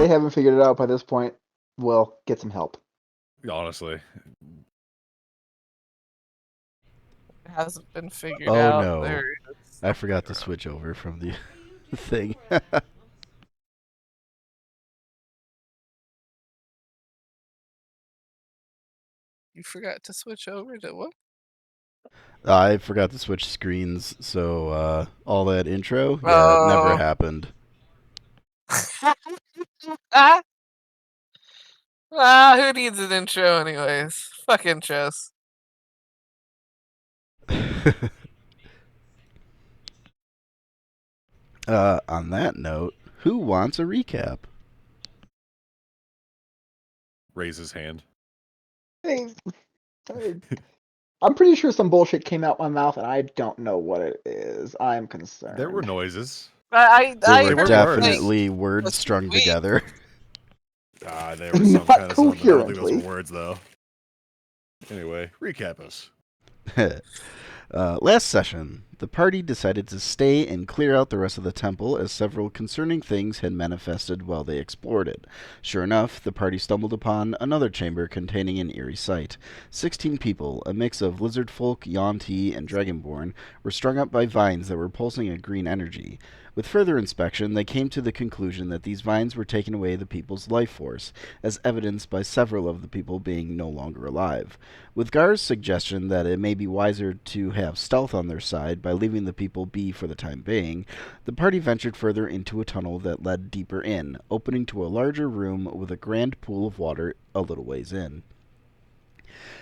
they haven't figured it out by this point, well, get some help. Honestly. It hasn't been figured Oh out. no. There is I forgot to something switch over from the thing. You forgot to switch over to what? I forgot to switch screens, so all that intro, yeah, it never happened. Who needs an intro anyways? Fuck intros. On that note, who wants a recap? Raise his hand. Hey, I'm pretty sure some bullshit came out my mouth, and I don't know what it is. I'm concerned. There were noises. I There were heard, definitely like, words strung sweet. together. There was some Not kind of something. I don't think those coherently. were words, though. Anyway, recap us. Last session, the party decided to stay and clear out the rest of the temple as several concerning things had manifested while they explored it. Sure enough, the party stumbled upon another chamber containing an eerie sight. 16 people, a mix of Lizardfolk, Yuan-Ti, and Dragonborn, were strung up by vines that were pulsing a green energy. With further inspection, they came to the conclusion that these vines were taking away the people's life force, as evidenced by several of the people being no longer alive. With Gar's suggestion that it may be wiser to have stealth on their side by leaving the people be for the time being, the party ventured further into a tunnel that led deeper in, opening to a larger room with a grand pool of water a little ways in.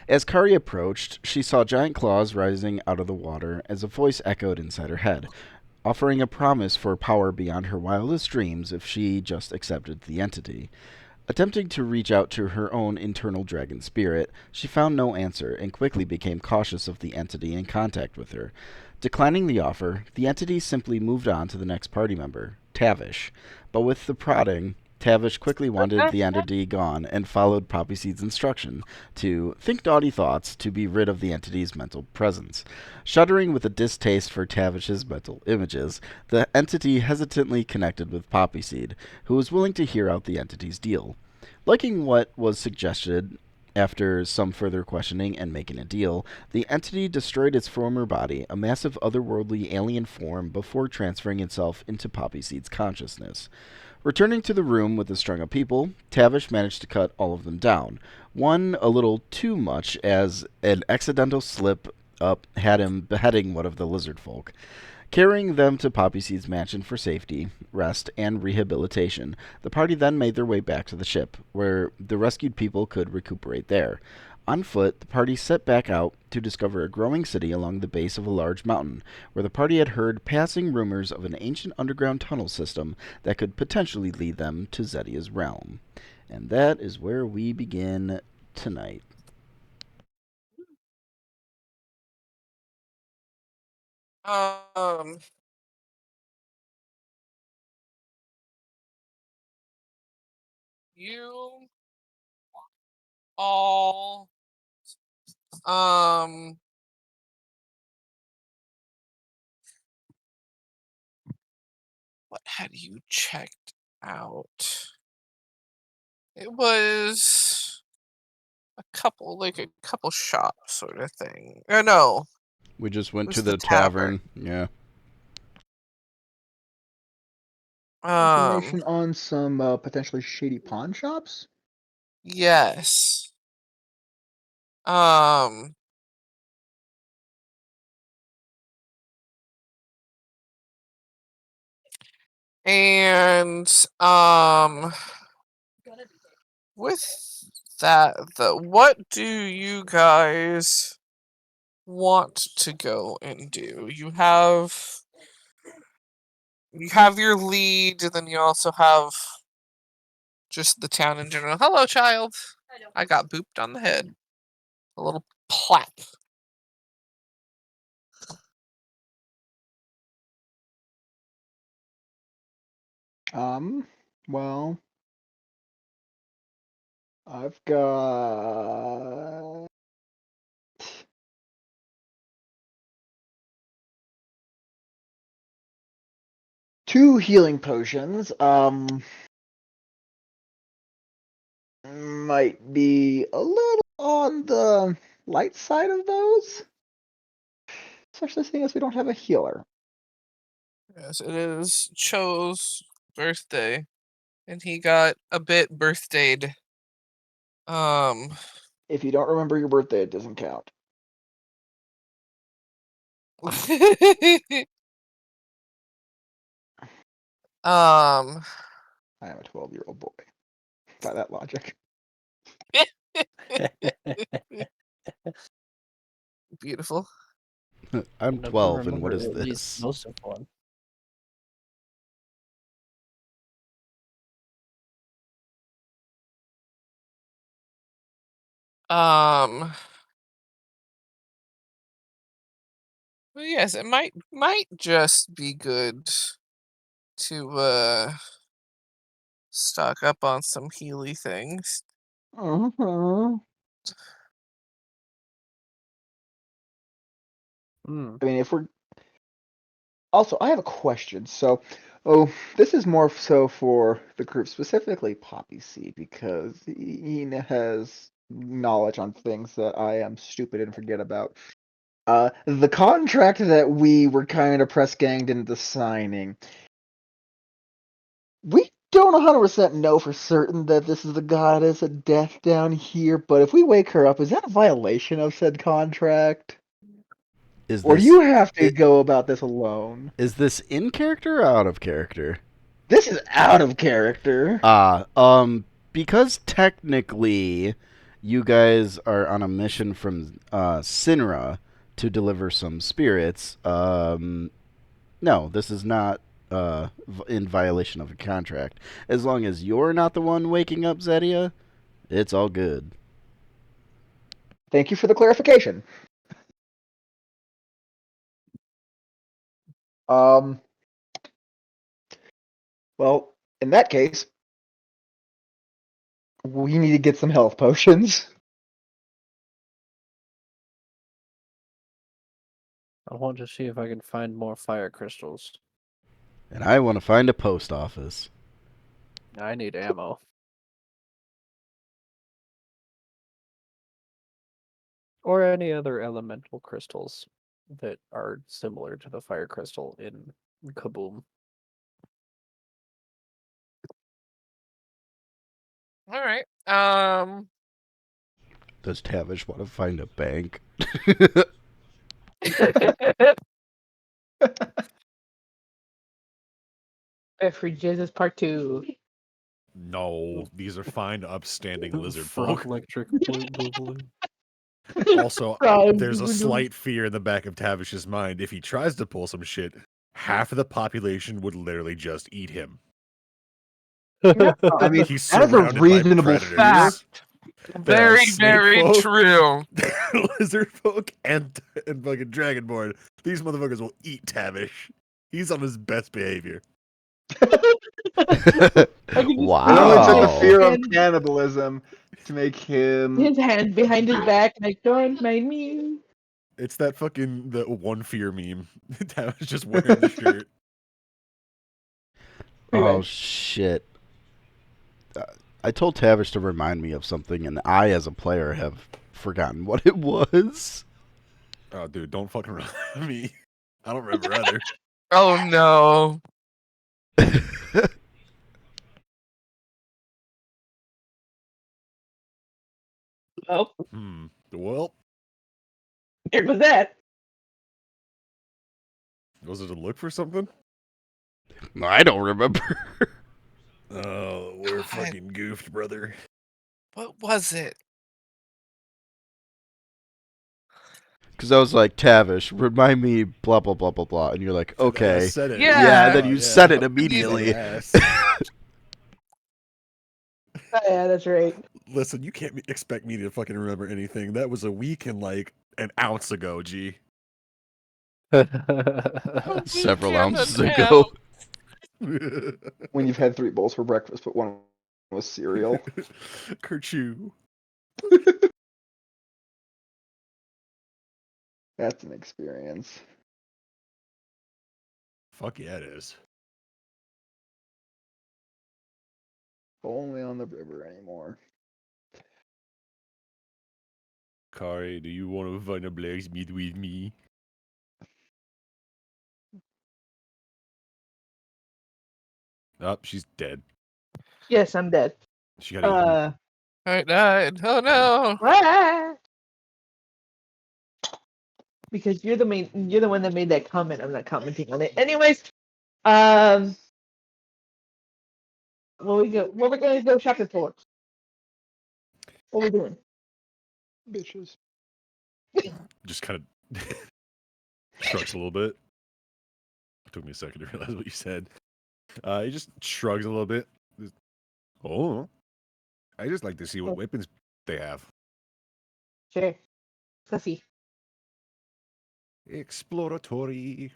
As Kari approached, she saw giant claws rising out of the water as a voice echoed inside her head, offering a promise for power beyond her wildest dreams if she just accepted the entity. Attempting to reach out to her own internal dragon spirit, she found no answer and quickly became cautious of the entity in contact with her. Declining the offer, the entity simply moved on to the next party member, Tavish. But with the prodding, Tavish quickly wanted the entity gone and followed Poppyseed's instruction to think naughty thoughts to be rid of the entity's mental presence. Shuddering with a distaste for Tavish's mental images, the entity hesitantly connected with Poppyseed, who was willing to hear out the entity's deal. Liking what was suggested, after some further questioning and making a deal, the entity destroyed its former body, a massive otherworldly alien form, before transferring itself into Poppyseed's consciousness. Returning to the room with the strung of people, Tavish managed to cut all of them down. One a little too much, as an accidental slip up had him beheading one of the Lizardfolk. Carrying them to Poppyseed's mansion for safety, rest, and rehabilitation, the party then made their way back to the ship, where the rescued people could recuperate there. On foot, the party set back out to discover a growing city along the base of a large mountain, where the party had heard passing rumors of an ancient underground tunnel system that could potentially lead them to Zedia's realm. And that is where we begin tonight. You all what had you checked out? It was a couple shops sort of thing. No. We just went It to was the tavern. Yeah. Information on some potentially shady pawn shops? Yes. And with that, what do you guys want to go and do? You have your lead, and then you also have just the town in general. Hello, child. I got booped on the head. A little plap. Well, I've got 2 healing potions. might be a little on the light side of those. Especially seeing as we don't have a healer. Yes, it is Chou's birthday, and he got a bit birthdayed. If you don't remember your birthday, it doesn't count. I am a 12-year-old boy. By that logic. Beautiful. I'm Enough to 12, and what remember is at least this? most of one. Well, yes, it might just be good to stock up on some Healy things. Mm-hmm. Hmm. I mean, if we're also, I have a question. So, this is more so for the group, specifically Poppyseed, because he has knowledge on things that I am stupid and forget about. The contract that we were kind of press ganged into signing, we don't 100% know for certain that this is the goddess of death down here, but if we wake her up, is that a violation of said contract? Is Or do this you have to go about this alone? is this in character or out of character? This is out of character. Because technically, you guys are on a mission from Sinra to deliver some spirits. No, this is not in violation of a contract. As long as you're not the one waking up Zedia, it's all good. Thank you for the clarification. Well, in that case, we need to get some health potions. I want to see if I can find more fire crystals. And I want to find a post office. I need ammo. Or any other elemental crystals that are similar to the fire crystal in Kaboom. All right. Does Tavish want to find a bank? Free Jesus Part 2. No, these are fine, upstanding lizard Frog folk. electric boogaloo. Also, Frog there's a boogaloo. slight fear in the back of Tavish's mind. If he tries to pull some shit, half of the population would literally just eat him. I mean, He's that is a surrounded by reasonable predators. Fact. There are Very, snake very folk, true. lizard folk, and fucking dragonborn. These motherfuckers will eat Tavish. He's on his best behavior. It only took the Wow. fear of cannibalism to make him. His hand behind his back, like, don't mind me. It's that fucking the one fear meme. Tavish just wearing the shirt. Oh, shit. I told Tavish to remind me of something, and I, as a player, have forgotten what it was. Oh, dude, don't fucking remind me. I don't remember either. Oh no. Oh, Well, there was that. was it to look for something? I don't remember. Oh, we're God. fucking goofed, brother. What was it? Because I was like, Tavish, remind me, blah, blah, blah, blah, blah. And you're like, I okay. said it. Yeah. And then you said it immediately. Ass. Oh, yeah, that's right. Listen, you can't expect me to fucking remember anything. That was a week and like an ounce ago, G. Several Weekend ounces and ago. When you've had 3 bowls for breakfast, but one was cereal. Chou. That's an experience. Fuck yeah, it is. Only on the river anymore. Kari, do you want to find a blacksmith with me? Oh, she's dead. Yes, I'm dead. She got eaten. I died. Oh no. Ah! Because you're the one that made that comment. I'm not commenting on it. Anyways, what we're gonna go shopping for? What we doing? Bitches. Just kind of shrugs a little bit. Took me a second to realize what you said. He just shrugs a little bit. Oh, I just like to see what weapons they have. Sure. Let's see. Exploratory.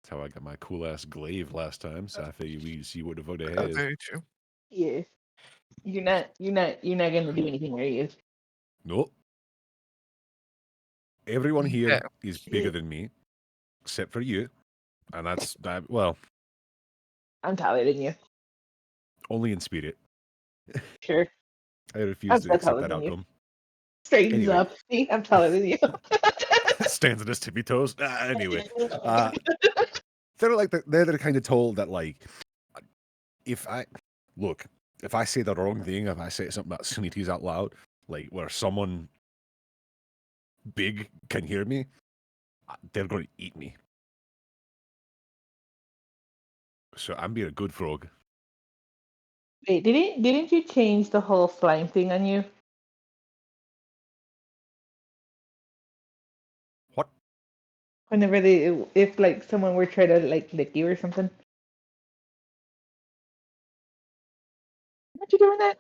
That's how I got my cool ass glaive last time. So I figured we'd see what the fuck they Oh, had. very true. Yeah. You're not gonna do anything, are you? Nope. Everyone here Yeah. is bigger than me, except for you, and that's that. Well, I'm taller than you. only in spirit. Sure. I refuse I'm to so accept taller that than you. outcome. Straightens Anyway. up. See, I'm taller than you. Stands on his tippy toes. Anyway, they're the kind of told that like, if I say the wrong thing, if I say something about sneakies out loud, like where someone big can hear me, they're going to eat me. So I'm being a good frog. Wait, didn't you change the whole slime thing on you? What? Whenever if like someone were trying to like lick you or something. Aren't you doing that?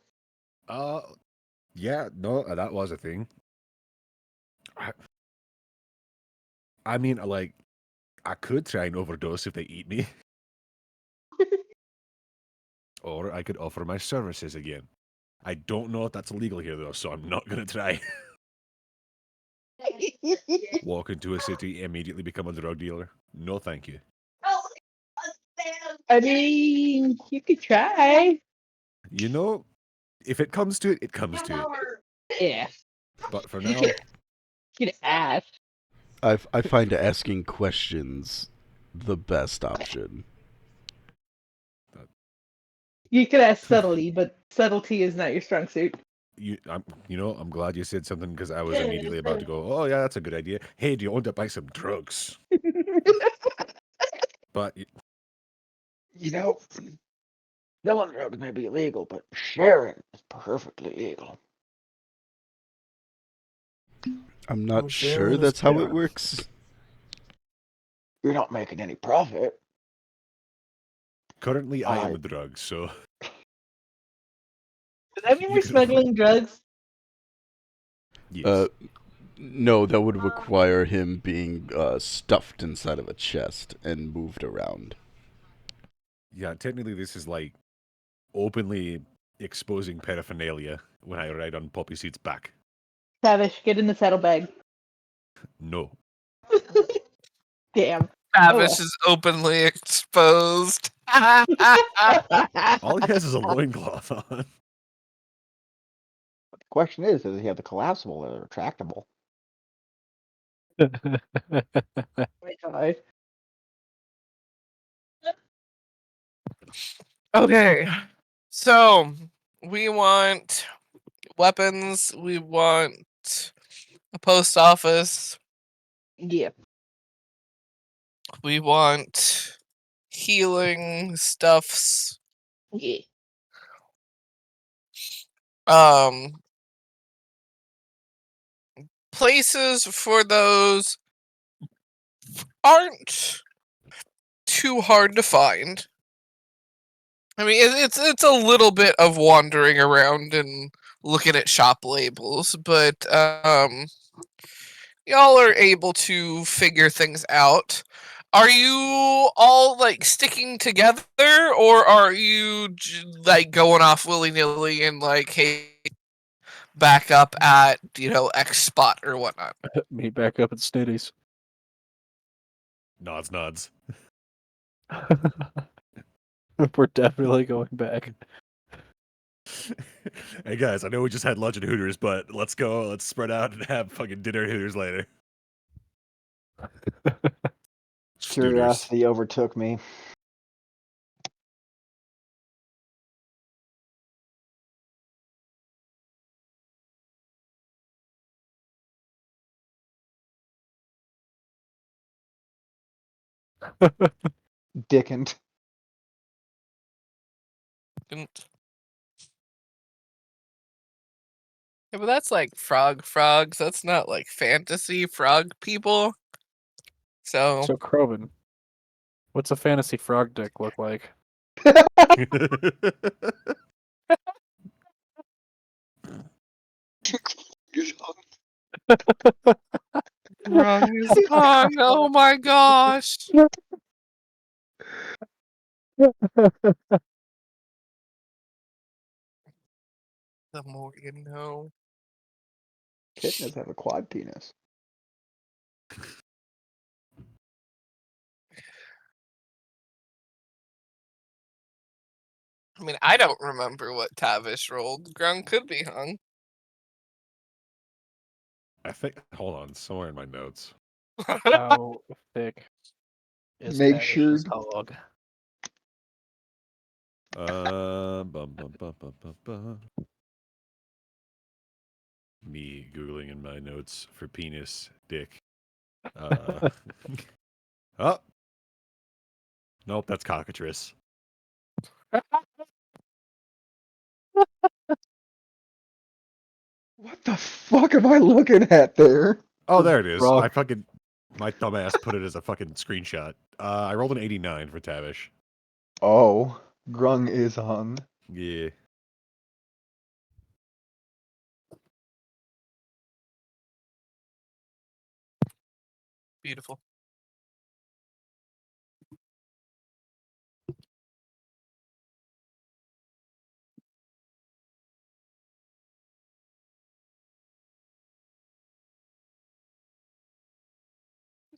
Yeah, no, that was a thing. I mean, like, I could try and overdose if they eat me. Or I could offer my services again. I don't know if that's illegal here, though, so I'm not going to try. Walk into a city, immediately become a drug dealer. No, thank you. I mean, you could try. You know, if it comes to it, it comes to it. Yeah. But for You now, could ask. I find asking questions the best option. You could ask subtly, but subtlety is not your strong suit. I'm glad you said something because I was immediately about to go, oh, yeah, that's a good idea. Hey, do you want to buy some drugs? But You know, selling drugs may be illegal, but sharing is perfectly legal. I'm not Oh, sure Sharon is that's how it Sharon. works. You're not making any profit. currently I am I- a drug, so Does that mean You we're could- smuggling drugs? yes. No, that would require him being stuffed inside of a chest and moved around. Yeah, technically this is like openly exposing paraphernalia when I ride on Poppyseed's back. Tavish, get in the saddlebag. No. Damn. Tavish is openly exposed. All he has is a loincloth on. But the question is, does he have the collapsible or the retractable? Oh my God. Okay. So we want weapons, we want a post office, Yeah. we want healing stuffs. Yeah. Um Places for those aren't too hard to find. I mean, it's a little bit of wandering around and looking at shop labels, but y'all are able to figure things out. Are you all like sticking together, or are you like going off willy nilly and like, hey, back up at X spot or whatnot? Meet back up at Snitty's. Nods. We're definitely going back. Hey guys, I know we just had lunch at Hooters, but let's go. Let's spread out and have fucking dinner at Hooters later. Stooters. Curiosity overtook me. Dickened. Didn't. Yeah, but that's like frogs. That's not like fantasy frog people. So, So Kroven, what's a fantasy frog dick look like? Grung is hung. Oh my gosh. The more you know. Kitners have a quad penis. I mean, I don't remember what Tavish rolled. Grung could be hung. I think. Hold on, somewhere in my notes. How thick is Make Tavish's sure- hog? Bum, bum, bum, bum, bum, bum. Me googling in my notes for penis, dick. Oh, nope, that's cockatrice. What the fuck am I looking at there? Oh, there it is. Frog. My dumbass put it as a fucking screenshot. I rolled an 89 for Tavish. Oh, Grung is hung. Yeah. Beautiful.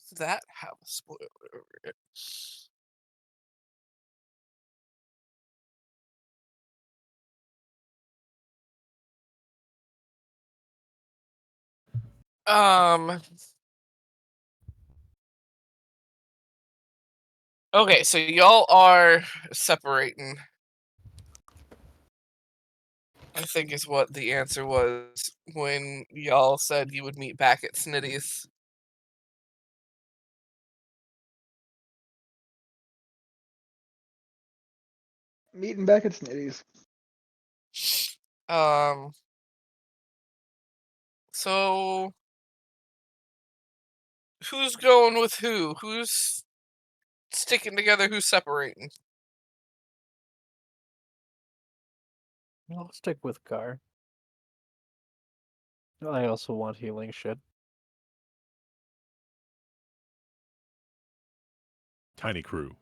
Does that have a spoiler over it? Okay, so y'all are separating. I think is what the answer was when y'all said you would meet back at Snitty's. Meeting back at Snitty's. So who's going with who? Who's sticking together? Who's separating? I'll stick with Gar. I also want healing shit. Tiny crew.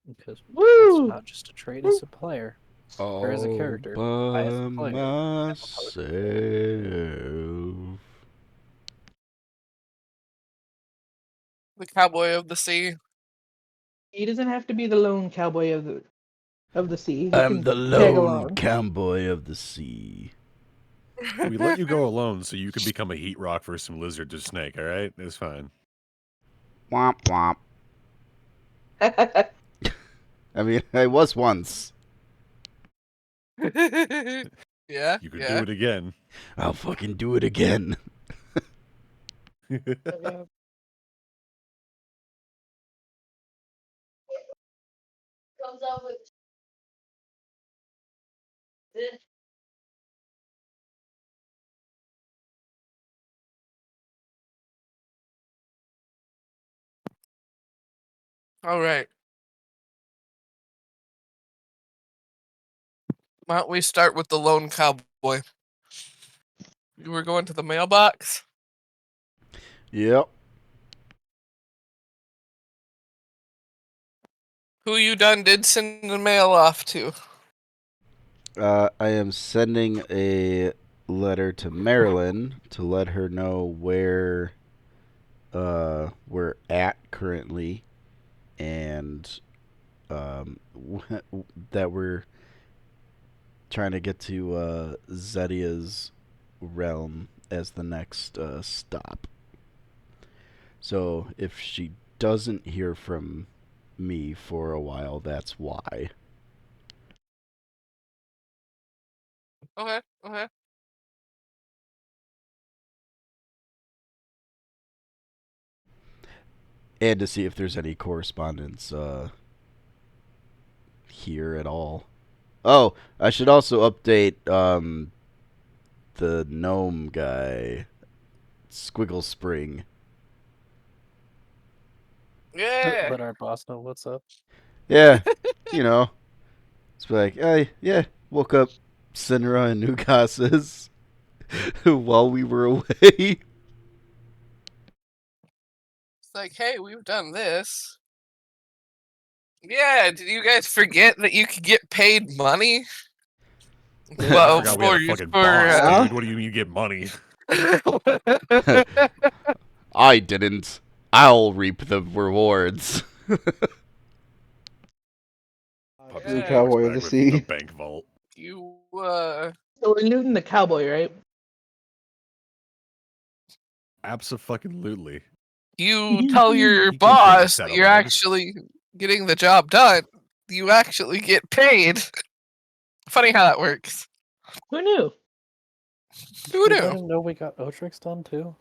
Because Woo! it's not just a trait, it's a player. Or as a character. I as a By player. myself. The cowboy of the sea. He doesn't have to be the lone cowboy of the sea. He I'm can the tag lone along. cowboy of the sea. We let you go alone so you could become a heat rock for some lizard or snake, alright? It's fine. Womp womp. I mean, I was once. Yeah. You could yeah. do it again. I'll fucking do it again. Comes out with this. All right. Why don't we start with the lone cowboy? You were going to the mailbox? Yep. Who you did send the mail off to? I am sending a letter to Marilyn to let her know where we're at currently and that we're trying to get to Zedia's realm as the next stop. So if she doesn't hear from me for a while, that's why. Okay. Okay. And to see if there's any correspondence here at all. Oh, I should also update the gnome guy, Squiggle Spring. Yeah. Let our boss know what's up. Yeah, you know, it's like, hey, yeah, woke up Sinra and Nugas's while we were away. It's like, hey, we've done this. Yeah, did you guys forget that you could get paid money? I Well, forgot we had a for fucking for boss, Yeah. dude. What do you mean you get money? I didn't. I'll reap the rewards. Puppy Blue Yeah. Cowboy of the back with the Sea. bank vault. you So we're looting the cowboy, right? Abso-fucking-lutely. you tell your You can boss pretty that you're saddlebag. actually getting the job done. You actually get paid. Funny how that works. Who knew? Who We let knew? him know we got Otrix done too.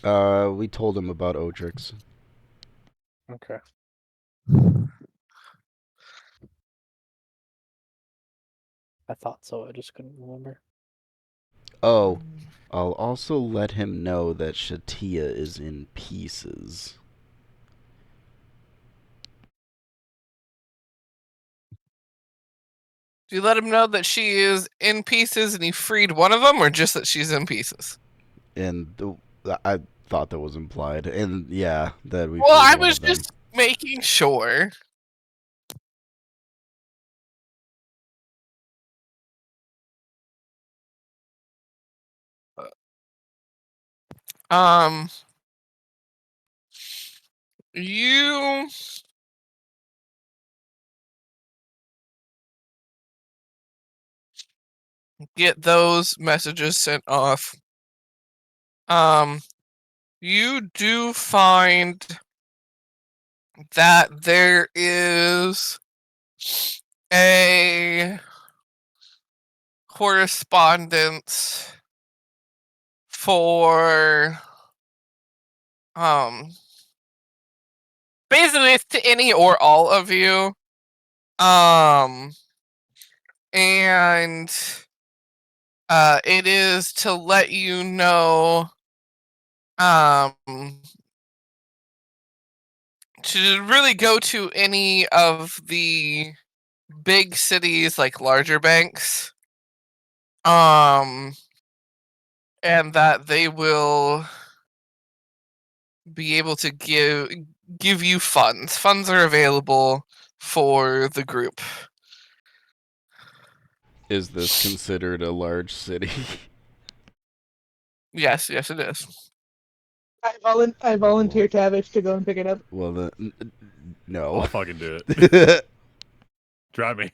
We told him about Otrix. Okay. I thought so. I just couldn't remember. Oh, I'll also let him know that Shatia is in pieces. Do you let him know that she is in pieces and you freed one of them, or just that she's in pieces? And I thought that was implied. And yeah, that we Well, freed I one was of them. just making sure. You get those messages sent off. You do find that there is a correspondence for basically it's to any or all of you. And it is to let you know to really go to any of the big cities, like larger banks, and that they will be able to give you funds. Funds are available for the group. Is this considered a large city? Yes, it is. I volunteer Tavish to go and pick it up. Well, I'll no. fucking do it. Try me.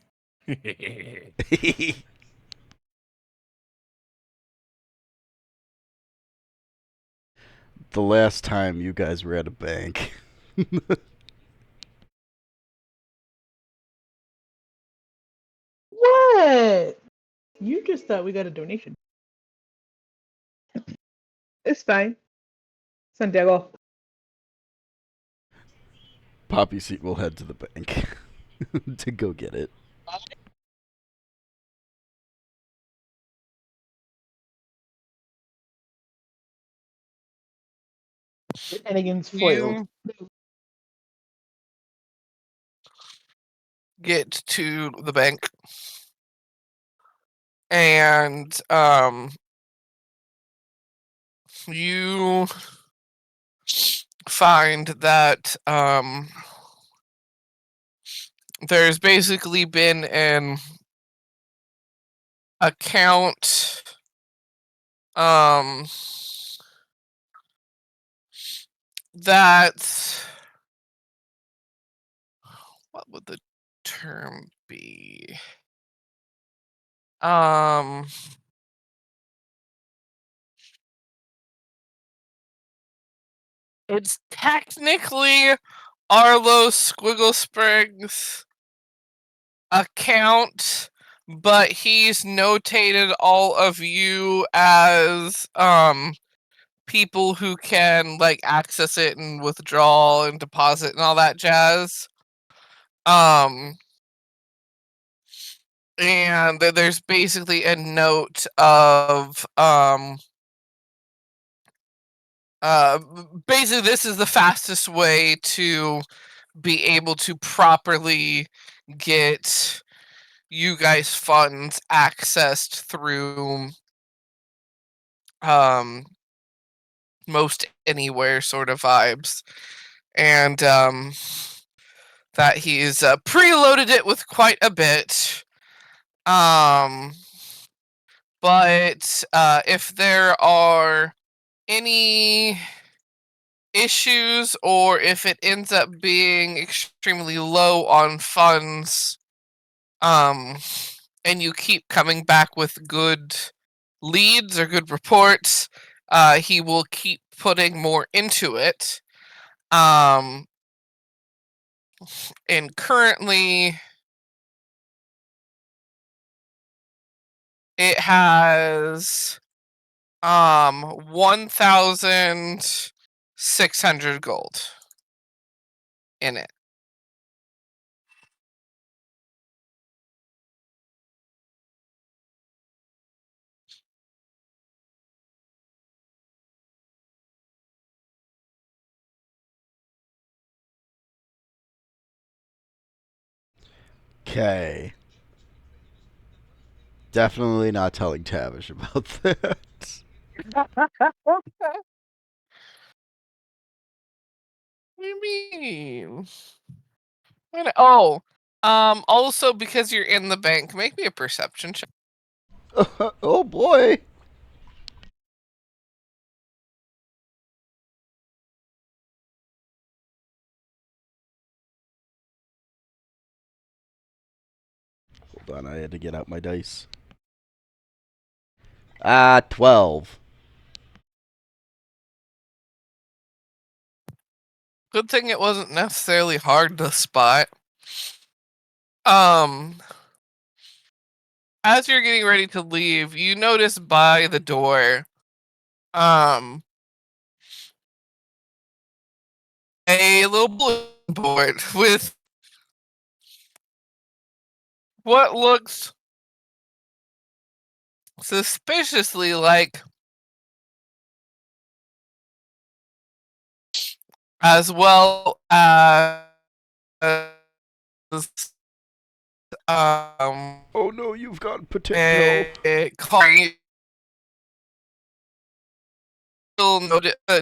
The last time you guys were at a bank. What? You just thought we got a donation. It's fine. Santiago. Poppyseed will head to the bank to go get it. Shenanigans foiled. You get to the bank, and you find that there's basically been an account that what would the term be? It's technically Arlo Squiggle Sprig's account, but he's notated all of you as people who can like access it and withdraw and deposit and all that jazz. And there's basically a note of basically this is the fastest way to be able to properly get you guys funds accessed through most anywhere sort of vibes, and that he's preloaded it with quite a bit. But if there are any issues, or if it ends up being extremely low on funds, and you keep coming back with good leads or good reports, he will keep putting more into it. And currently it has 1,600 gold in it. Okay. Definitely not telling Tavish about that. What do you mean? Also because you're in the bank, make me a perception check. Oh boy. Hold on, I had to get out my dice. 12. Good thing it wasn't necessarily hard to spot. As you're getting ready to leave, you notice by the door, a little bulletin board with what looks suspiciously like, as well as Oh no, you've got potato. Kari noted. Oh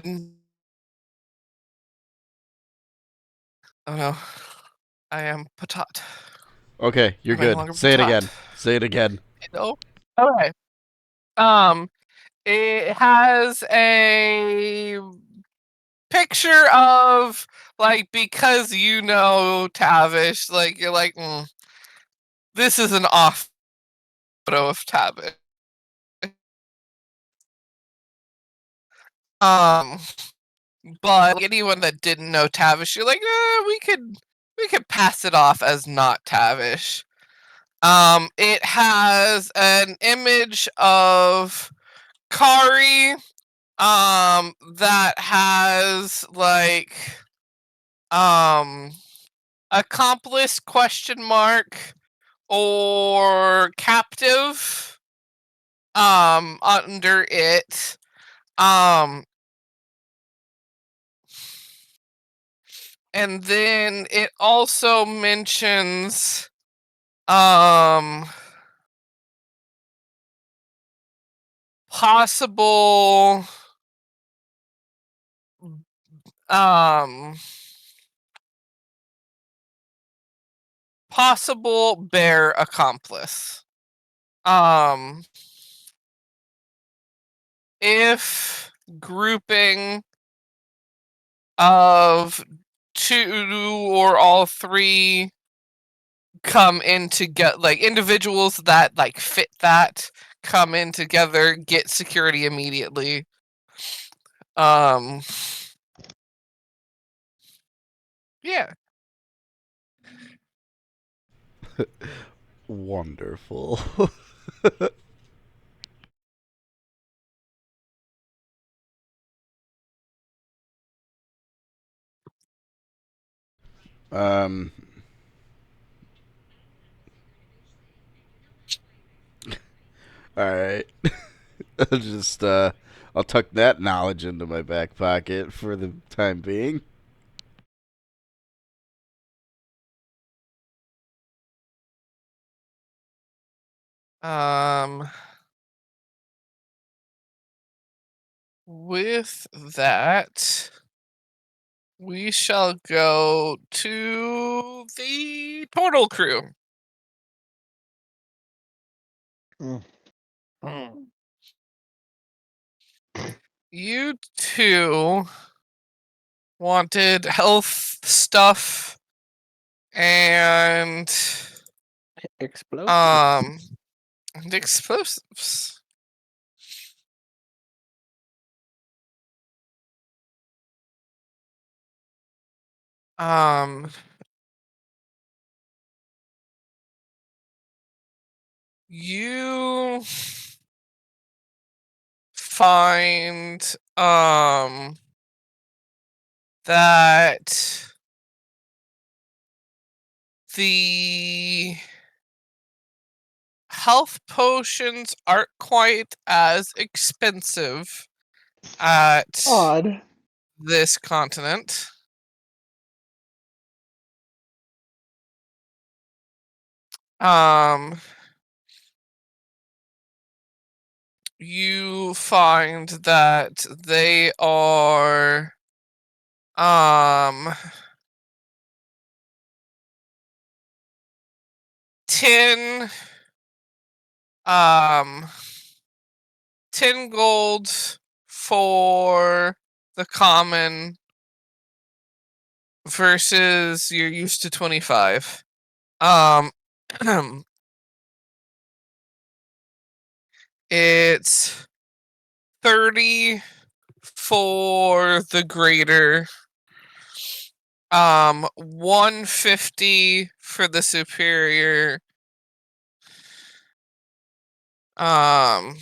no, I am patat. Okay, you're I'm no good. longer Say it patat. again. Say it again. No. Okay. It has a picture of like, because you know Tavish, like you're like, this is an off photo of Tavish. But anyone that didn't know Tavish, you're like, we could pass it off as not Tavish. It has an image of Kari, that has like, accomplice question mark or captive, under it. And then it also mentions possible possible bear accomplice. If grouping of 2 or all 3 come in to get like individuals that like fit that come in together, get security immediately. Yeah. Wonderful. um. All right. I'll just I'll tuck that knowledge into my back pocket for the time being. With that, we shall go to the Tortle crew. Mm. You two wanted health stuff and Explode. and explosives. You find that the health potions aren't quite as expensive at Odd. this continent. You find that they are 10 10 golds for the common versus you're used to 25. It's 30 for the greater, 150 for the superior, Where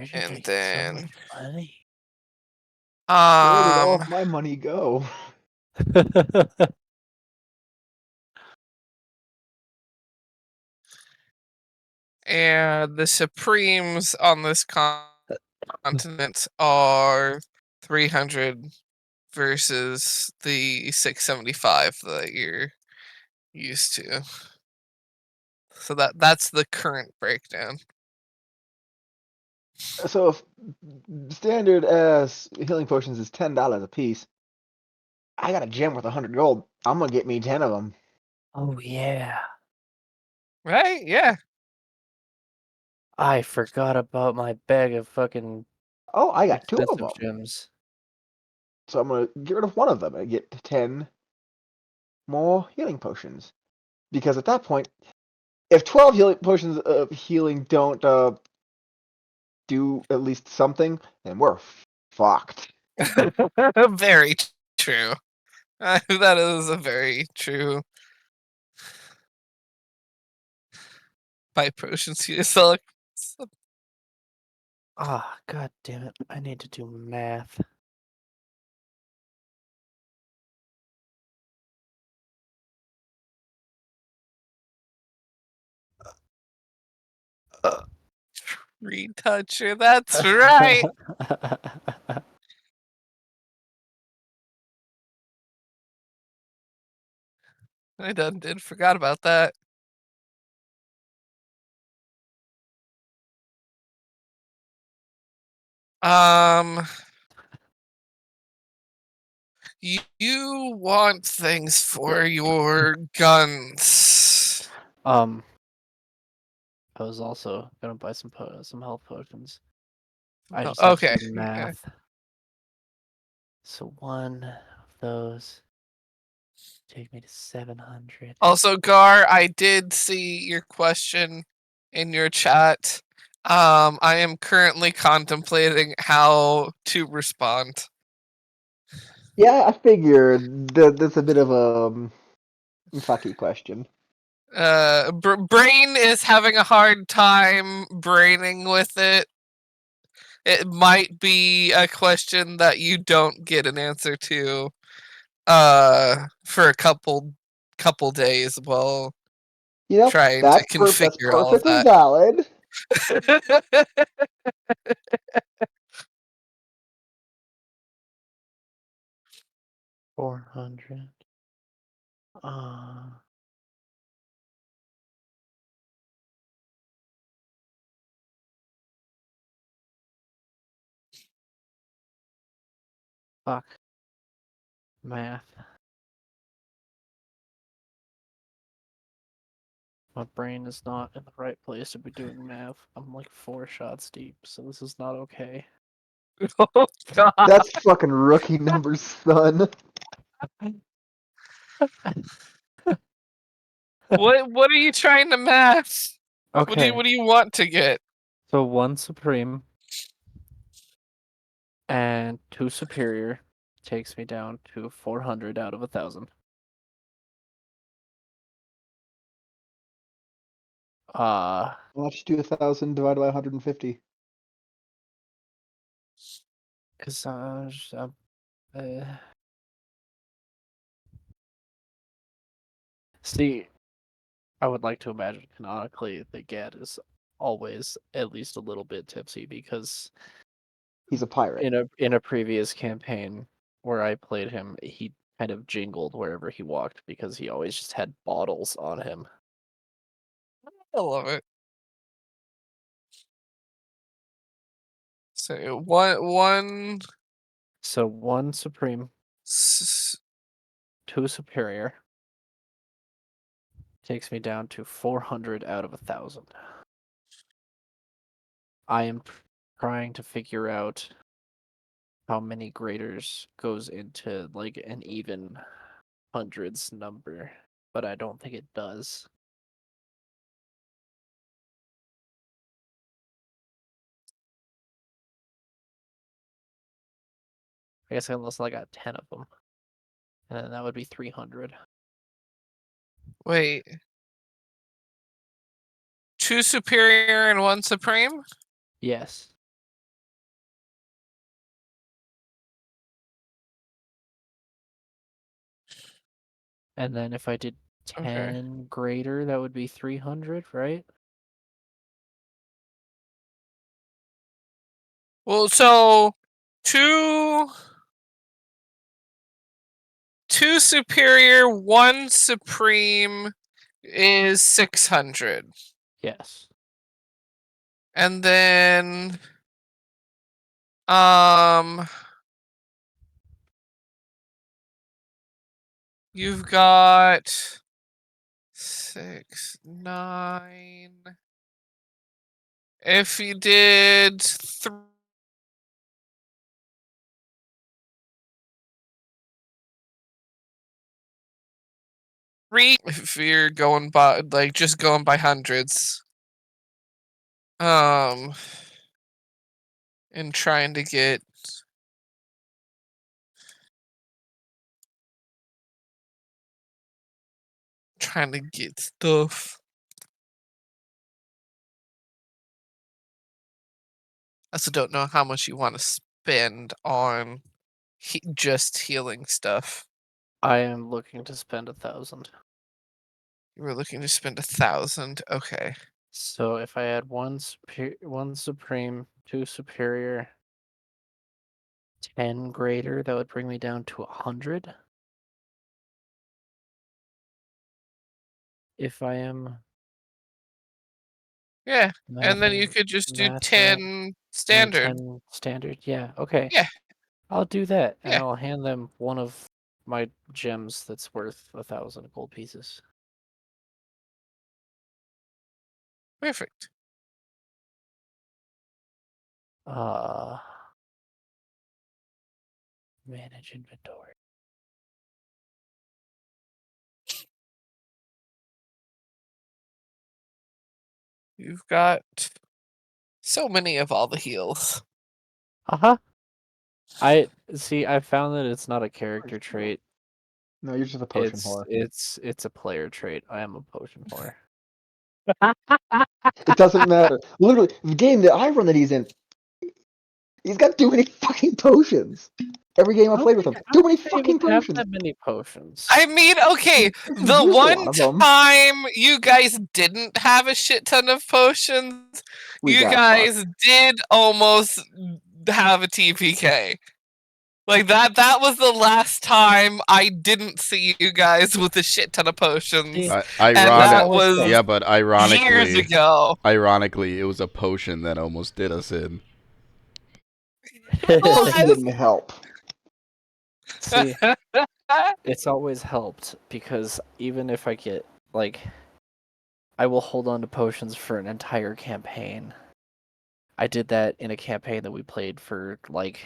did I and get so then much money? Where did all of my money go? and the supremes on this continent are 300 versus the 675 that you're used to. So that's the current breakdown. So if standard as healing potions is $10 a piece, I got a gem worth 100 gold. I'm gonna get me 10 of them. Oh yeah. Right? Yeah. I forgot about my bag of fucking Oh, I got 2 of expensive them. gems. So I'm gonna get rid of one of them and get 10 more healing potions. Because at that point, if 12 healing potions of healing don't do at least something, then we're fucked. Very true. That is a very true. Buy potions to yourself. Ah, god damn it. I need to do math. Retoucher, that's right. I done did forgot about that. You want things for your guns. I was also gonna buy some health potions. I just have Okay. to do math. So one of those Take me to 700. Also, Gar, I did see your question in your chat. I am currently contemplating how to respond. Yeah, I figured that's a bit of a fucky question. Brain is having a hard time braining with it. It might be a question that you don't get an answer to for a couple days while You know, trying to that's configure all of perfectly that. valid. 400. Fuck. Math. My brain is not in the right place to be doing math. I'm like 4 shots deep, so this is not okay. Oh god. That's fucking rookie numbers, son. What are you trying to math? Okay. What do you want to get? So 1 supreme and 2 superior takes me down to 400 out of 1,000. Why don't you do 1,000 divided by 150? Because see, I would like to imagine canonically that Gad is always at least a little bit tipsy because He's a pirate. in a previous campaign where I played him, he kind of jingled wherever he walked because he always just had bottles on him. I love it. So one So 1 supreme, s- 2 superior takes me down to 400 out of 1,000. I am trying to figure out how many graders goes into like an even hundreds number, but I don't think it does. I guess unless I got 10 of them, and then that would be 300. wait. 2 superior and 1 supreme? Yes. And then if I did 10 greater, that would be 300, right? Well, so two superior, 1 supreme is 600. Yes. And then um you've got 6, 9. If you did 3, if you're going by like just going by hundreds, and trying to get stuff. I also don't know how much you want to spend on just healing stuff. I am looking to spend 1,000. You were looking to spend 1,000. Okay. So if I had one supreme, 2 superior, 10 greater, that would bring me down to 100. If I am Yeah. And then you could just do 10 standard. 10 standard, yeah, okay. Yeah. I'll do that, and Yeah. I'll hand them one of my gems that's worth 1,000 gold pieces. Perfect. Manage inventory. You've got so many of all the heals. I see. I found that it's not a character trait. No, you're just a potion whore. It's a player trait. I am a potion whore. It doesn't matter. Literally, the game that I run that he's in, he's got too many fucking potions. Every game I played with him, too many fucking Have potions. that many potions. I mean, okay, He's the used a lot one of 'em. time you guys didn't have a shit ton of potions, We you got guys fucked. did almost have a TPK. Like that was the last time I didn't see you guys with a shit ton of potions. See, And that was Yeah, but years ago. ironically, it was a potion that almost did us in. Potion didn't help. See, it's always helped because even if I get like, I will hold on to potions for an entire campaign. I did that in a campaign that we played for like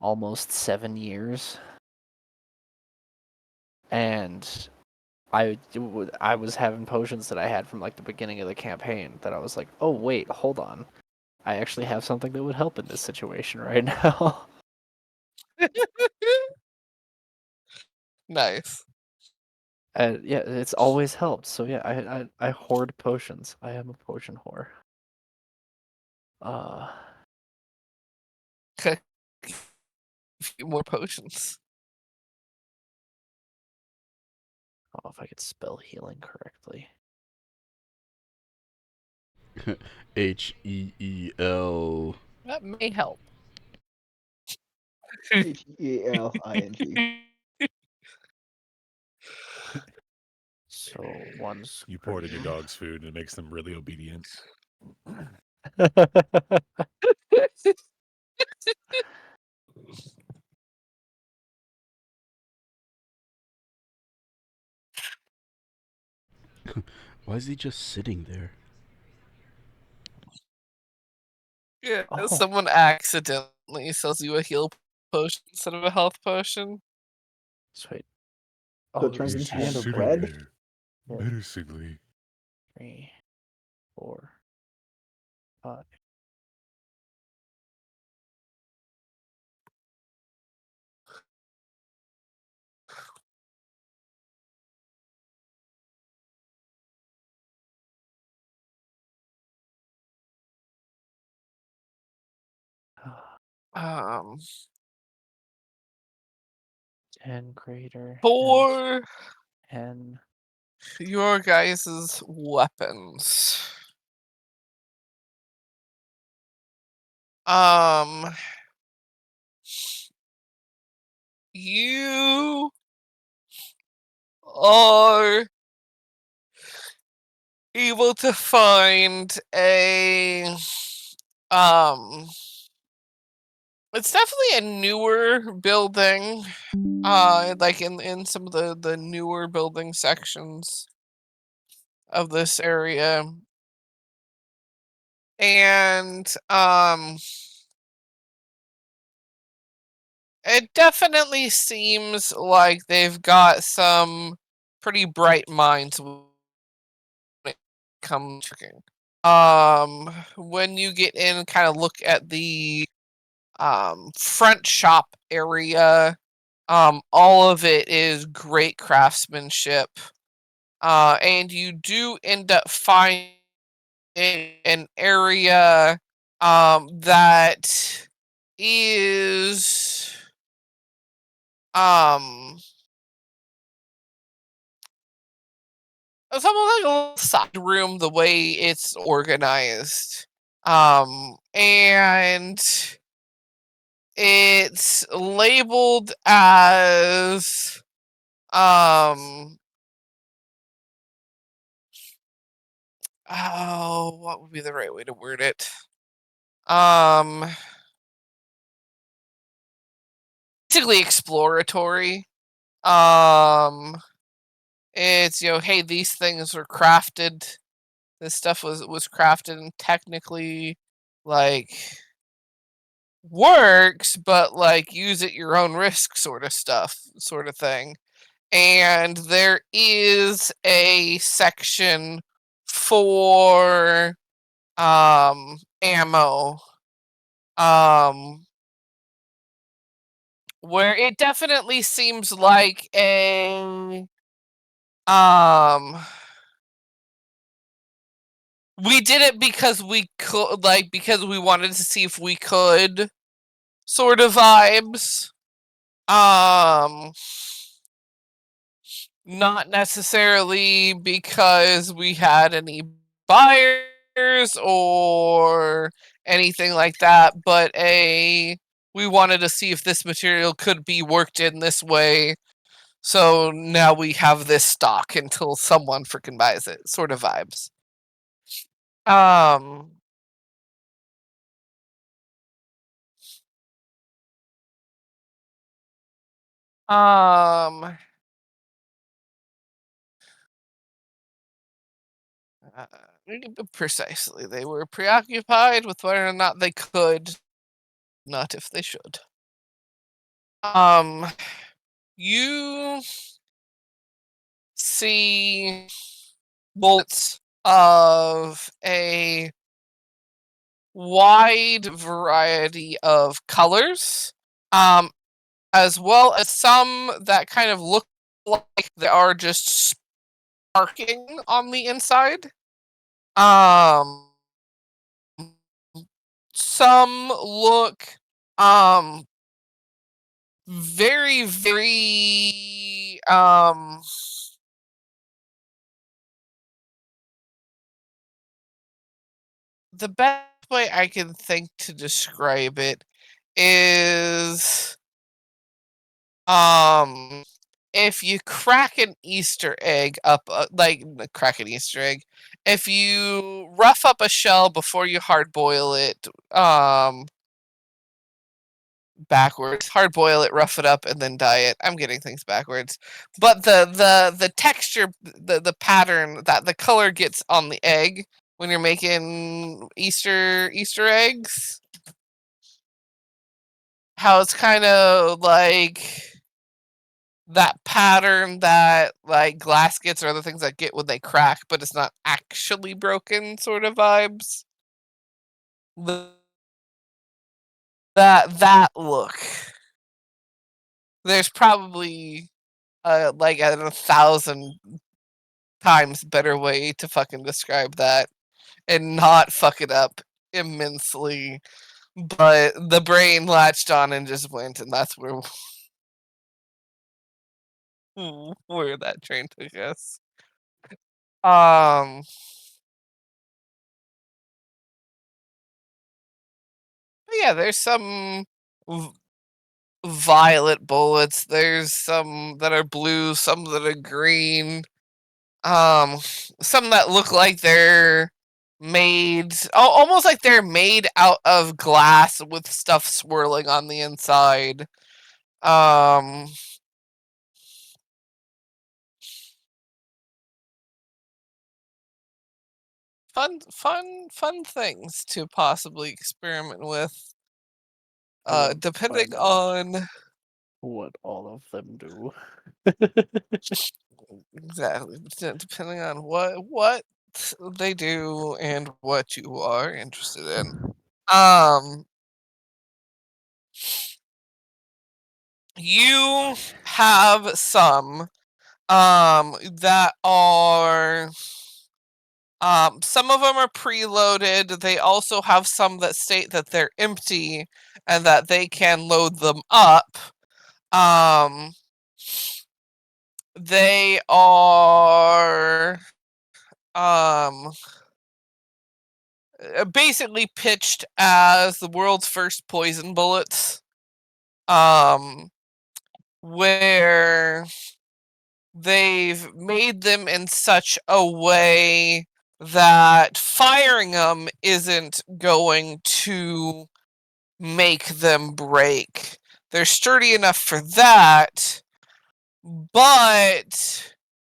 almost 7 years, and I was having potions that I had from like the beginning of the campaign that I was like, oh wait, hold on, I actually have something that would help in this situation right now. Nice. And yeah, it's always helped. So yeah, I hoard potions. I am a potion whore. A few more potions. Oh, if I could spell healing correctly. HEEL. That may help. HEALING. So one's You pour it in your dog's food and it makes them really obedient. Why is he just sitting there? Yeah, Oh. someone accidentally sells you a heal potion instead of a health potion. Sweet. So it turns into the end of Sitting bread? there, Yeah. menacingly. 3, 4, 5. Um, 10 greater. for 10. your guys' weapons. You are able to find a it's definitely a newer building. Like in some of the newer building sections of this area. And it definitely seems like they've got some pretty bright minds when it comes to cooking. When you get in and kind of look at the front shop area, all of it is great craftsmanship. And you do end up finding an area that is it's almost like a little side room the way it's organized. And it's labeled as oh, what would be the right way to word it? Basically exploratory. It's, you know, hey, these things were crafted. This stuff was crafted and technically like works, but like use at your own risk sort of stuff, sort of thing. And there is a section for ammo. Where it definitely seems like a we did it because we could, like, because we wanted to see if we could sort of vibes. Not necessarily because we had any buyers or anything like that, but we wanted to see if this material could be worked in this way. So now we have this stock until someone freaking buys it, sort of vibes. Precisely. They were preoccupied with whether or not they could, not if they should. You see bullets of a wide variety of colors, as well as some that kind of look like they are just sparking on the inside. Some look very, very the best way I can think to describe it is if you crack an Easter egg up, crack an Easter egg, if you rough up a shell before you hard boil it, backwards, hard boil it, rough it up, and then dye it. I'm getting things backwards, but the texture, the pattern that the color gets on the egg when you're making Easter eggs, how it's kind of like that pattern that like glass gets or other things that get when they crack, but it's not actually broken, sort of vibes. That look. There's probably like 1,000 times better way to fucking describe that and not fuck it up immensely. But the brain latched on and just went, and that's where that train took us. But yeah, there's some violet bullets. There's some that are blue, some that are green. Some that look like they're made, almost like they're made out of glass with stuff swirling on the inside. Fun things to possibly experiment with. Depending on what all of them do. exactly, depending on what they do and what you are interested in. You have some that are some of them are preloaded. They also have some that state that they're empty and that they can load them up. They are basically pitched as the world's first poison bullets. Where they've made them in such a way that firing them isn't going to make them break. They're sturdy enough for that, but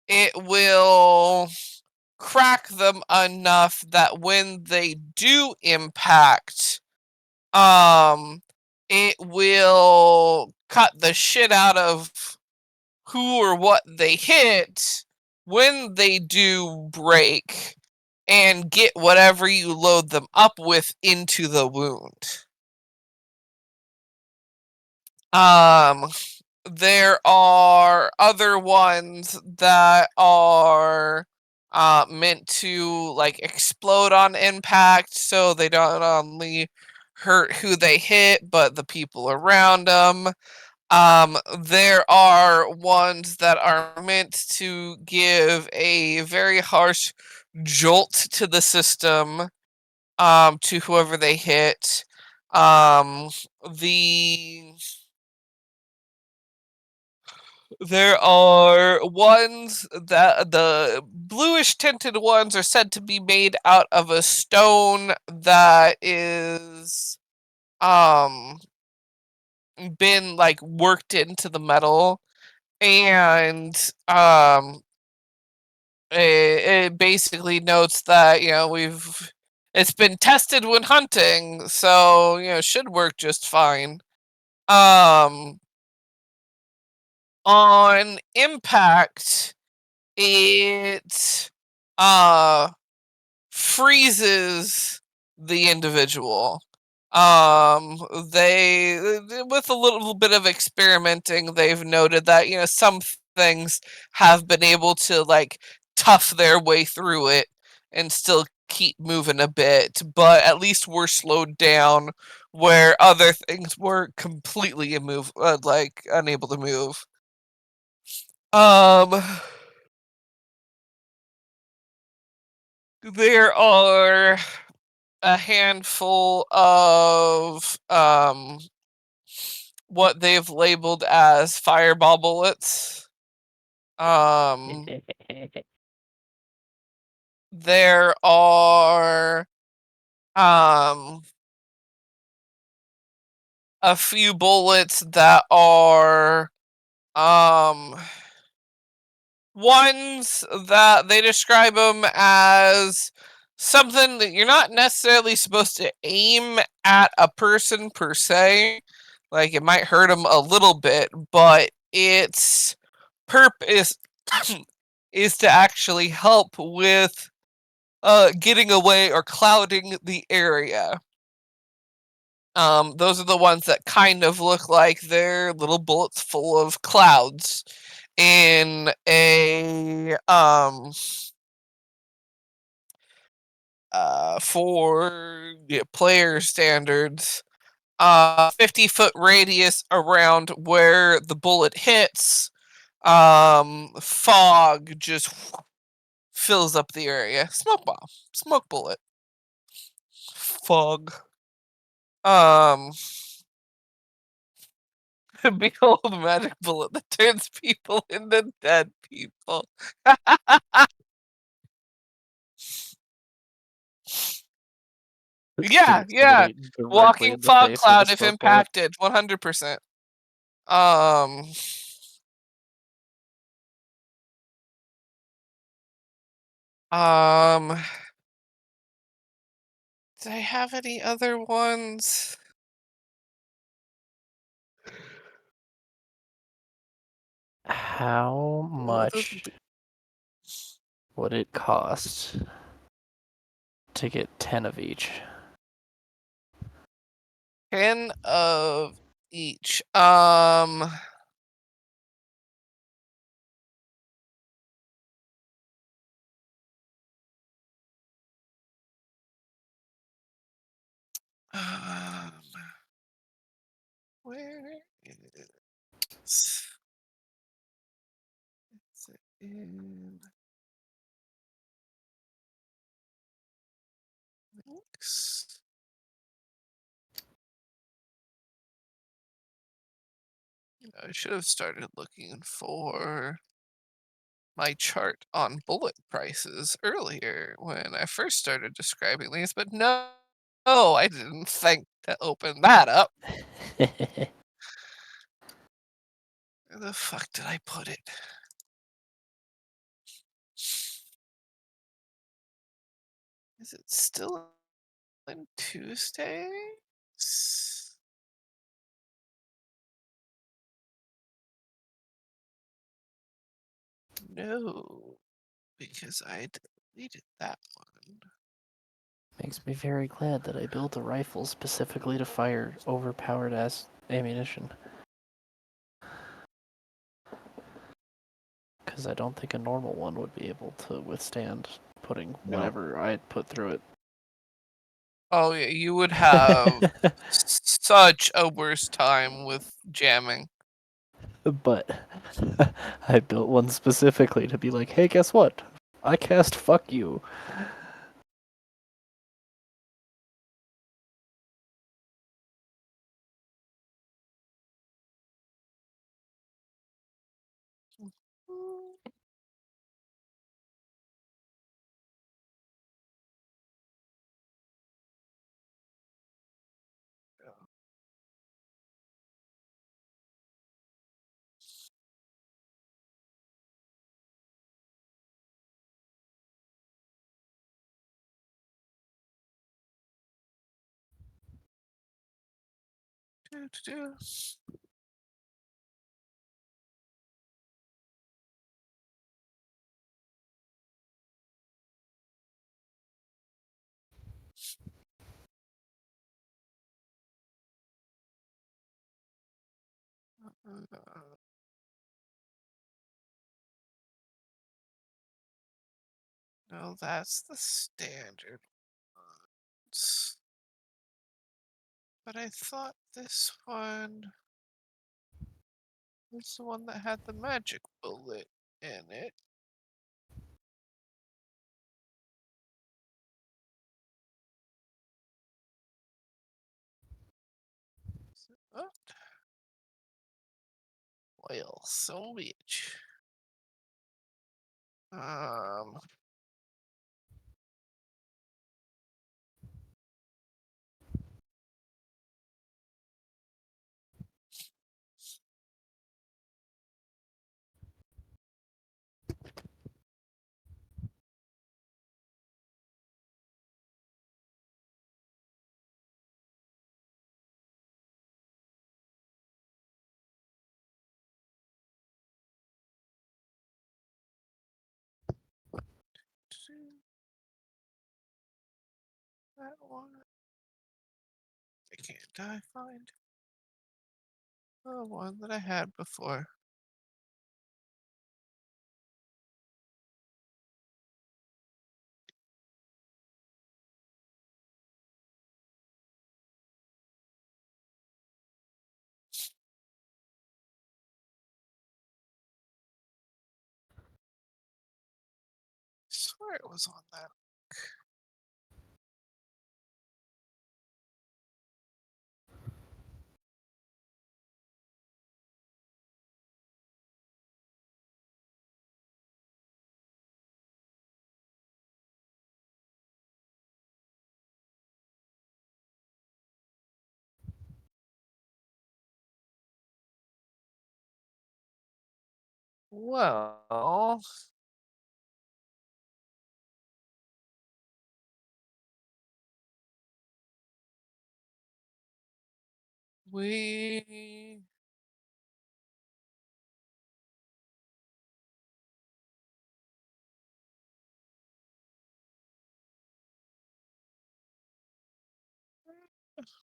it will crack them enough that when they do impact, it will cut the shit out of who or what they hit when they do break. and get whatever you load them up with into the wound. There are other ones that are meant to like explode on impact, so they don't only hurt who they hit, but the people around them. There are ones that are meant to give a very harsh jolt to the system, to whoever they hit. The There are ones that the bluish tinted ones are said to be made out of a stone that is been like worked into the metal, and it basically notes that it's been tested when hunting, so should work just fine. On impact, it freezes the individual. They With a little bit of experimenting, they've noted that some things have been able to like tough their way through it and still keep moving a bit, but at least we're slowed down where other things were completely unable to move. There are a handful of what they've labeled as fireball bullets. There are a few bullets that are ones that they describe them as something that you're not necessarily supposed to aim at a person per se. Like, it might hurt them a little bit, but its purpose is to actually help with getting away or clouding the area. Those are the ones that kind of look like they're little bullets full of clouds in a for player standards, 50-foot radius around where the bullet hits. Fog just fills up the area. Smoke bomb, smoke bullet, fog. Behold the magic bullet that turns people into dead people. Yeah. Somebody directly Walking in the fog face with a cloud if smoke bullet. impacted, 100%. Um, did I have any other ones? How much would it cost to get 10 of each? 10 of each. Where is it in links? I should have started looking for my chart on bullet prices earlier when I first started describing these, but no, I didn't think to open that up. Where the fuck did I put it? Is it still in Tuesday? No, because I deleted that one. Makes me very glad that I built a rifle specifically to fire overpowered ass ammunition. Because I don't think a normal one would be able to withstand putting No. whatever I put through it. Oh yeah, you would have such a worse time with jamming. But I built one specifically to be like, hey, guess what? I cast fuck you. No, that's the standard ones. But I thought this one was the one that had the magic bullet in it. Oh. Well, so bitch. That one. Can't I find the one that I had before? I swear it was on that. Well, we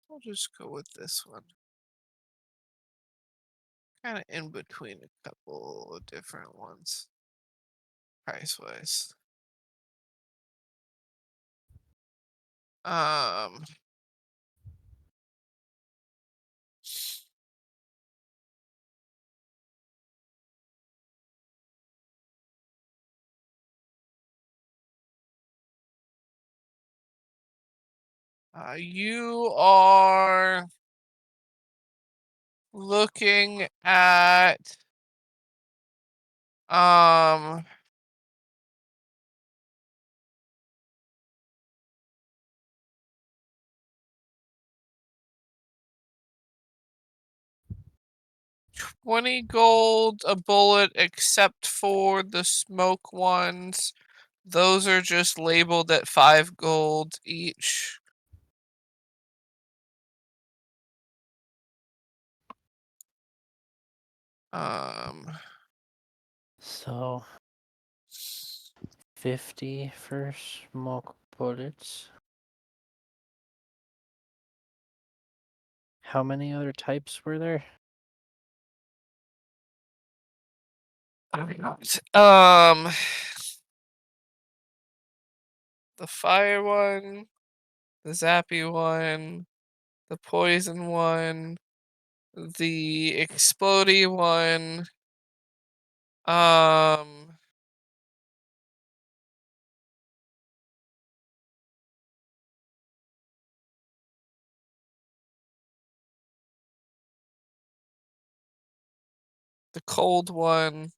will just go with this one. Kind of in between a couple of different ones, price wise. Um, you are looking at um 20 gold a bullet, except for the smoke ones. Those are just labeled at 5 gold each. Um, So 50 for smoke bullets. How many other types were there? The fire one, the zappy one, the poison one, the explodey one, the cold one.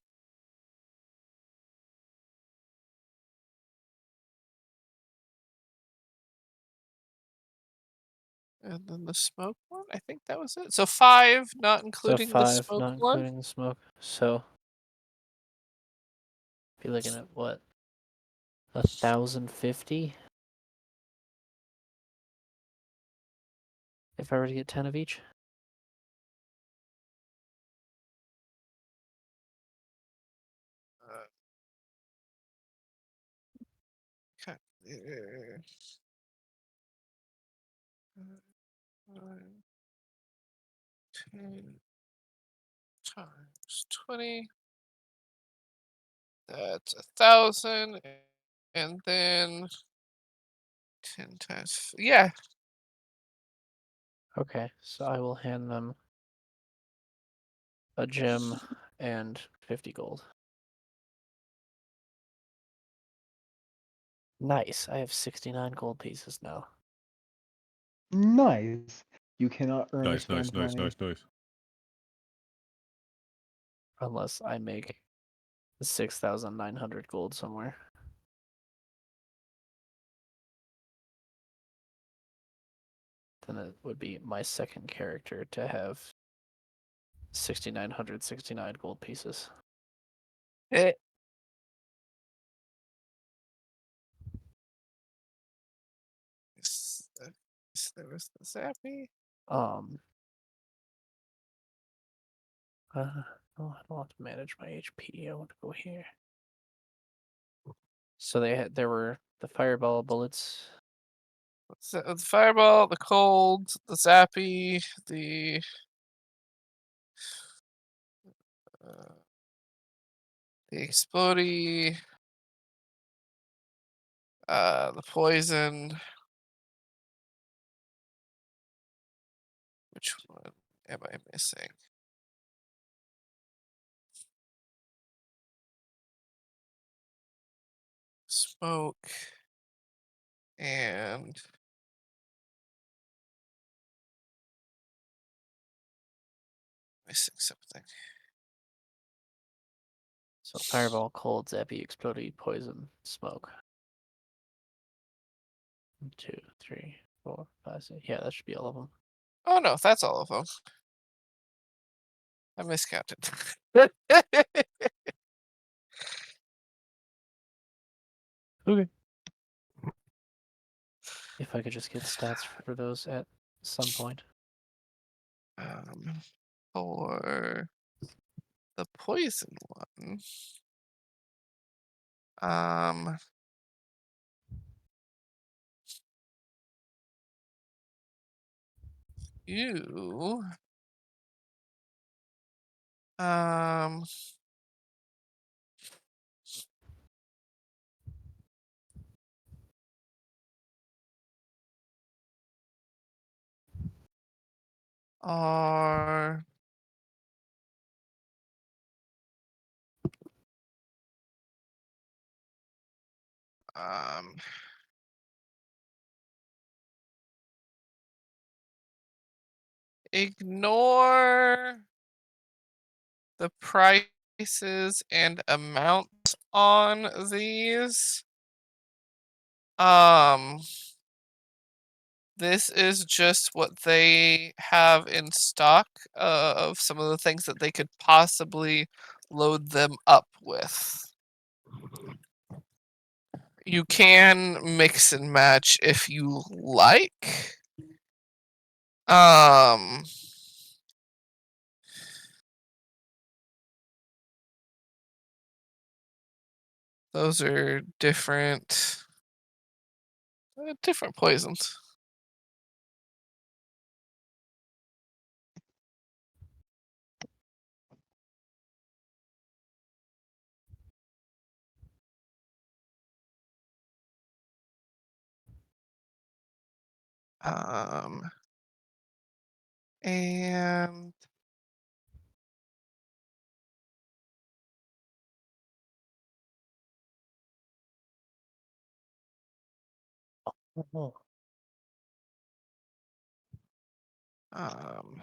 And then the smoke one, I think that was it. So 5, not So including the 5, smoke not one. including the smoke. So be looking at what? 1,050? If I were to get 10 of each? Okay. 10 times 20. That's 1,000. And then 10 times. Yeah. Okay, so I will hand them a gem and 50 gold. Nice. I have 69 gold pieces now. Nice. You cannot earn Nice, this nice, man's nice, money. nice, nice. Unless I make 6,900 gold somewhere. Then it would be my second character to have 6,969 gold pieces. Eh. There was the zappy. No, I don't want to manage my HP. I want to go here. So there were the fireball bullets. The fireball, the cold, the zappy, the explodey, the poison. Which one am I missing? Smoke and missing something. So fireball, cold, zappy, explodey, poison, smoke. 1, 2, 3, 4, 5, 6. Yeah, that should be all of them. Oh no, that's all of them. I miscounted. Okay. If I could just get stats for those at some point. For the poison one, you are ignore the prices and amounts on these. This is just what they have in stock of some of the things that they could possibly load them up with. You can mix and match if you like. Those are different poisons. And Oh. um,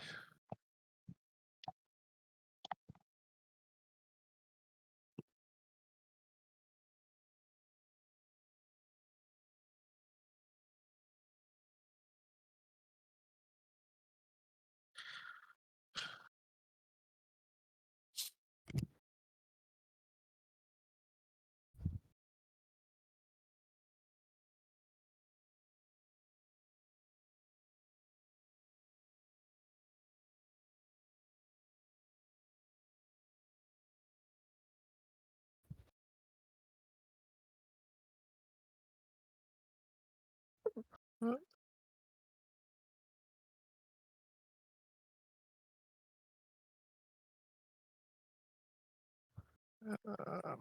um,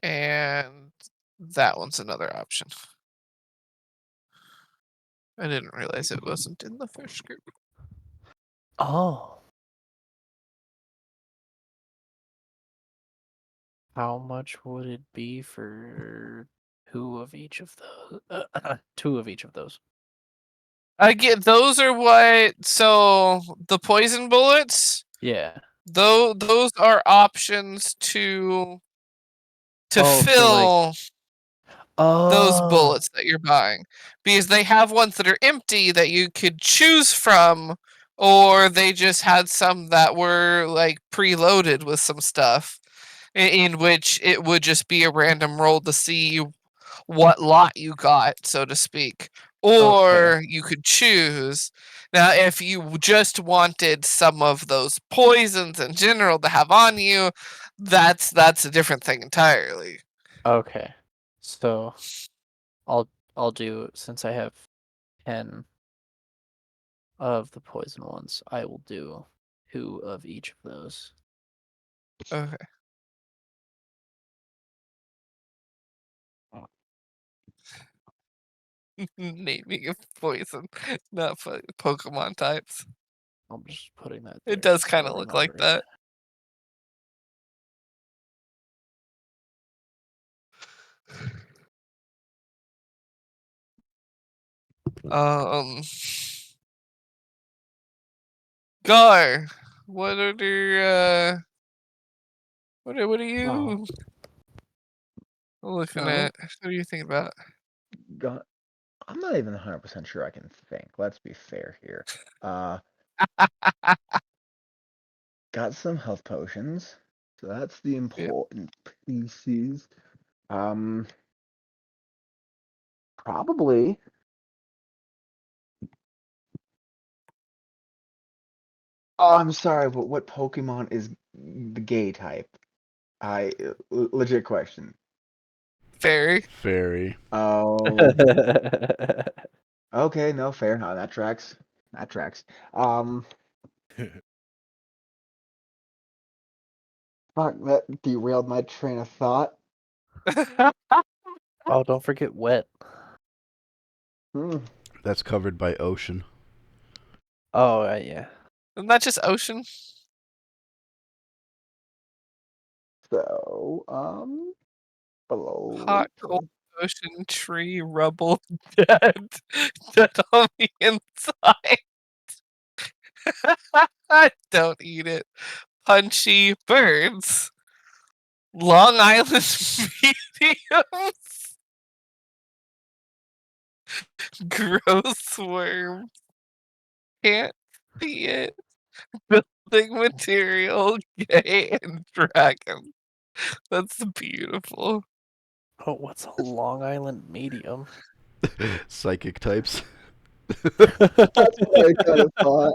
and that one's another option. I didn't realize it wasn't in the first group. Oh. How much would it be for two of each of those? Two of each of those. I get those are what. So the poison bullets. Yeah. Those are options to Oh, for, fill those Oh. bullets that you're buying, because they have ones that are empty that you could choose from, or they just had some that were like preloaded with some stuff in which it would just be a random roll to see what lot you got, so to speak. Or you could choose. Now, if you just wanted some of those poisons in general to have on you, that's a different thing entirely. Okay. So I'll do, since I have 10 of the poison ones, I will do 2 of each of those. Okay. Naming of poison, not Pokemon types. I'm just putting that there. It does so kind I'll of look like remember it. that. Gar, what are your what are you looking at? What are you thinking about? God, I'm not even 100% sure I can think. Let's be fair here. Got some health potions, so that's the important pieces. Probably. Oh, I'm sorry, but what Pokemon is the gay type? Legit question. Fairy. Fairy. Oh, okay, no, fair. No, that tracks. That tracks. Fuck, that derailed my train of thought. Oh, don't forget wet. Hmm. That's covered by ocean. Oh, yeah. Isn't that just ocean? So, below. Hot, cold ocean, tree, rubble, dead. Dead on the inside. Don't eat it. Punchy birds. Long Island mediums. Gross worm. Can't see it. Building material, gay, and dragon. That's beautiful. Oh, what's a Long Island medium? Psychic types. That's what I kind of thought.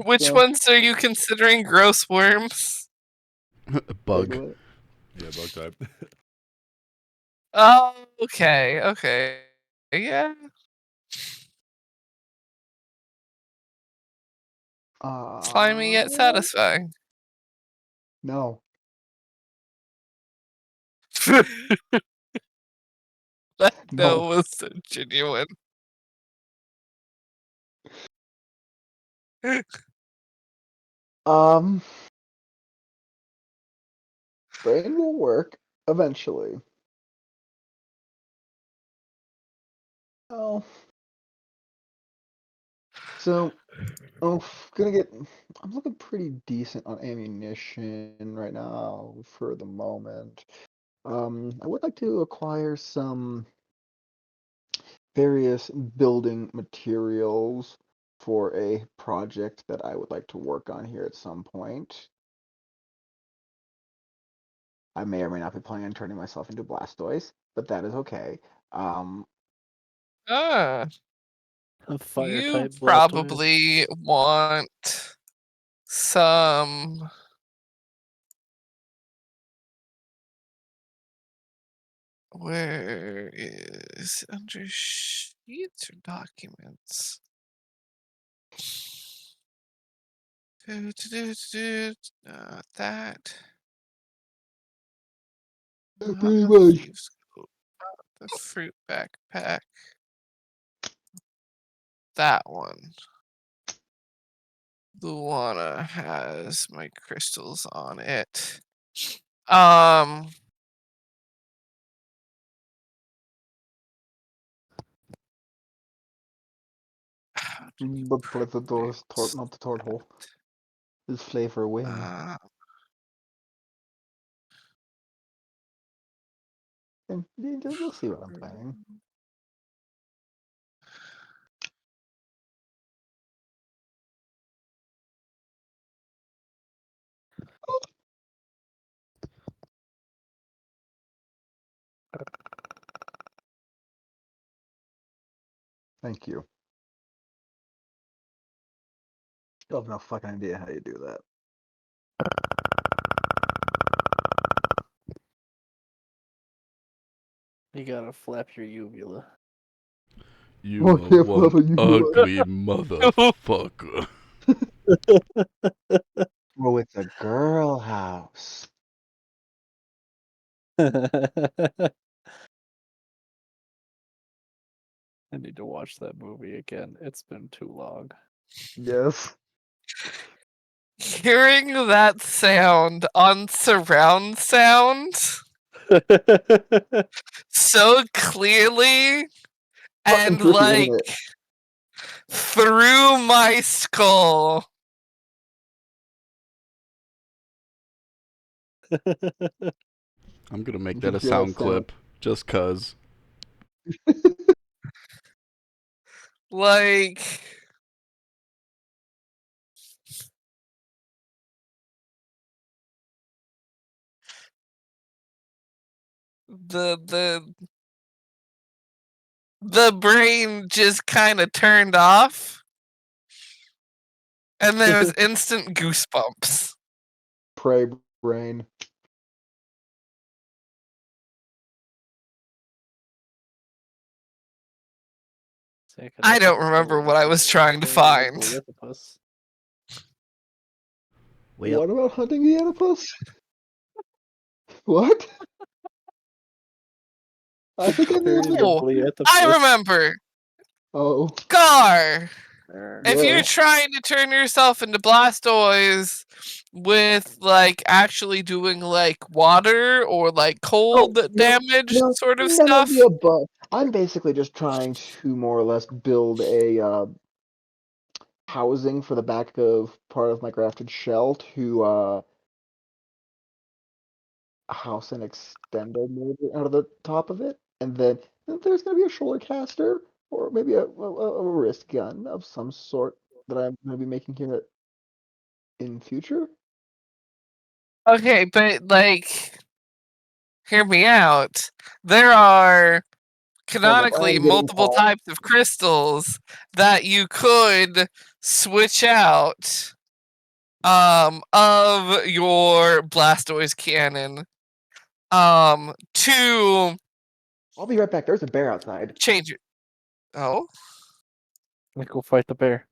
Which So ones are you considering gross worms? Bug. Piglet. Yeah, bug type. Oh, okay. Yeah. Slimy yet satisfying. No. That No. no was so genuine. Um, brain will work eventually. Oh. So, I'm looking pretty decent on ammunition right now for the moment. I would like to acquire some various building materials for a project that I would like to work on here at some point. I may or may not be planning on turning myself into Blastoise, but that is okay. Um, Ah, A fire you type Blastoise. probably want some. Where is under sheets or documents? That. Not pretty the much. thieves' coat, not the fruit backpack. That one. Luana has my crystals on it. How do you But the door's pronounce not the Tortle. It's Flavor Wing. And you'll see what I'm planning. Thank you. I have no fucking idea how you do that. You gotta flap your uvula. You Oh, are yeah, one Papa, you ugly motherfucker. Oh, it's a girl house. I need to watch that movie again. It's been too long. Yes. Hearing that sound on surround sound so clearly Fucking and trippy, like isn't it? through my skull. I'm gonna make You that should a hear that sound sound. clip just cuz. Like the the brain just kind of turned off and there was instant goosebumps. Prey brain. I don't remember what I was trying to find. Well, What about hunting the Oedipus? What? I think I may have Oh, I remember. Oh. Gar! If Yeah. you're trying to turn yourself into Blastoise with like actually doing like water or like cold damage sort of none of stuff. the above. I'm basically just trying to more or less build a housing for the back of part of my grafted shell to house an extender maybe out of the top of it, and then there's gonna be a shoulder caster or maybe a wrist gun of some sort that I'm going to be making here in future? Okay, but like, hear me out. There are canonically I'm getting multiple tall. types of crystals that you could switch out of your Blastoise cannon to I'll be right back. There's a bear outside. change it. Oh, Like, go fight the bear.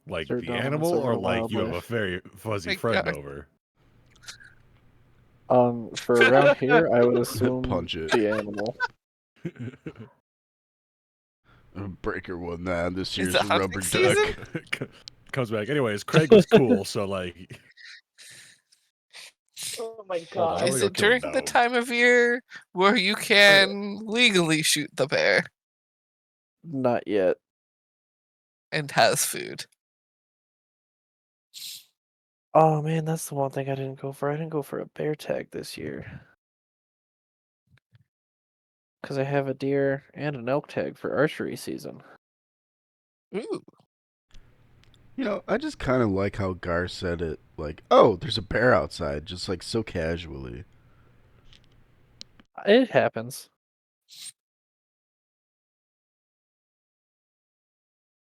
Like Start the dominance animal, or over like you have a wildlife. very fuzzy My friend God. over? For around here, I would assume Punch it. the animal. Breaker won that. This Is year's it a hunting rubber season? duck. Comes back. Anyways, Craig was cool, so like, Oh my hold on, I'm god. is gonna go it kill a during the gnome. time of year where you can legally shoot the bear Not yet. and has food? Oh man, that's the one thing I didn't go for. I didn't go for a bear tag this year. Because I have a deer and an elk tag for archery season. Ooh. You know, I just kind of like how Gar said it. Like, oh, there's a bear outside, just like so casually. It happens.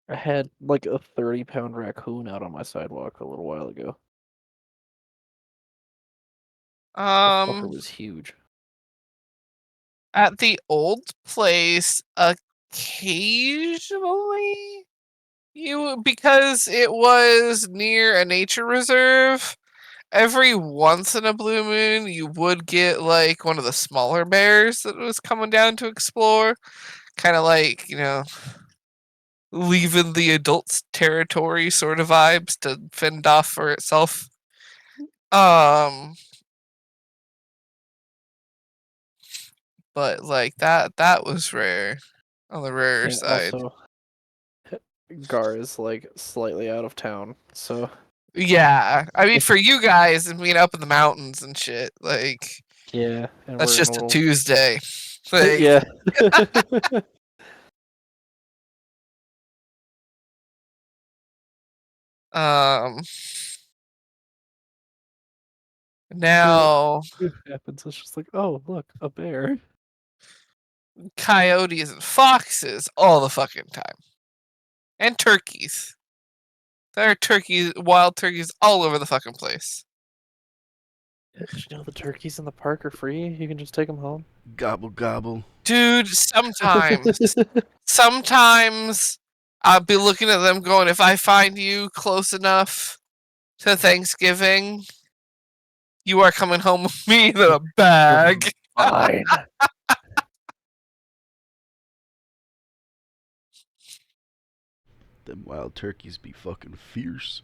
I had like a 30-pound raccoon out on my sidewalk a little while ago. The fucker was huge. At the old place, occasionally because it was near a nature reserve, every once in a blue moon you would get like one of the smaller bears that was coming down to explore, kind of like, leaving the adults territory sort of vibes to fend off for itself. But like that was rare, on the rarer And side. also, Gar is like slightly out of town, so Yeah, I mean, for you guys, I mean, up in the mountains and shit, like, yeah. And that's we're in just a little... Tuesday. Like, yeah. now It happens. It's just like, oh look, a bear. coyotes and foxes all the fucking time, and turkeys. There are turkeys, wild turkeys all over the fucking place. Did you know the turkeys in the park are free? You can just take them home. Gobble gobble. Dude, sometimes I'll be looking at them going, if I find you close enough to Thanksgiving, you are coming home with me in a bag. Fine. Them wild turkeys be fucking fierce.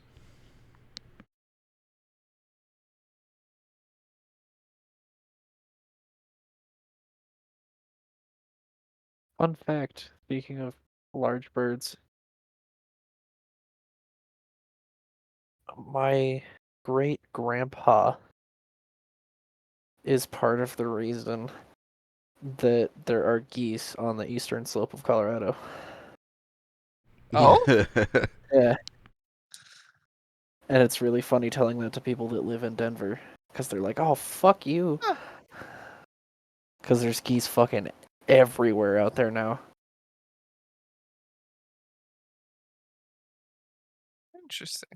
Fun fact, speaking of large birds, my great grandpa is part of the reason that there are geese on the eastern slope of Colorado. Oh? Yeah. And it's really funny telling that to people that live in Denver, because they're like, oh, fuck you. Because there's geese fucking everywhere out there now. Interesting.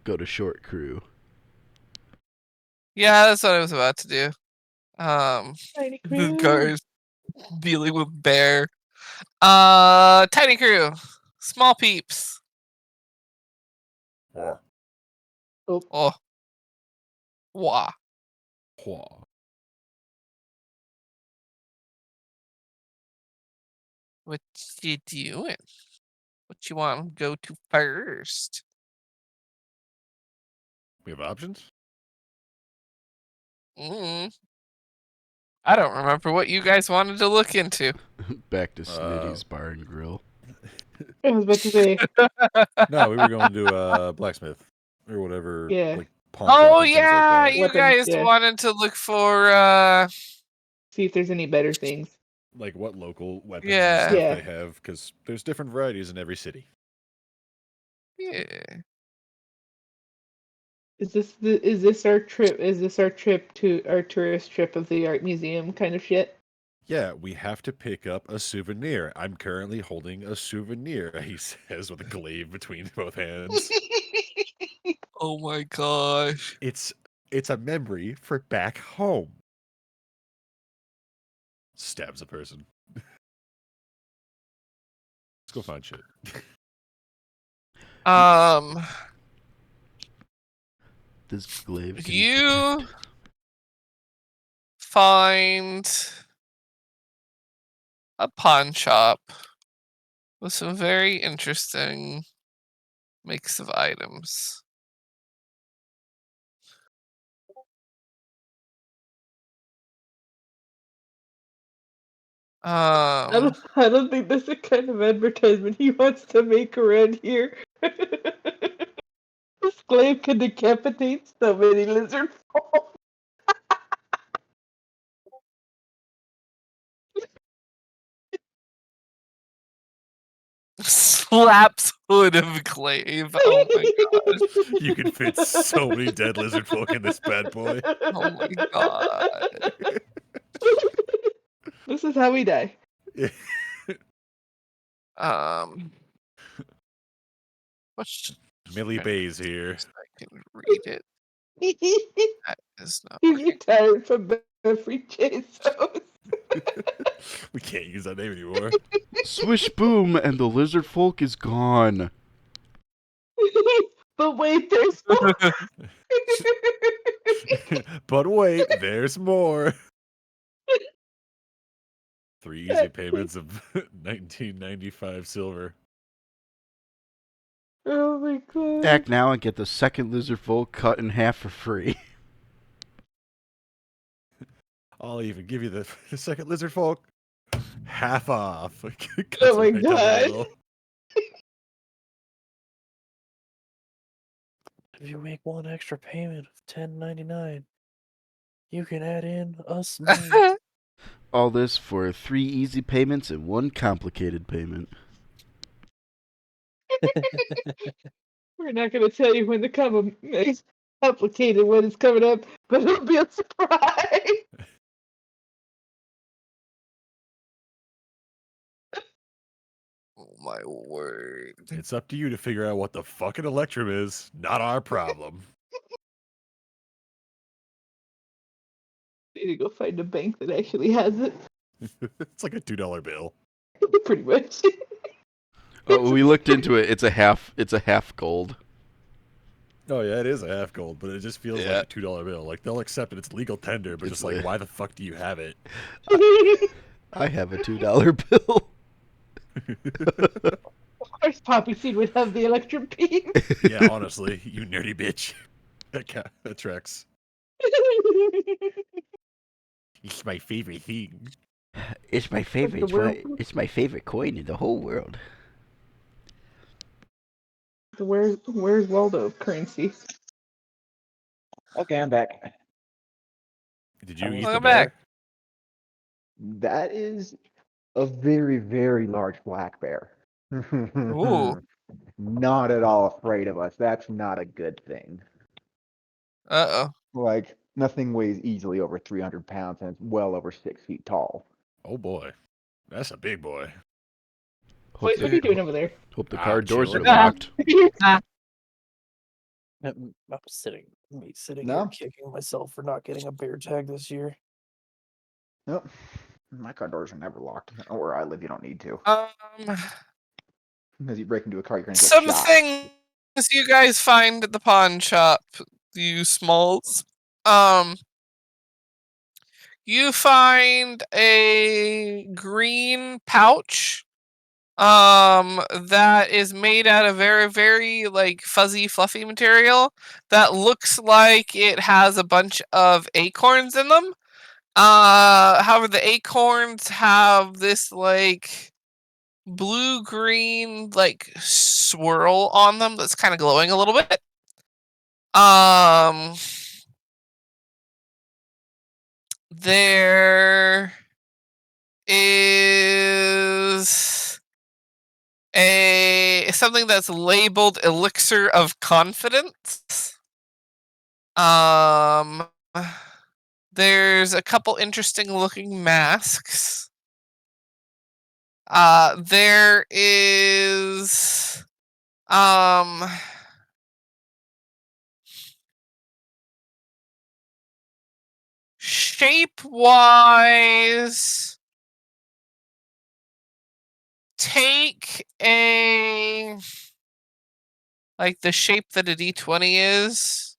Go to short crew. Yeah, that's what I was about to do. Tiny The crew. guards dealing with bear. Tiny crew, small peeps. Oh, Oh, wah. Hua. What you doing? What you want to go to first? We have options. I don't remember what you guys wanted to look into. Back to Snitty's Bar and Grill. I was about to say. No, we were going to blacksmith. or whatever. Yeah. Like pawn Oh shop and things yeah, like that. you Weapons, guys yeah. wanted to look for See if there's any better things. Like what local weapons and Yeah. stuff Yeah. they have, because there's different varieties in every city. yeah. Is this our trip? Is this our trip to our tourist trip of the art museum kind of shit? Yeah, we have to pick up a souvenir. I'm currently holding a souvenir, he says with a glaive between both hands. Oh my gosh. It's a memory for back home. Stabs a person. Let's go find shit. This glaive can You protect. find a pawn shop with some very interesting mix of items. I don't think that's the kind of advertisement he wants to make around here. This glaive can decapitate so many lizard folk. slaps hood of glaive. Oh my god. You can fit so many dead lizard folk in this bad boy. Oh my god. This is how we die. What's Millie Bay's here. I can read it. That is not He's working. retired from free Bezos. We can't use that name anymore. Swish boom, and the lizard folk is gone. But wait, there's more. But wait, there's more. 3 easy payments of 1995 silver. Oh my god. Act now and get the second lizard folk cut in half for free. I'll even give you the second lizard folk half off. Cuts Oh my it right down the God. middle. If you make one extra payment of $10.99, you can add in a smite. All this for 3 easy payments and 1 complicated payment. We're not going to tell you when the complicated one is coming up, but it'll be a surprise. Oh my word. It's up to you to figure out what the fucking Electrum is. Not our problem. Need to go find a bank that actually has it. It's like a $2 bill. Pretty much. Oh, we looked into it. It's a half gold. Oh yeah, it is a half gold, but it just feels Yeah. like a $2 bill. Like they'll accept it. It's legal tender, but It's just like, a- why the fuck do you have it? I have a $2 bill. Of course, Poppyseed would have the electric beam. Yeah, honestly, you nerdy bitch. That tracks. It's my favorite thing. It's my favorite. It's my favorite coin in the whole world. Where's Waldo currency? Okay, I'm back. Did you eat Welcome the back. bear? That is a very, very large black bear. Ooh. Not at all afraid of us. That's not a good thing. Uh-oh. Like, nothing weighs easily over 300 pounds and it's well over 6 feet tall. Oh boy, that's a big boy. Hope What are you doing over there? Hope the Ah, car doors are chilling. locked. I'm sitting here No? kicking myself for not getting a bear tag this year. Nope. My car doors are never locked. Or where I live, you don't need to. Because you break into a car, you're going to get Some shot. things you guys find at the pawn shop, you smalls. You find a green pouch that is made out of very, very like fuzzy, fluffy material that looks like it has a bunch of acorns in them. However, the acorns have this like blue green like swirl on them that's kind of glowing a little bit. There is something that's labeled Elixir of Confidence. There's a couple interesting looking masks. There is shape wise, take like the shape that a D20 is,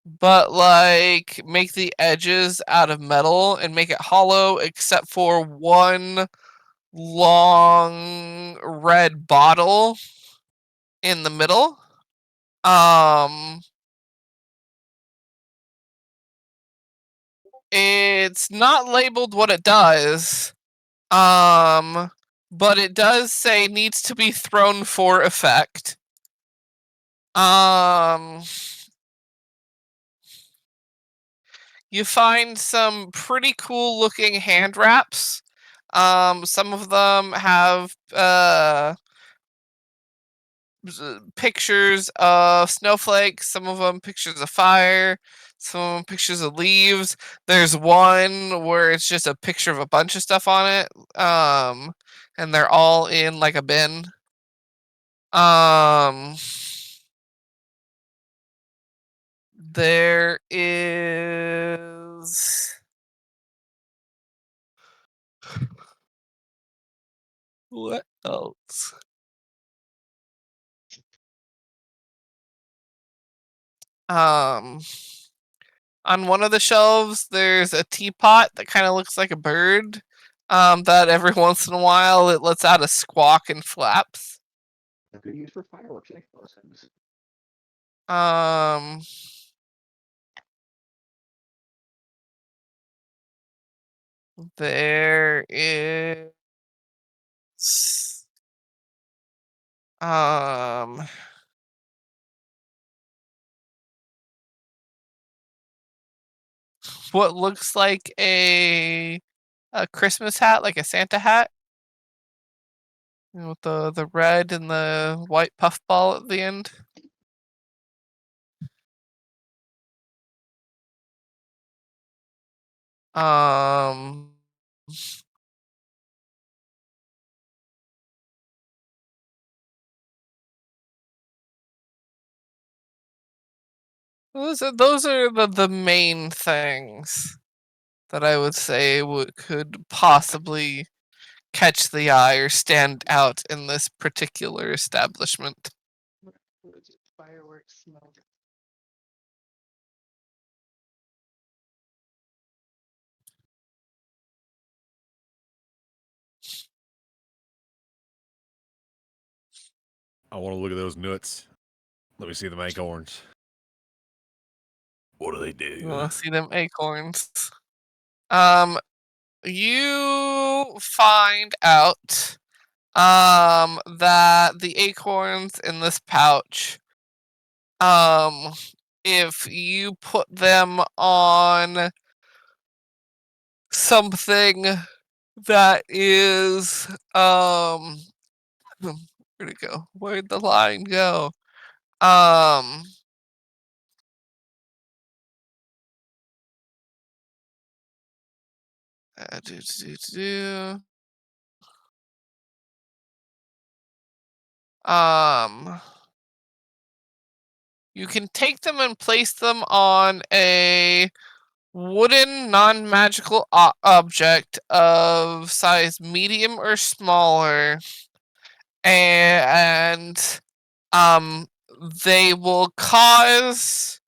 but like make the edges out of metal and make it hollow except for one long red bottle in the middle. It's not labeled what it does. But it does say needs to be thrown for effect. You find some pretty cool looking hand wraps. Some of them have pictures of snowflakes, some of them pictures of fire, some of them pictures of leaves. There's one where it's just a picture of a bunch of stuff on it. And they're all in like a bin. There is what else? On one of the shelves, there's a teapot that kind of looks like a bird. That every once in a while it lets out a squawk and flaps. I could use for fireworks explosions. There is what looks like a Christmas hat, like a Santa hat, with the red and the white puffball at the end. Those are the main things that I would say could possibly catch the eye or stand out in this particular establishment. Fireworks smell. I want to look at those nuts. Let me see them acorns. What do they do? You want to see them acorns? You find out that the acorns in this pouch, if you put them on something that is where'd it go? Where'd the line go? Do, do, do. You can take them and place them on a wooden non-magical object of size medium or smaller, and they will cause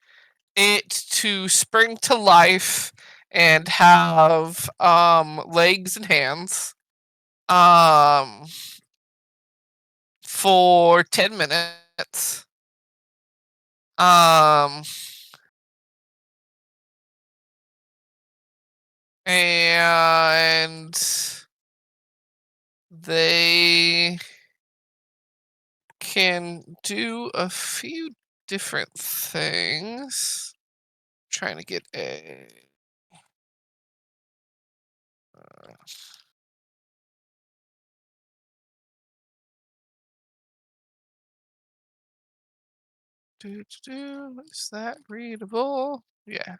it to spring to life and have legs and hands for 10 minutes. And they can do a few different things. Trying to get a. Is that readable? Yeah.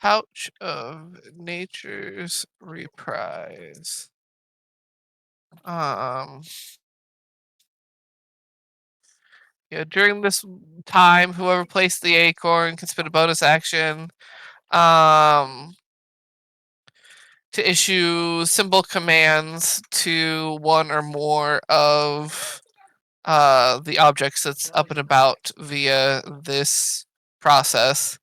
Pouch of Nature's Reprise. Yeah, during this time, whoever placed the acorn can spend a bonus action to issue symbol commands to one or more of the objects that's up and about via this process.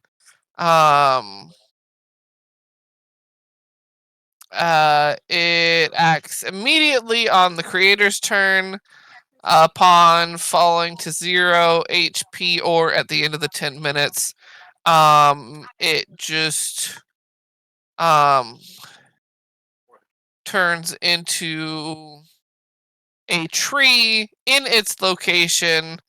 It acts immediately on the creator's turn upon falling to 0 HP or at the end of the 10 minutes. It just turns into a tree in its location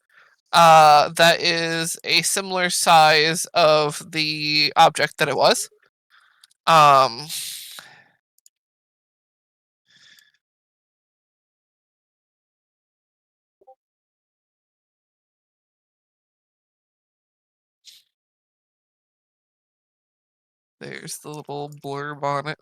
that is a similar size of the object that it was. There's the little blurb on it.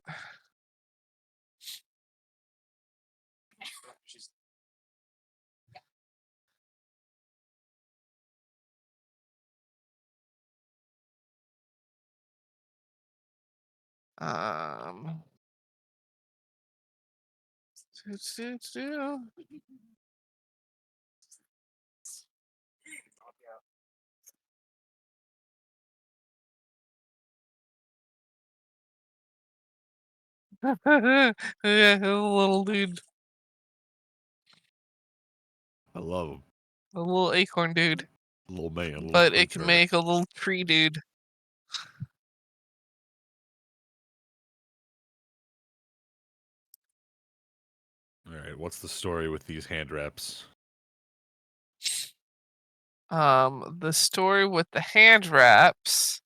Yeah, little dude. I love him. A little acorn dude. Little man. Little But it can creature. make a little tree dude. All right, what's the story with these hand wraps? The story with the hand wraps.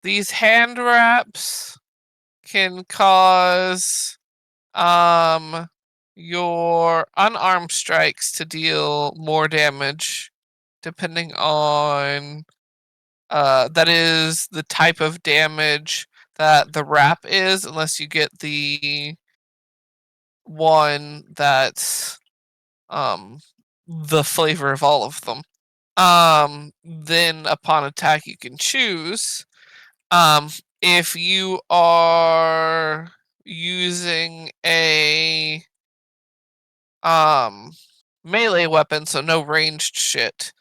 These hand wraps can cause your unarmed strikes to deal more damage depending on that is the type of damage that the wrap is, unless you get the one that's the flavor of all of them. Then upon attack you can choose if you are using a melee weapon, so no ranged shit,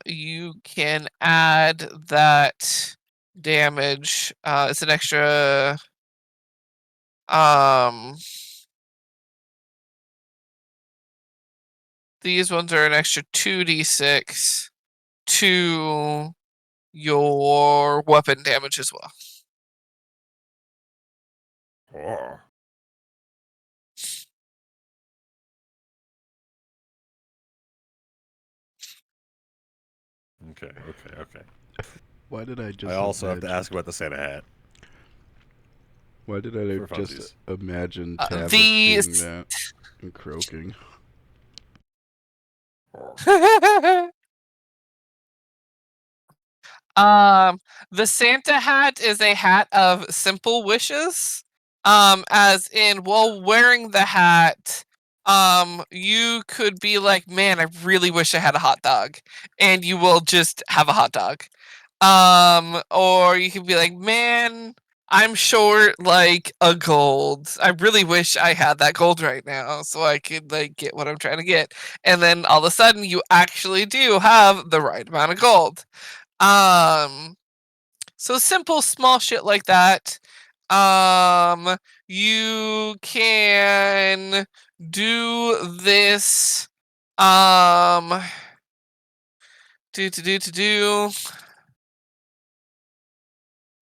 you can add that damage. It's an extra these ones are an extra 2d6 to your weapon damage as well. Oh. Okay. Why did I just? I also have to imagine- ask about the Santa hat. Why did I For just funsies. imagine Uh, Tavish these- seeing that and croaking? The Santa hat is a hat of simple wishes. As in, while wearing the hat, you could be like, man, I really wish I had a hot dog, and you will just have a hot dog. Or you could be like, man, I'm short like a gold. I really wish I had that gold right now so I could like get what I'm trying to get. And then all of a sudden you actually do have the right amount of gold. So simple small shit like that. You can do this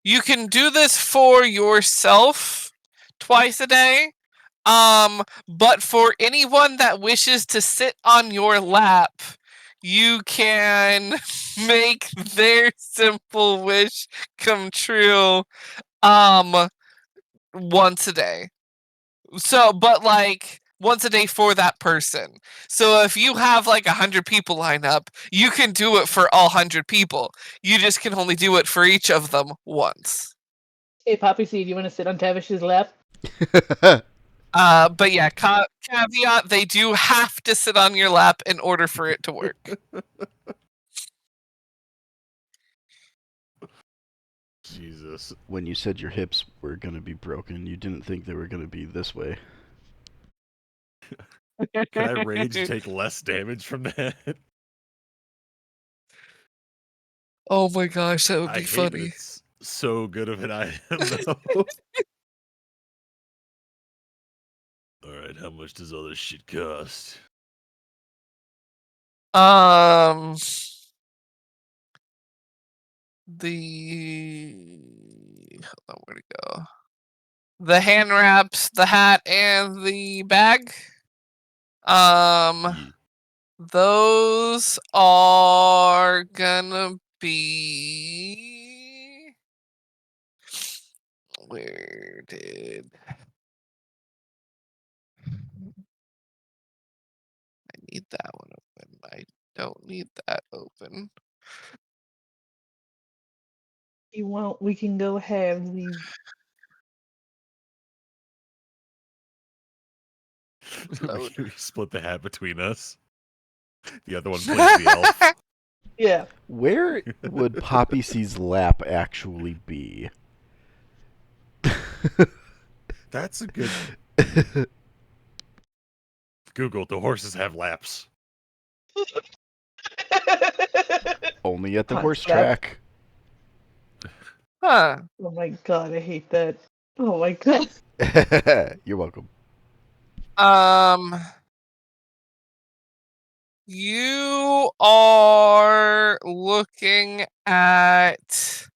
You can do this for yourself twice a day. But for anyone that wishes to sit on your lap, you can make their simple wish come true once a day. So, but like once a day for that person. So if you have like 100 people line up, you can do it for all 100 people. You just can only do it for each of them once. Hey, Poppyseed, you want to sit on Tavish's lap? But yeah, caveat, they do have to sit on your lap in order for it to work. Jesus. When you said your hips were going to be broken, you didn't think they were going to be this way. Can I rage take less damage from that? Oh my gosh, that would I be hate that funny. it's so good of an item, though. Alright, how much does all this shit cost? Hold on, where'd it go? The hand wraps, the hat, and the bag. Yeah. Those are gonna be. Where did I need that one open? I don't need that open. You won't. We can go have the. Load. We split the hat between us. The other one plays the elf. Yeah. Where would Poppyseed's lap actually be? That's a good. Google, the horses have laps. Only at the Punch horse lap. track. Huh. Oh my god, I hate that. Oh my god. You're welcome. You are looking at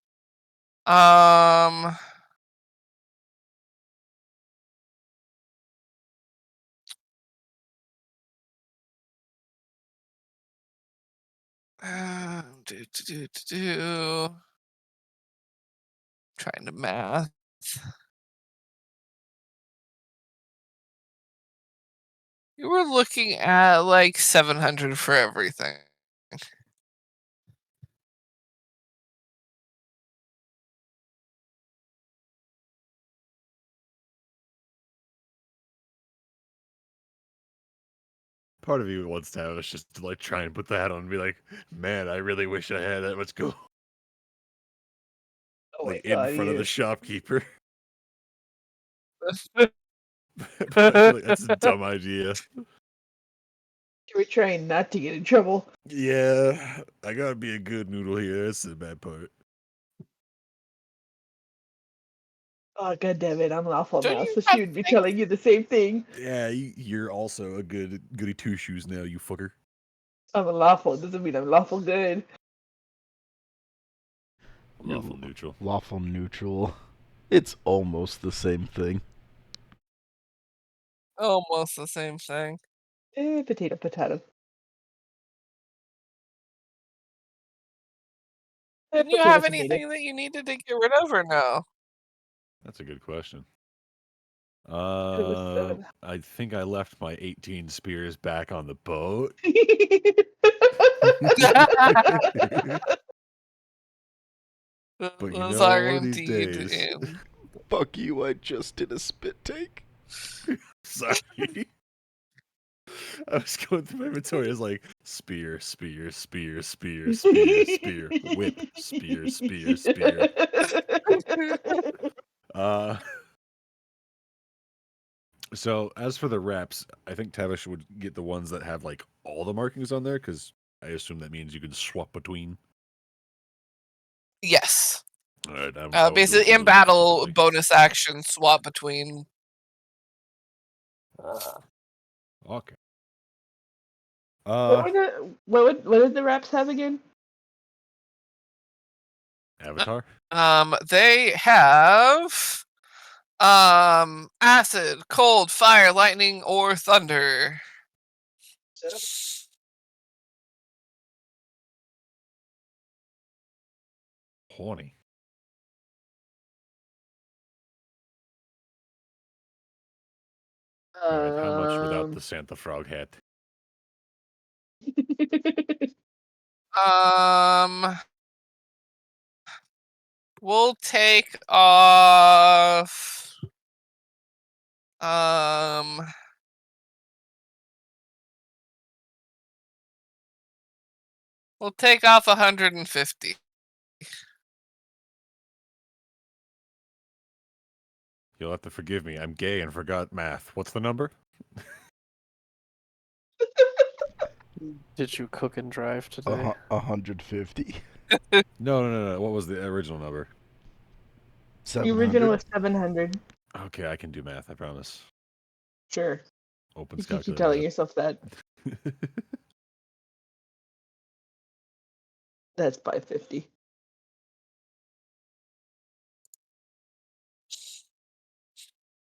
trying to math. You were looking at like 700 for everything. Part of you wants to have us just to like try and put the hat on and be like, man, I really wish I had that much gold. Oh Like my in god, front of the yes. shopkeeper. But I feel like that's a dumb idea. We're trying not to get in trouble. Yeah, I gotta be a good noodle here. That's the bad part. Oh god damn it, I'm lawful Don't now, you so have she would be things- telling you the same thing. Yeah, you're also a good goody two shoes now, you fucker. I'm a lawful, doesn't mean I'm lawful good. Lawful neutral. Lawful neutral. It's almost the same thing. Almost the same thing. Potato, potato. Didn't you Potato, have tomato. anything that you needed to get rid of or no? That's a good question. was I think I left my 18 spears back on the boat. But you Those know, are one of these indeed days. Fuck you, I just did a spit take. Sorry. I was going through my inventory. I was like, spear, spear, spear, spear, spear, spear, whip, spear, spear, spear. So as for the reps, I think Tavish would get the ones that have like all the markings on there, because I assume that means you can swap between. Yes. All right, I will go Basically, through in those battle, specifically. bonus action swap between. Okay. What did the wraps have again? Avatar? They have acid, cold, fire, lightning, or thunder. Horny. Alright, how much without the Santa Frog hat? We'll take off. We'll take off 150. You'll have to forgive me. I'm gay and forgot math. What's the number? Did you cook and drive today? 150. No. What was the original number? The original 700. was 700. Okay, I can do math, I promise. Sure. Opens If you keep calculator telling up. yourself that. That's 550.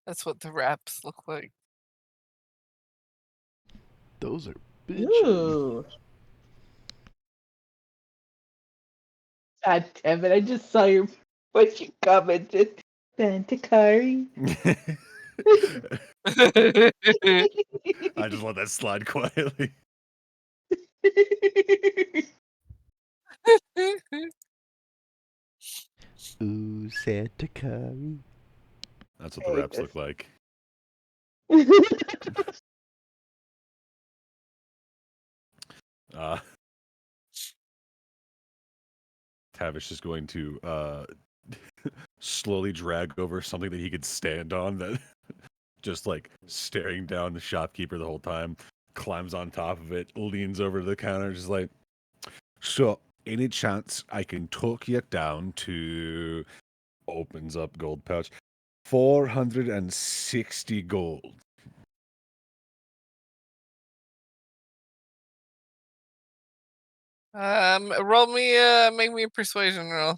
That's what the wraps look like. Those are bitches. Ooh. God damn it, I just saw what you commented. Santa Kari. I just let that slide quietly. Ooh, Santa Kari. That's what the wraps look like. Tavish is going to slowly drag over something that he could stand on, that just like staring down the shopkeeper the whole time, climbs on top of it, leans over to the counter, just like, so any chance I can talk you down to, opens up gold pouch, 460 gold. Roll me make me a persuasion roll.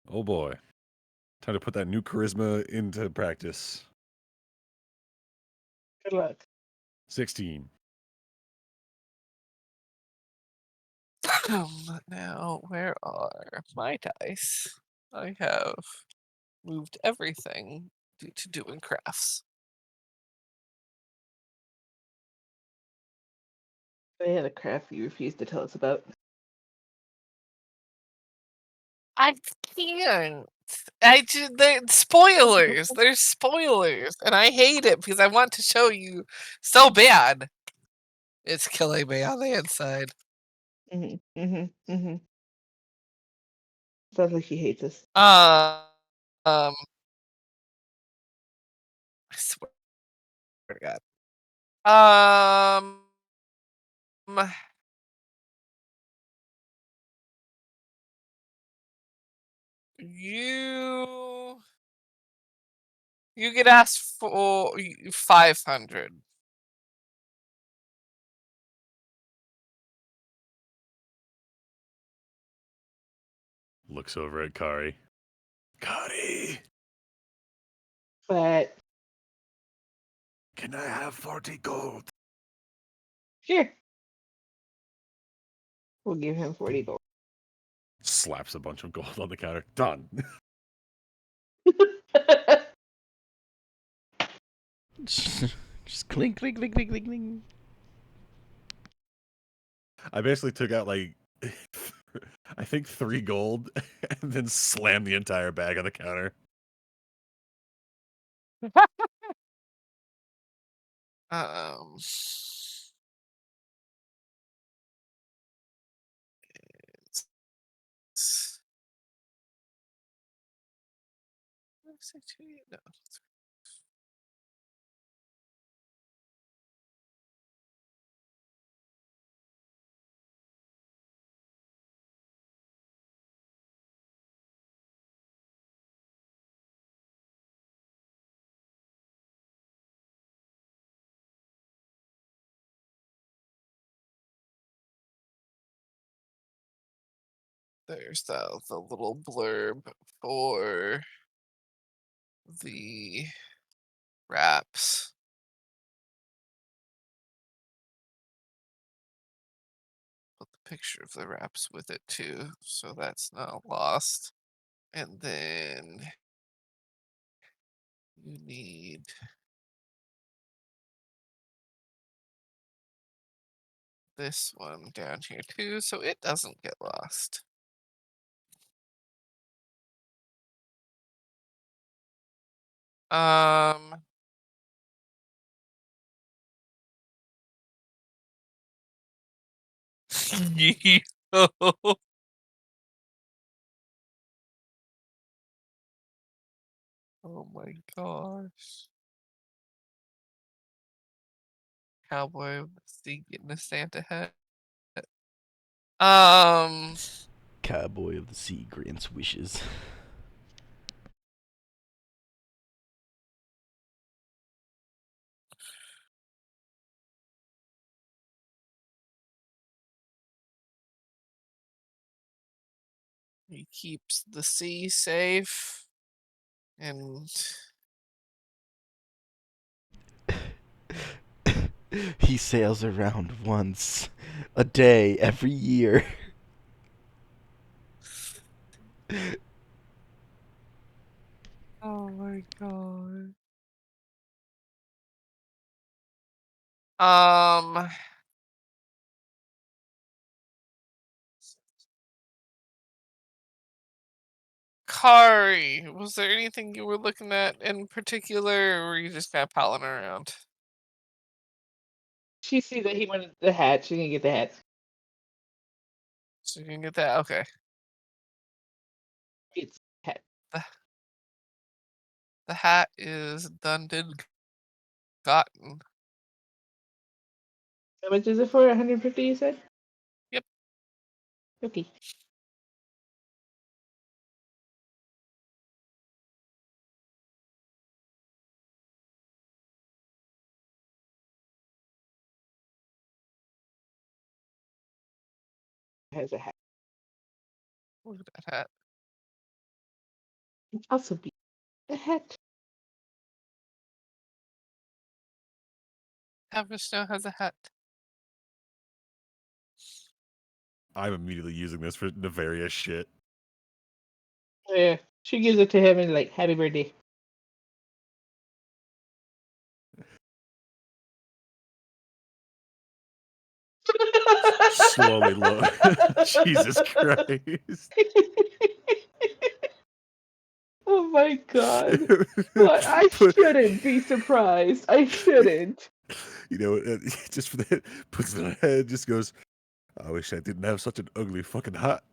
Oh boy. Time to put that new charisma into practice. Good luck. 16. Now, where are my dice? I have moved everything due to doing crafts. They had a craft you refused to tell us about. I can't. Spoilers. There's spoilers, and I hate it because I want to show you so bad. It's killing me on the inside. Sounds like she hates us. I swear to God. You get asked for 500. Looks over at Kari. Kari, But can I have 40 gold? sure. We'll give him 40 gold. Slaps a bunch of gold on the counter. Done. Just clink, clink, clink, clink, clink, clink. I basically took out like, I think 3 gold, and then slammed the entire bag on the counter. Um, no. There's the little blurb for the wraps. Put the picture of the wraps with it too, so that's not lost. And then you need this one down here too, so it doesn't get lost. Um, Yo. Oh my gosh. Cowboy with the sea getting a Santa hat. Cowboy of the sea grants wishes. He keeps the sea safe. And He sails around once a day every year. oh my god. Kari, was there anything you were looking at in particular, or were you just kind of palling around? She sees that he wanted the hat. She can get the hat. So you can get that? Okay. It's hat. The hat is done did gotten. How much is it for? 150, you said? Yep. Okay. Has a hat. Look at that hat. It's also be a hat. Tavish now has a hat. I'm immediately using this for nefarious shit. Yeah. She gives it to him and like, happy birthday. Slowly low. Jesus Christ. Oh my god. What? I shouldn't be surprised. I shouldn't. You know, just for that, puts it on her head, just goes, I wish I didn't have such an ugly fucking hat.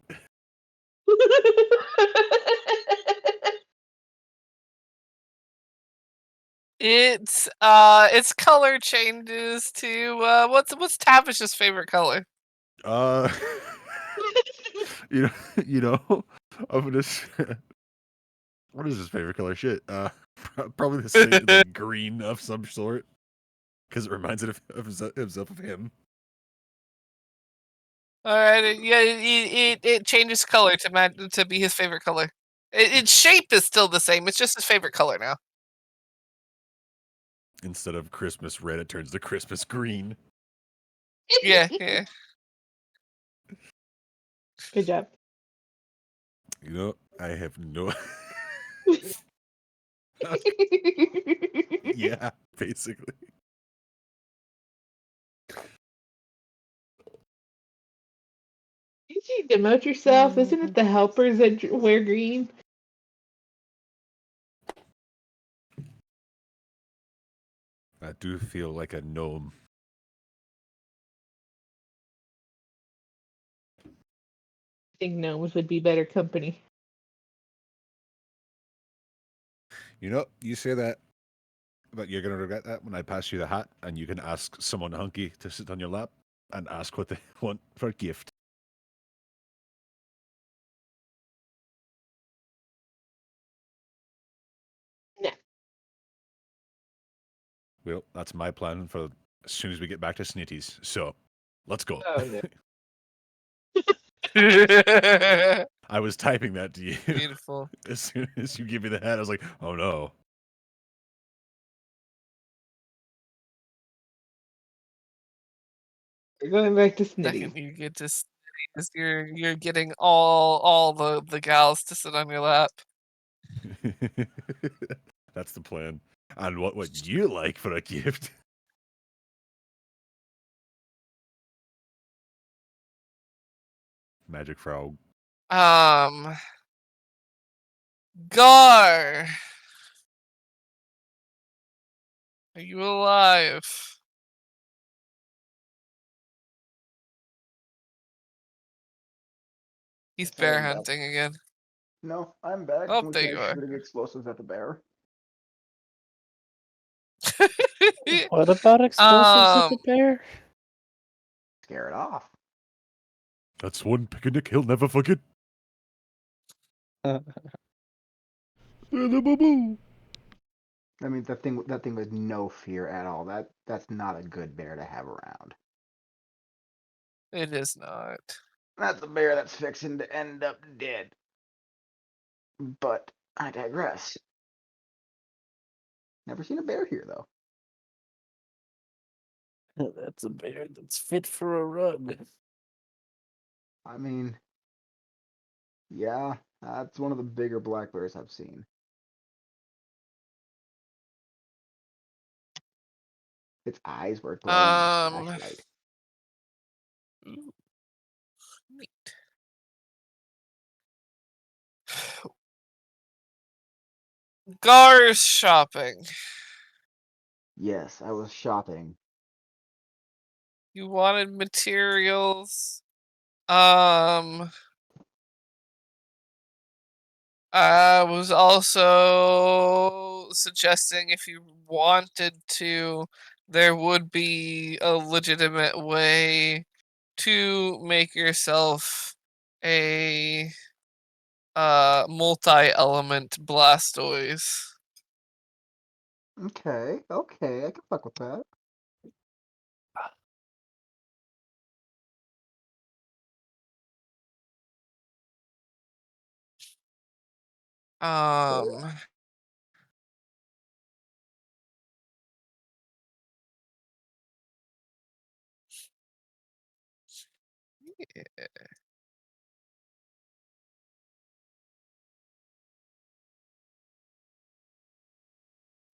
Its color changes to what's Tavish's favorite color? Uh, you know, I'm gonna. What is his favorite color? Shit. Probably the same, like green of some sort, because it reminds it of himself of him. All right, yeah, it changes color to be his favorite color. Its shape is still the same. It's just his favorite color now. Instead of Christmas red, it turns to Christmas green. Yeah, yeah. Good job. You know, I have no. Yeah, basically. Did you demote yourself? Isn't it the helpers that wear green? I do feel like a gnome. I think gnomes would be better company. You know, you say that, but you're gonna regret that when I pass you the hat, and you can ask someone hunky to sit on your lap and ask what they want for a gift. No. Well, that's my plan for as soon as we get back to Snitty's. So, let's go. Oh no. I was typing that to you. Beautiful. As soon as you give me the hat, I was like, oh no. We're going back to Second Snitty. you get to study, 'cause you're getting all the gals to sit on your lap. That's the plan. And what would you like for a gift? Magic frog. Gar, are you alive? He's Yes, I bear am back. hunting again. No, I'm back. Oh, We there tried you are. shooting explosives at the bear. What about explosives at the bear? Scare it off. That's one picnic he'll never forget. I mean, that thing was no fear at all. That's not a good bear to have around. It is not. That's a bear that's fixing to end up dead. But I digress. Never seen a bear here though. That's a bear that's fit for a rug. I mean, yeah, that's one of the bigger black bears I've seen. Its eyes were glowing in the flashlight. Ooh, neat. Gar's shopping. Yes, I was shopping. You wanted materials. I was also suggesting if you wanted to, there would be a legitimate way to make yourself a multi-element Blastoise. Okay, I can fuck with that. Um,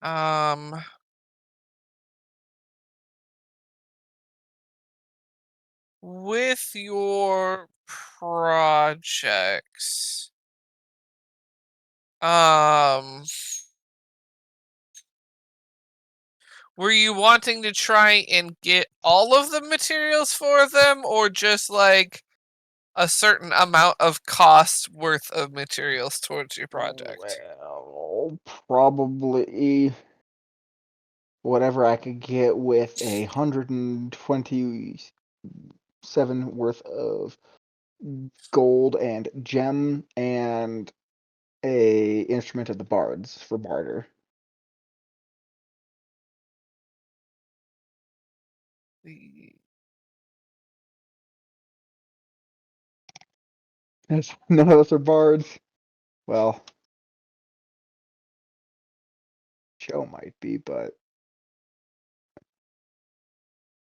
um, with your projects, were you wanting to try and get all of the materials for them, or just like a certain amount of cost worth of materials towards your project? Well, probably whatever I could get with 127 worth of gold and gem and a instrument of the bards for barter. Yes, none of us are bards. Well, Chou might be, but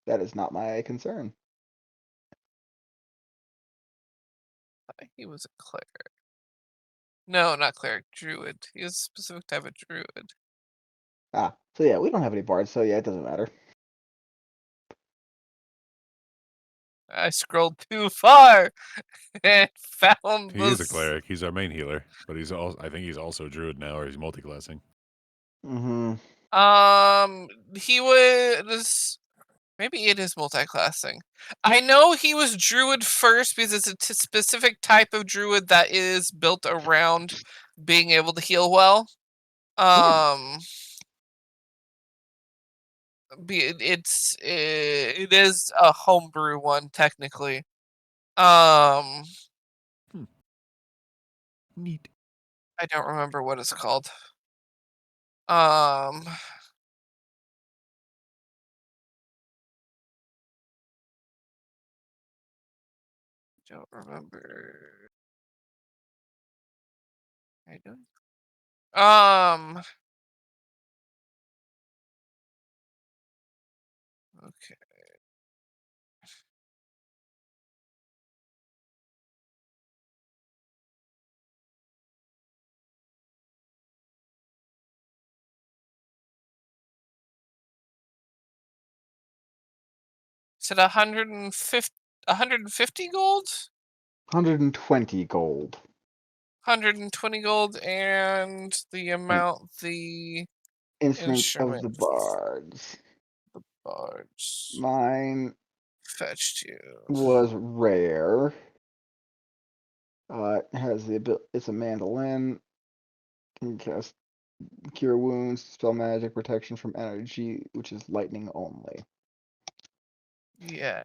that is not my concern. He was a cleric. No, not cleric. Druid. He was a specific type of druid. Ah, so yeah, we don't have any bards, so yeah, it doesn't matter. I scrolled too far and found He is a this. cleric. He's our main healer, but he's also, I think he's also a druid now, or he's multi-classing. Mm-hmm. He was. Maybe it is multi-classing. I know he was druid first because it's a specific type of druid that is built around being able to heal well. It is a homebrew one technically. Neat. I don't remember what it's called. Um, don't remember. I don't. Okay. Is it 150 gold? 120 gold. 120 gold, and the amount the Instruments of the instrument bards. bards Mine fetched you. was rare. It has the ability. It's a mandolin. Can cast cure wounds, spell magic, protection from energy, which is lightning only. Yeah.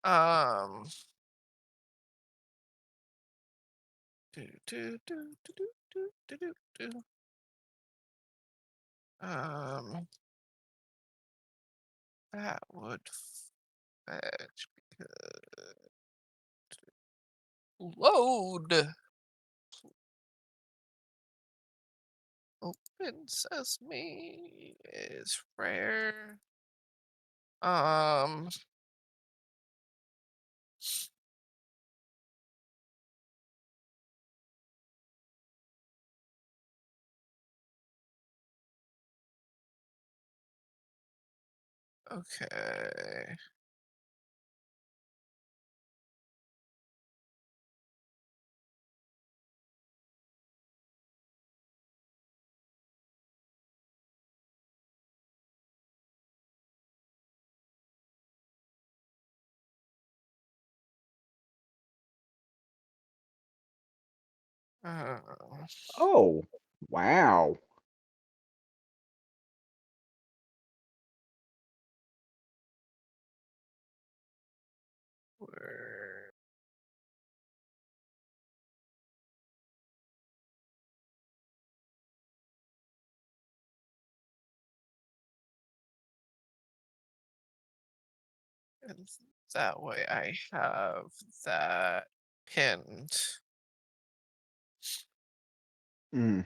Um. Do, do, do, do, do, do, do, do, do. That would fetch because load. Open Sesame is rare. Okay. Uh, Oh, wow. where and that way I have that pinned. Mm.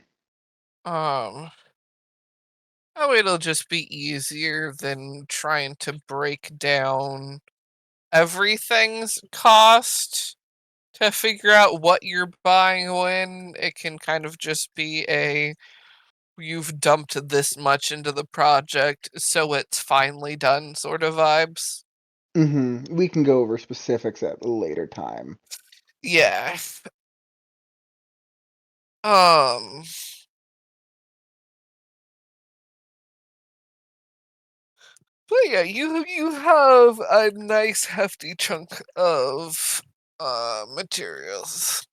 That way it'll just be easier than trying to break down everything's cost to figure out what you're buying when. It can kind of just be a you've dumped this much into the project, so it's finally done sort of vibes. We can go over specifics at a later time. Yeah. Um but yeah, you have a nice hefty chunk of materials.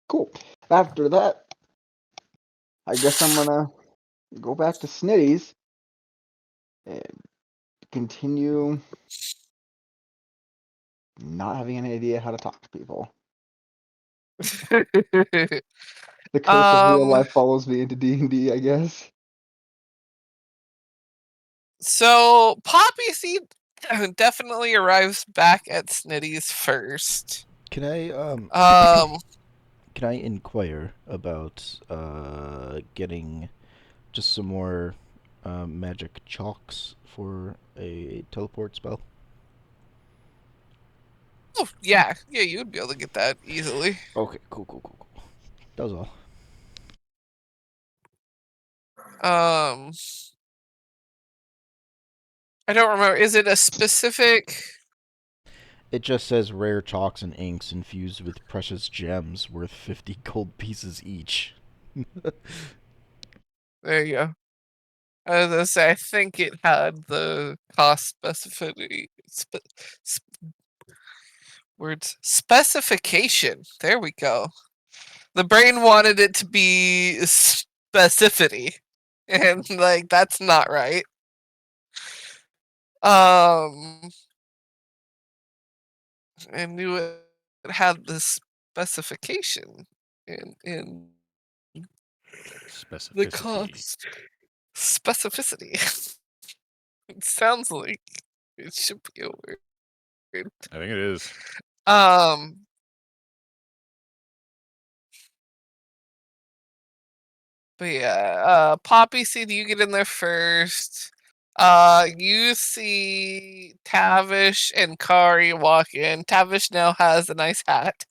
Cool. After that, I guess I'm gonna go back to Snitty's and continue not having any idea how to talk to people. The curse of real life follows me into D&D, I guess. So Poppyseed definitely arrives back at Snitty's first. Can I Um can I inquire about getting just some more magic chalks for a teleport spell? oh yeah, you would be able to get that easily. Okay, cool. That was all. I don't remember. Is it a specific? It just says rare chalks and inks infused with precious gems worth 50 gold pieces each. There you go. I was gonna say I think it had the cost specificity. Words specification. There we go. The brain wanted it to be specificity, and like that's not right. I knew it had the specification in the Specificity. cost. Specificity. It sounds like it should be a word. I think it is. But yeah, Poppyseed, you get in there first. You see Tavish and Kari walk in. Tavish now has a nice hat.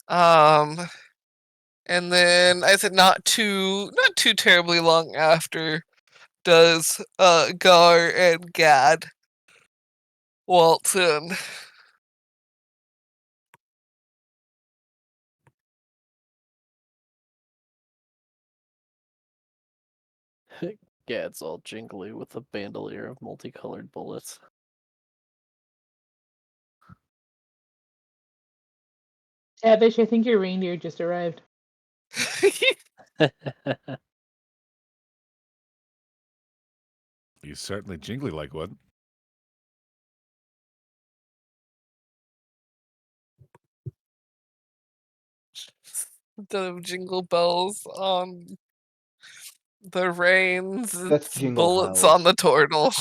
And then I said not too terribly long after does Gar and Gad waltz in. Gad's all jingly with a bandolier of multicolored bullets. Tavish, I think your reindeer just arrived. He's certainly jingly like one. The jingle bells on the reins, That's it's Jingle bullets Hells. on the Tortle.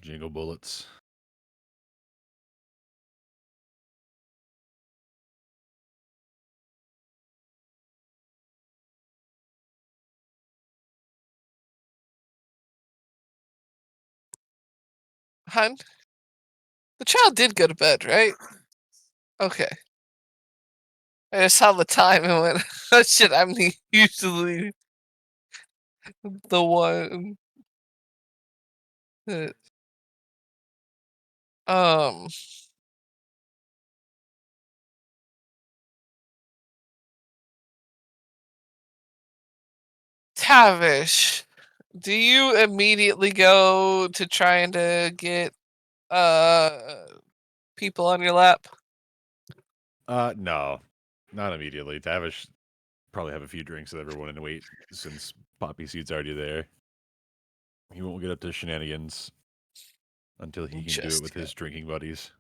Jingle bullets. Hun, the child did go to bed, right? Okay. I just saw the time and went, oh shit, I'm usually the one that, Tavish, do you immediately go to trying to get people on your lap? No, not immediately. Tavish probably have a few drinks with everyone and wait since Poppyseed's already there. He won't get up to shenanigans until he can do it with his drinking buddies.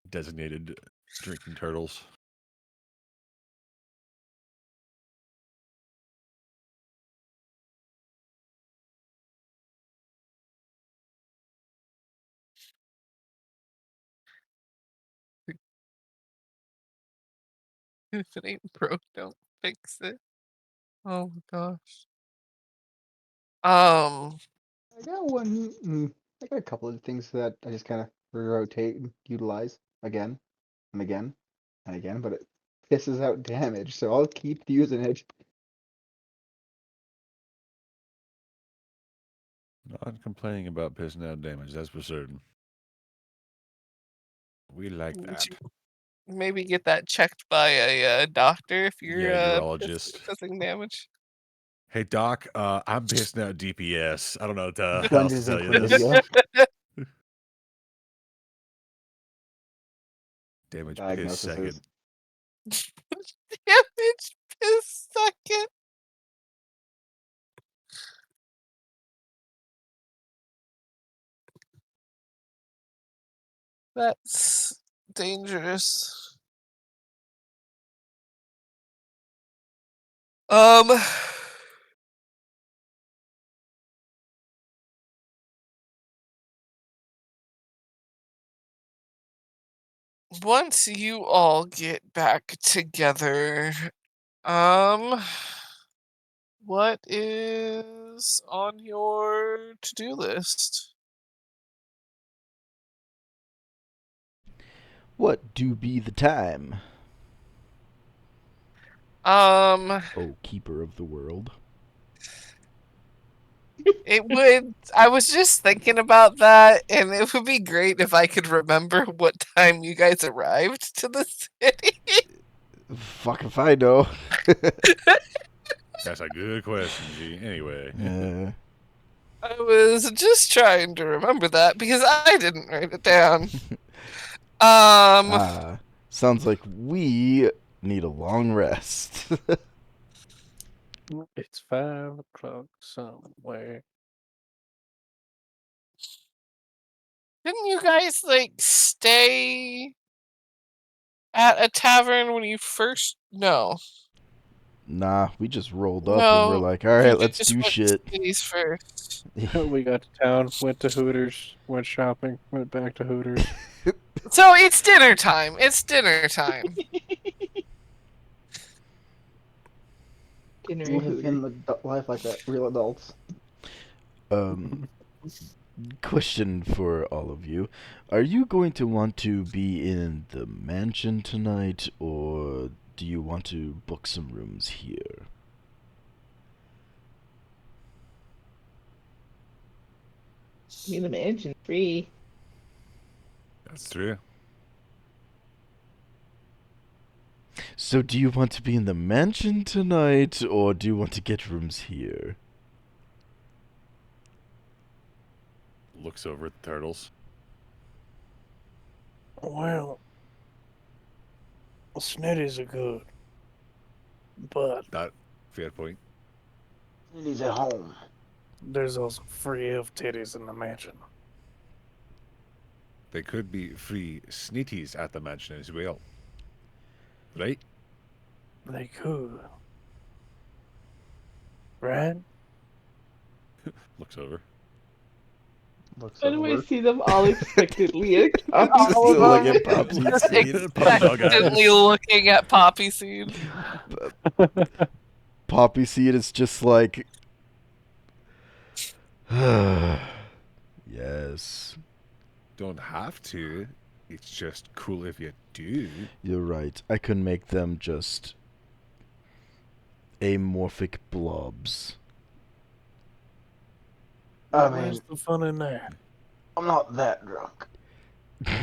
Designated drinking turtles. If it ain't broke, don't fix it. Oh my gosh. I got one. I got a couple of things that I just kind of rotate and utilize again and again and again, but it pisses out damage, so I'll keep using it. Not complaining about pissing out damage, that's for certain. We like would that. you maybe get that checked by a doctor if you're Yeah, urologist. pissing damage? Hey doc, I'm pissing out DPS. I don't know how else to Dungeons tell and you this. chlamydia. Damage piss Diagnoses. second. Damage piss second. That's dangerous. Once you all get back together, what is on your to-do list? What do be the time, Um, keeper of the world? I was just thinking about that, and it would be great if I could remember what time you guys arrived to the city. Fuck if I know. That's a good question, G. Anyway. Uh, I was just trying to remember that because I didn't write it down. Sounds like we need a long rest. It's 5 o'clock somewhere. Didn't you guys like stay at a tavern when you first? No. Nah, we just rolled up and we're No, like, all you right, let's just do went to shit. cities first. We got to town, went to Hooters, went shopping, went back to Hooters. So it's dinner time. It's dinner time. Dinner Living Hooters. the life like that, real adults. Question for all of you. Are you going to want to be in the mansion tonight, or do you want to book some rooms here? I mean, the mansion free. That's true. So do you want to be in the mansion tonight, or do you want to get rooms here? Looks over at the turtles. Well, snitties are good, but That fair point. He's at home. there's also free elf titties in the mansion. They could be free snitties at the mansion as well. Right? They could. Right? Looks over. Looks Why do I over. see them all expectantly? I'm all just of still them? looking at Poppy. Expectantly looking at Poppyseed. Poppyseed is just like... Yes. Don't have to. It's just cool if you do. You're right. I could make them just... amorphic blobs. I Where's mean, the fun in that? I'm not that drunk. Do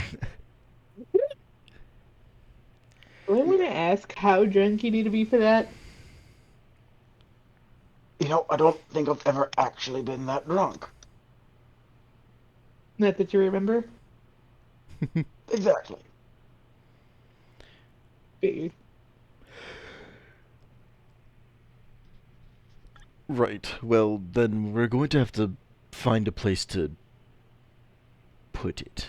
I want to ask how drunk you need to be for that? You know, I don't think I've ever actually been that drunk. Not that you remember? Exactly. Figured. Right. Well, then we're going to have to find a place to put it.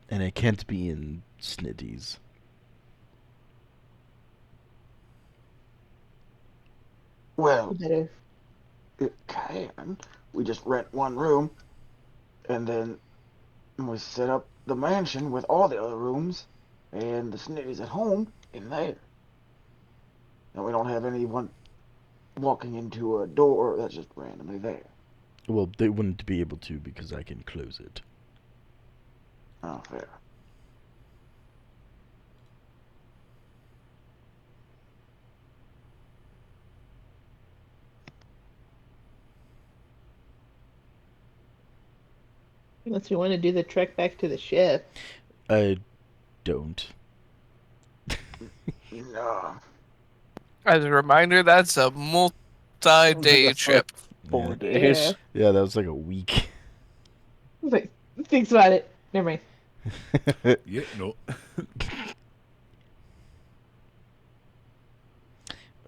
And it can't be in Snitties. Well, Better. it can. We just rent one room, and then we set up the mansion with all the other rooms, and the snitties at home in there. And we don't have anyone walking into a door that's just randomly there. Well, they wouldn't be able to because I can close it. Oh, fair. Unless you want to do the trek back to the ship. I don't. No. As a reminder, that's a multi-day trip. 4 Yeah. days. Yeah, that was like a week. Like, thinks about it. Never mind. Yeah, no.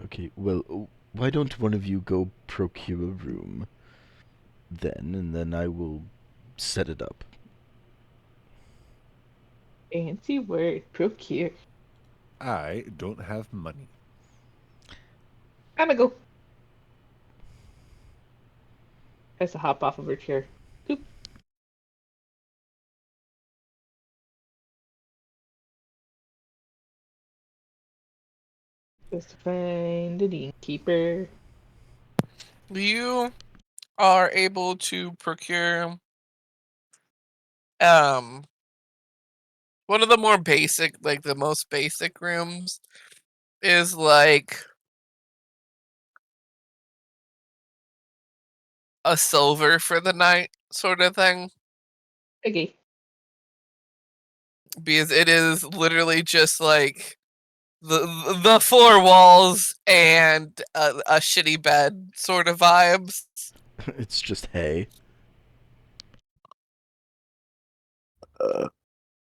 Okay, well, why don't one of you go procure a room then, and then I will set it up. Fancy word. Procure. I don't have money. I'm gonna go. Has to hop off of her chair. Oop. Just to find the innkeeper. You are able to procure one of the more basic, like the most basic rooms is like a silver for the night sort of thing, Okay. because it is literally just like the four walls and a shitty bed sort of vibes. It's just hay.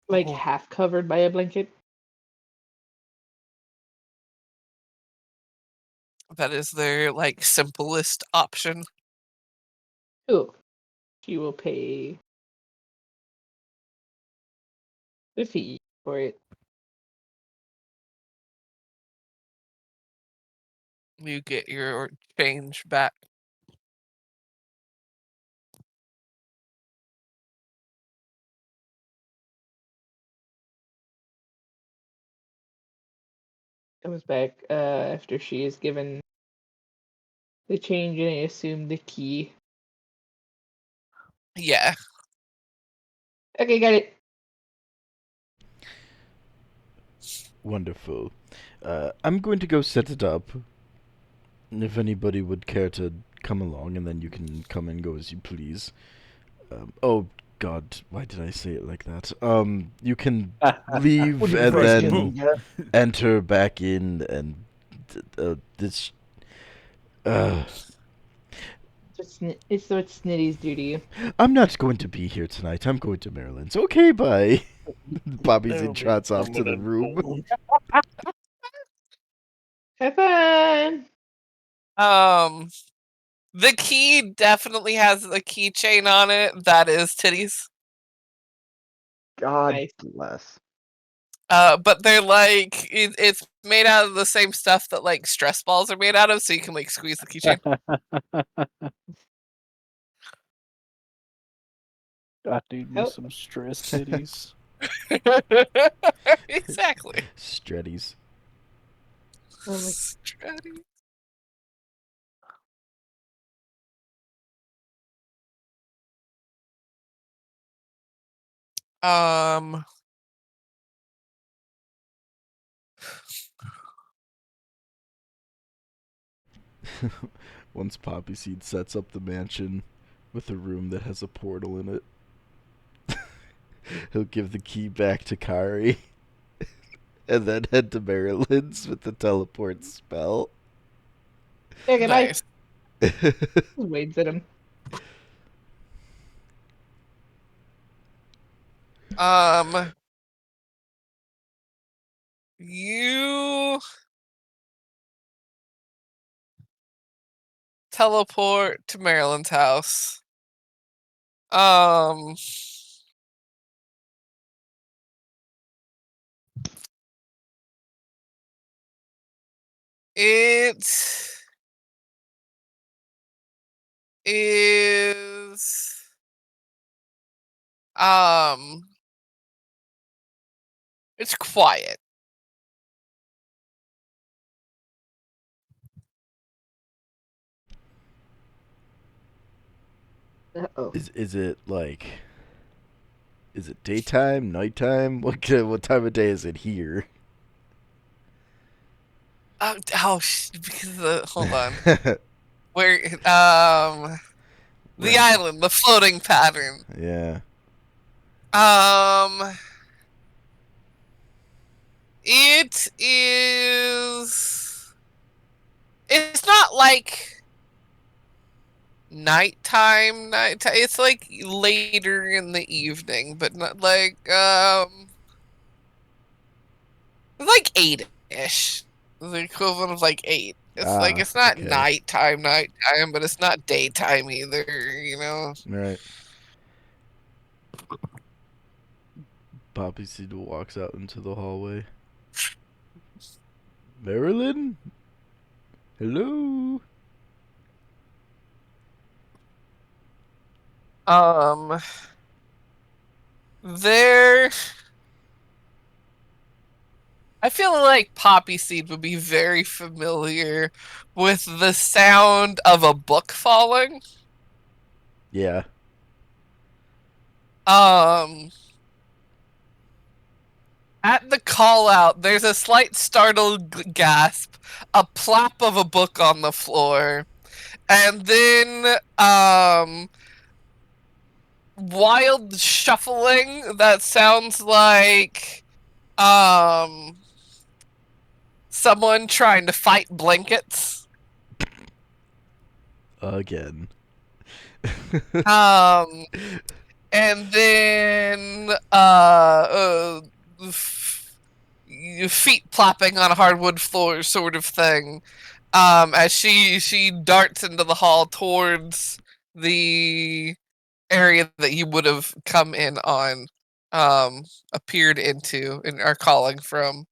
Like half covered by a blanket. That is their like simplest option. Ooh. She will pay the fee for it. You get your change back. Comes back after she is given the change and I assume the key. Yeah. Okay, got it. Wonderful. I'm going to go set it up. If anybody would care to come along, and then you can come and go as you please. Oh God, why did I say it like that? You can leave What do you and first then boom. enter back in, and this. It's what Snitties do to you. I'm not going to be here tonight. I'm going to Maryland's. Okay, bye. Poppyseed trots off to the room. Have fun. The key definitely has a keychain on it that is titties. God Nice. bless. But they're like it's made out of the same stuff that like stress balls are made out of, so you can like squeeze the keychain. I need me Oh. some stress titties. Exactly. Stretties. Oh my- Stratty. Um. Once Poppyseed sets up the mansion with a room that has a portal in it, he'll give the key back to Kari and then head to Maryland's with the teleport spell. Okay, Nice. bye. Waves at him. You teleport to Maryland's house. It is it's quiet. Uh-oh. Is it like? Is it daytime, nighttime? What time of day is it here? Because hold on. Where the Right. island, the floating pattern. Yeah. It is. It's not like nighttime. It's like later in the evening, but not like it's like 8-ish. The equivalent of like 8. It's like it's not okay. nighttime, but it's not daytime either. You know. Right. Poppyseed walks out into the hallway. Marilyn? Hello? There. I feel like Poppyseed would be very familiar with the sound of a book falling. Yeah. At the call out, there's a slight startled gasp, a plop of a book on the floor, and then wild shuffling that sounds like someone trying to fight blankets. Again. And then feet plopping on a hardwood floor sort of thing. As she darts into the hall towards the area that you would have come in on, appeared into and are calling from.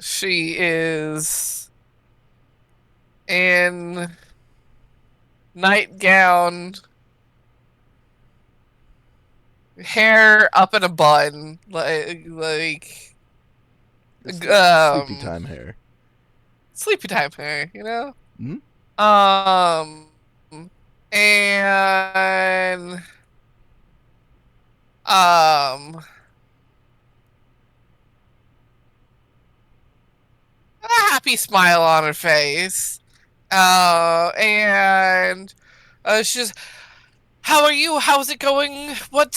She is in nightgown, hair up in a bun, It's sleepy um, time hair. sleepy time hair, you know? Hmm? And um a happy smile on her face. And she's, how are you? How's it going? What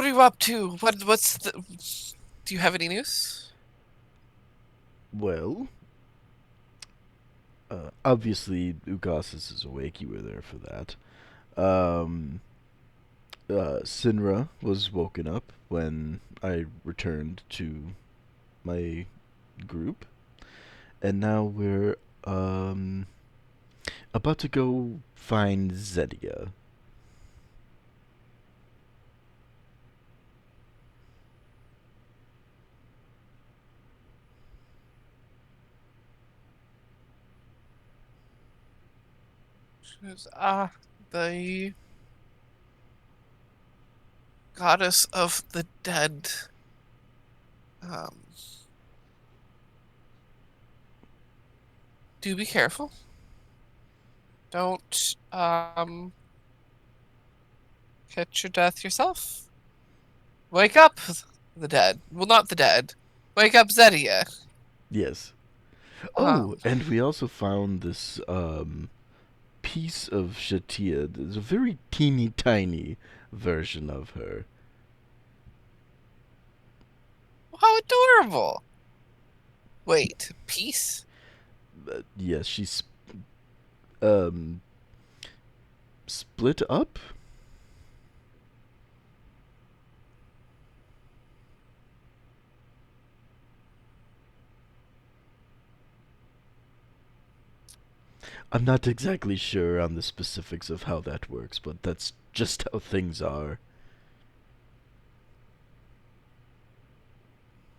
are you up to? Do you have any news? Well, obviously Ugasis is awake. You were there for that. Um, Sinra was woken up when I returned to my group, and now we're about to go find Zedia. She's the goddess of the dead. Do be careful. Don't catch your death yourself. Wake up, the dead. Well, not the dead. Wake up, Zedia. Yes. Um, Oh, and we also found this piece of Shatia. There's a very teeny tiny version of her. how adorable. Wait, peace? Yes, she's um split up. I'm not exactly sure on the specifics of how that works, but that's just how things are.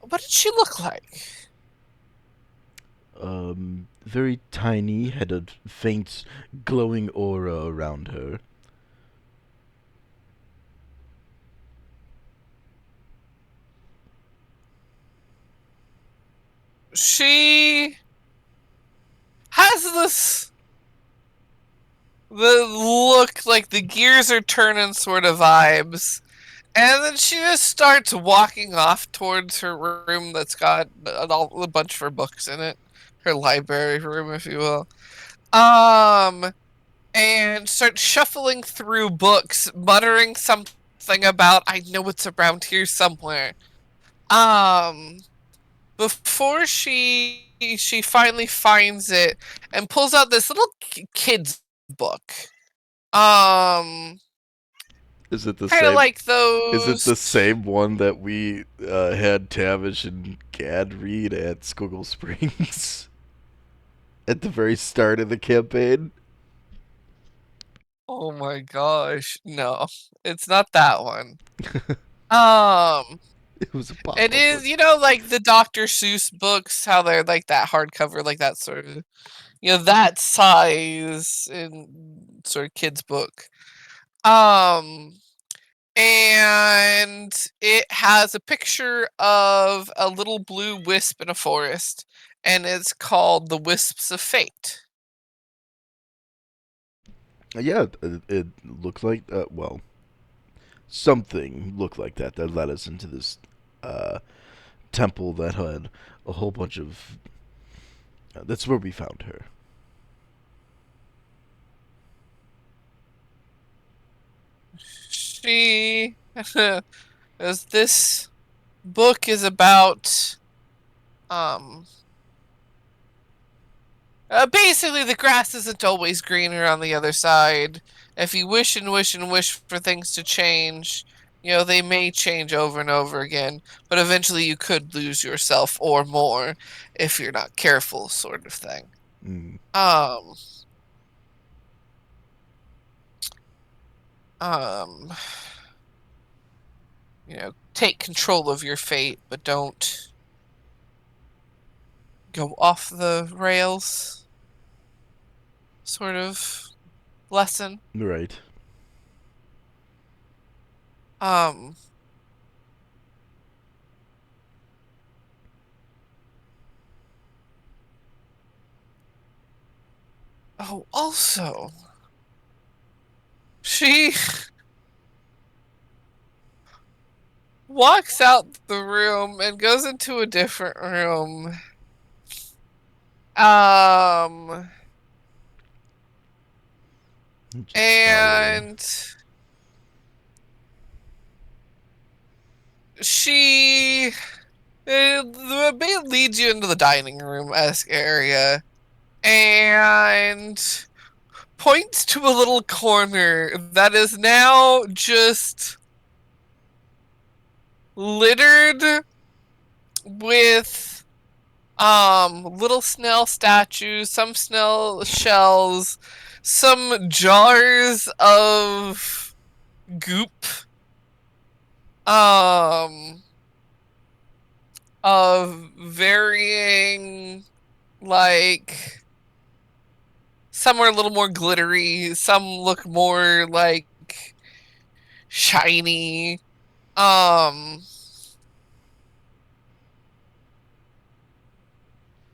What did she look like? Very tiny, had a faint glowing aura around her. She has the look like the gears are turning sort of vibes. And then she just starts walking off towards her room that's got a bunch of her books in it. Her library room, if you will. And starts shuffling through books, muttering something about, I know it's around here somewhere. Um, Before she finally finds it and pulls out this little kid's book. Is it the Kind of same? like Is it those. the same one that we had Tavish and Gad read at Squiggle Springs at the very start of the campaign? Oh my gosh, no, it's not that one. Um, It was a pop-up it is, book. you know, like the Dr. Seuss books, how they're like that hardcover, like that sort of, that size in sort of kids book. Um, and it has a picture of a little blue wisp in a forest, and it's called The Wisps of Fate. Yeah, it looked like, well, something looked like that led us into this temple that had a whole bunch of. That's where we found her. She as this book is about um basically the grass isn't always greener on the other side. If you wish and wish and wish for things to change, they may change over and over again, but eventually you could lose yourself or more if you're not careful, sort of thing. Mm. um um, take control of your fate, but don't go off the rails sort of lesson. Right. Um, oh, also, she walks out the room and goes into a different room. Just following. And she the maid leads you into the dining room-esque area and points to a little corner that is now just littered with little snail statues, some snail shells, some jars of goop, of varying, like, some are a little more glittery, some look more like shiny.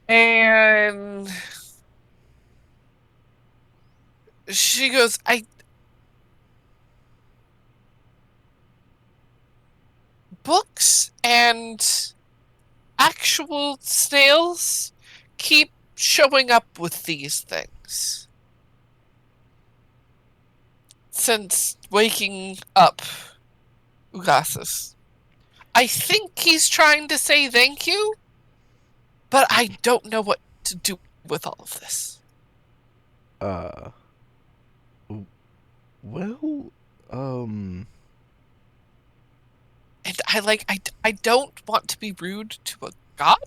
And she goes, books and actual snails keep showing up with these things since waking up Ugasus. I think he's trying to say thank you, but I don't know what to do with all of this. Well, And I don't want to be rude to a god.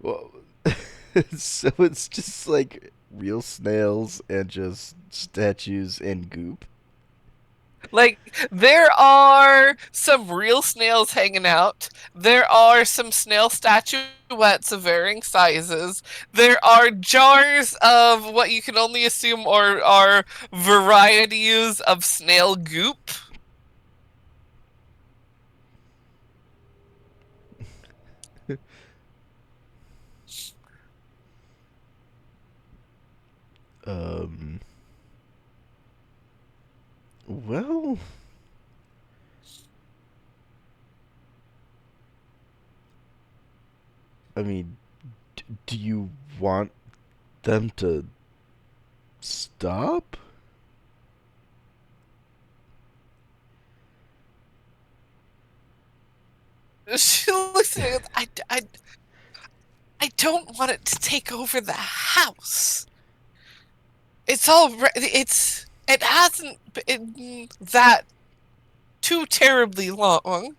well, so it's just like real snails and just statues and goop. Like, there are some real snails hanging out. There are some snail statuettes of varying sizes. There are jars of what you can only assume are varieties of snail goop. Well, I mean, do you want them to stop? She looks at me. I don't want it to take over the house. It hasn't been that too terribly long,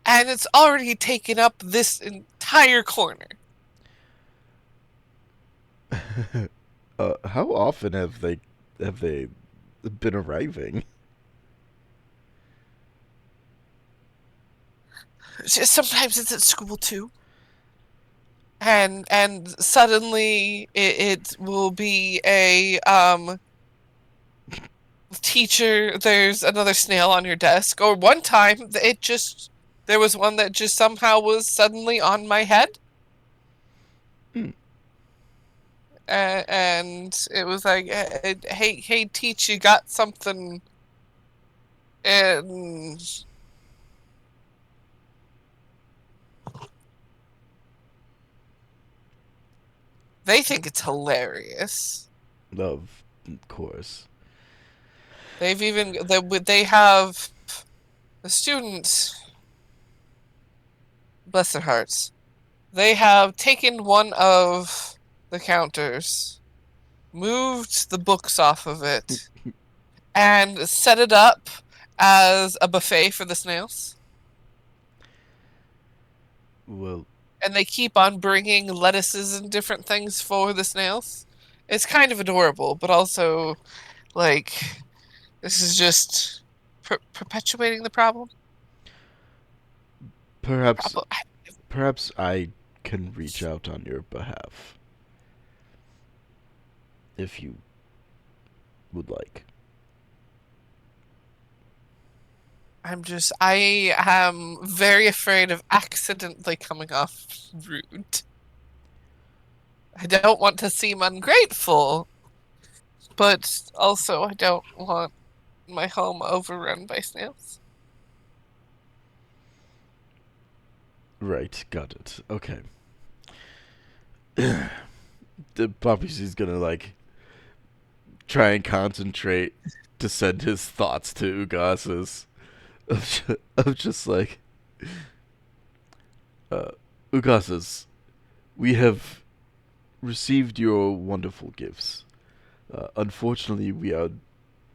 and it's already taken up this entire corner. How often have they been arriving? Sometimes it's at school too, and suddenly it will be a teacher. There's another snail on your desk, or one time there was one that just somehow was suddenly on my head. And it was like, hey, teach, you got something? And they think it's hilarious. Of course. They have the students, bless their hearts, they have taken one of the counters, moved the books off of it, and set it up as a buffet for the snails. Well, And they keep on bringing lettuces and different things for the snails. It's kind of adorable, but also, like, this is just perpetuating the problem. Perhaps, Problem. perhaps I can reach out on your behalf, if you would like. I am very afraid of accidentally coming off rude. I don't want to seem ungrateful, but also I don't want my home overrun by snails. Right, got it. Okay. The Poppyseed's gonna, like, try and concentrate to send his thoughts to Ugas's. Of just like, Ugas's, we have received your wonderful gifts. Unfortunately, we are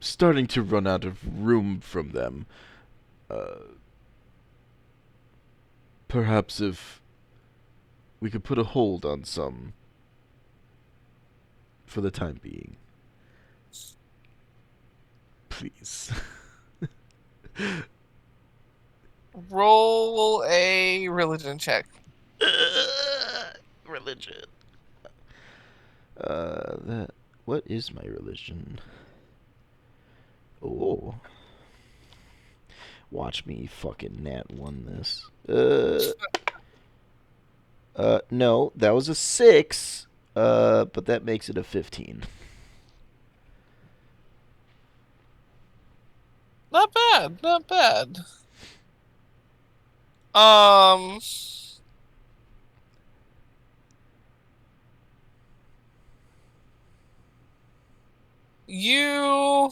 starting to run out of room from them. Perhaps if we could put a hold on some for the time being. Please. Roll a religion check. Religion. What is my religion? Oh. Watch me fucking nat 1 this. No, that was a 6. But that makes it a 15. Not bad, not bad. Um, you,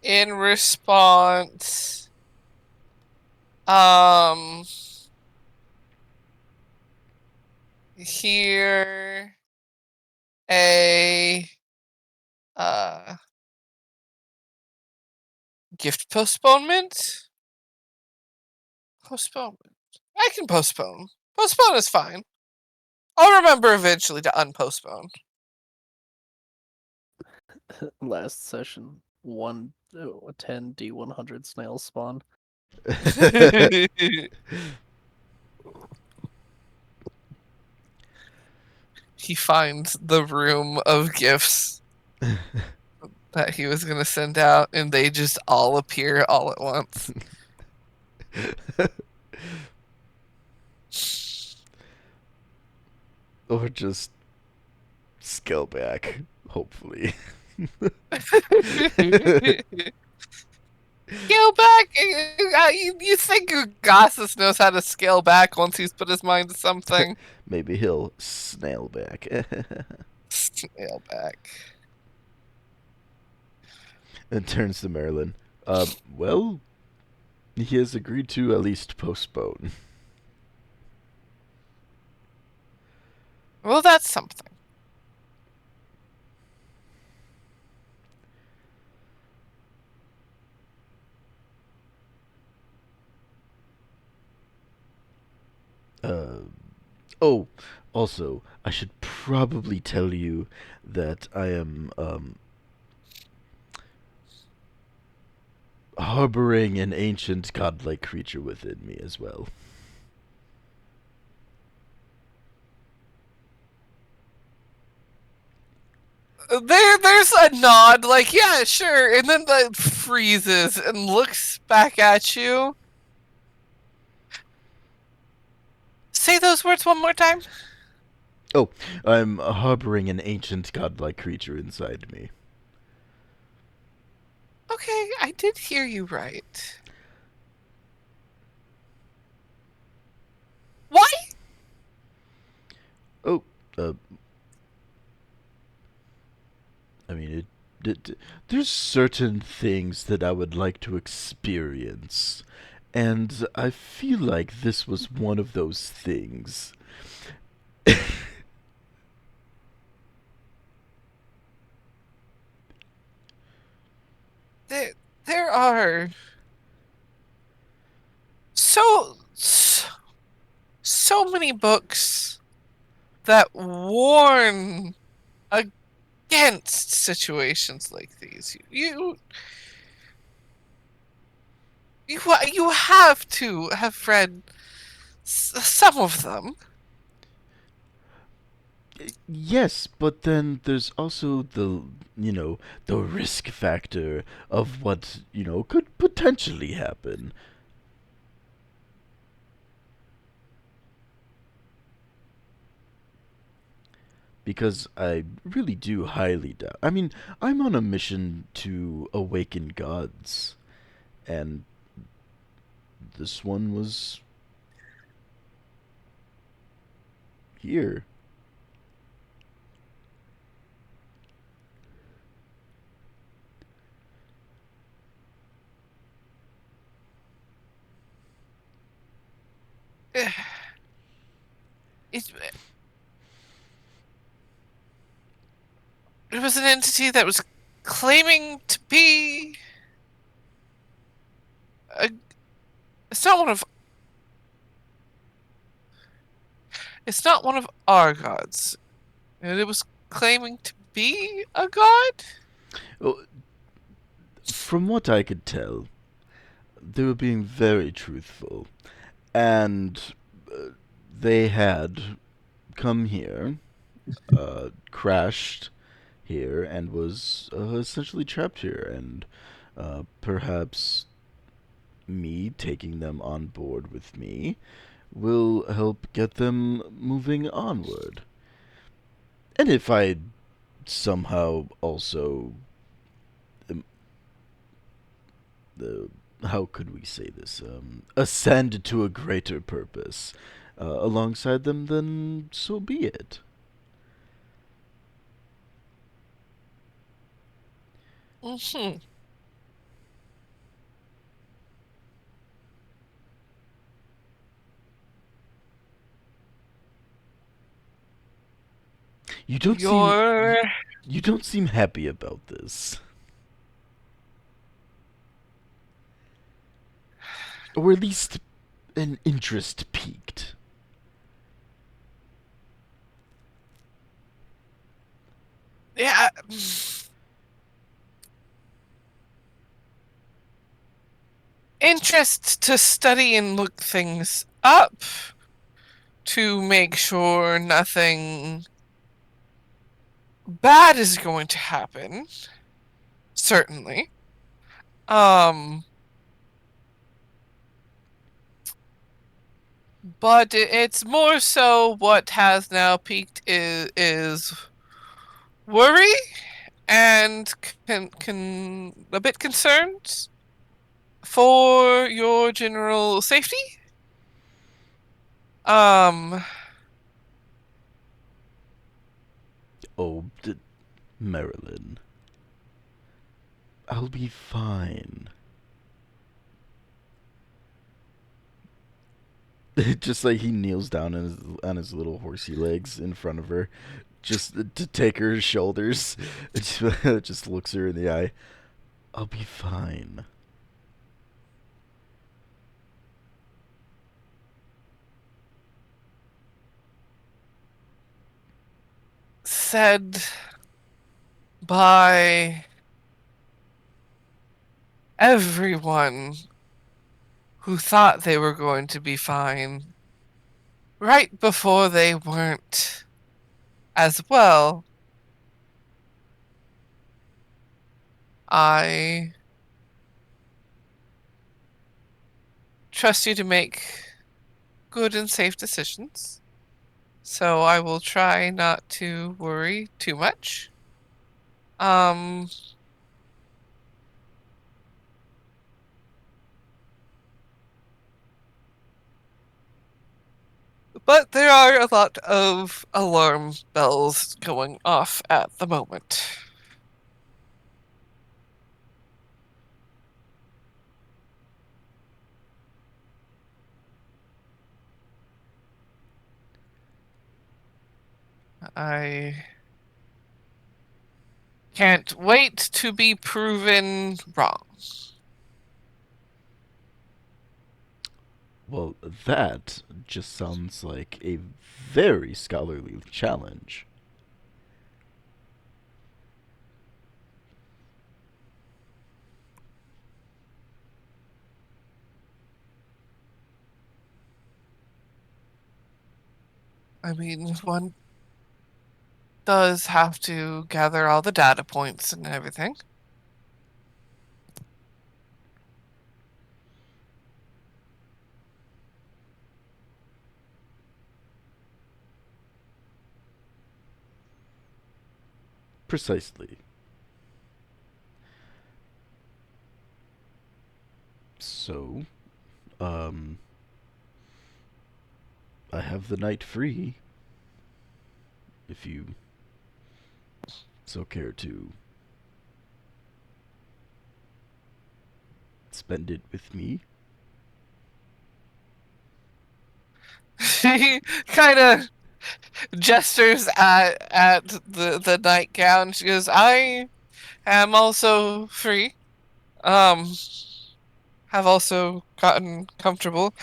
in response, hear a gift postponement. Postponement. I can postpone. Postpone is fine. I'll remember eventually to unpostpone. Last session, 10 D100 snails spawn. He finds the room of gifts that he was going to send out, and they just all appear all at once. Or just scale back, hopefully. Scale back? You think Ugasus knows how to scale back once he's put his mind to something? Maybe he'll snail back. Scale back. And turns to Marilyn. Well, he has agreed to at least postpone. Well, that's something. Oh, also, I should probably tell you that I am, harboring an ancient godlike creature within me as well. There's a nod, like, yeah, sure, and then freezes and looks back at you. Say those words one more time. Oh, I'm harboring an ancient godlike creature inside me. Okay, I did hear you right. Why? Oh, I mean, there's certain things that I would like to experience, and I feel like this was one of those things. There are so many books that warn against situations like these. You have to have read some of them. Yes, but then there's also the risk factor of what, could potentially happen. Because I really do highly doubt. I mean, I'm on a mission to awaken gods, and this one was here. It, it was an entity that was claiming to be a, it's not one of our gods. And it was claiming to be a god? Well, from what I could tell, they were being very truthful, and they had come here, crashed here, and was essentially trapped here, and perhaps me taking them on board with me will help get them moving onward. And if I somehow also how could we say this? Ascend to a greater purpose alongside them, then so be it. Mm-hmm. You don't You're... seem you don't seem happy about this. Or at least an interest peaked. Yeah. Interest to study and look things up to make sure nothing bad is going to happen. Certainly. But it's more so what has now peaked is worry and can a bit concerned for your general safety. Oh, Marilyn. I'll be fine. Just like he kneels down on his little horsey legs in front of her, just to take her shoulders. Just looks her in the eye. I'll be fine. Said by everyone who thought they were going to be fine right before they weren't as well. I trust you to make good and safe decisions. So I will try not to worry too much. But there are a lot of alarm bells going off at the moment. I can't wait to be proven wrong. Well, that just sounds like a very scholarly challenge. I mean, one does have to gather all the data points and everything. Precisely. So, I have the night free. If you so care to spend it with me. She kind of gestures at the nightgown. She goes, "I am also free. Um, have also gotten comfortable.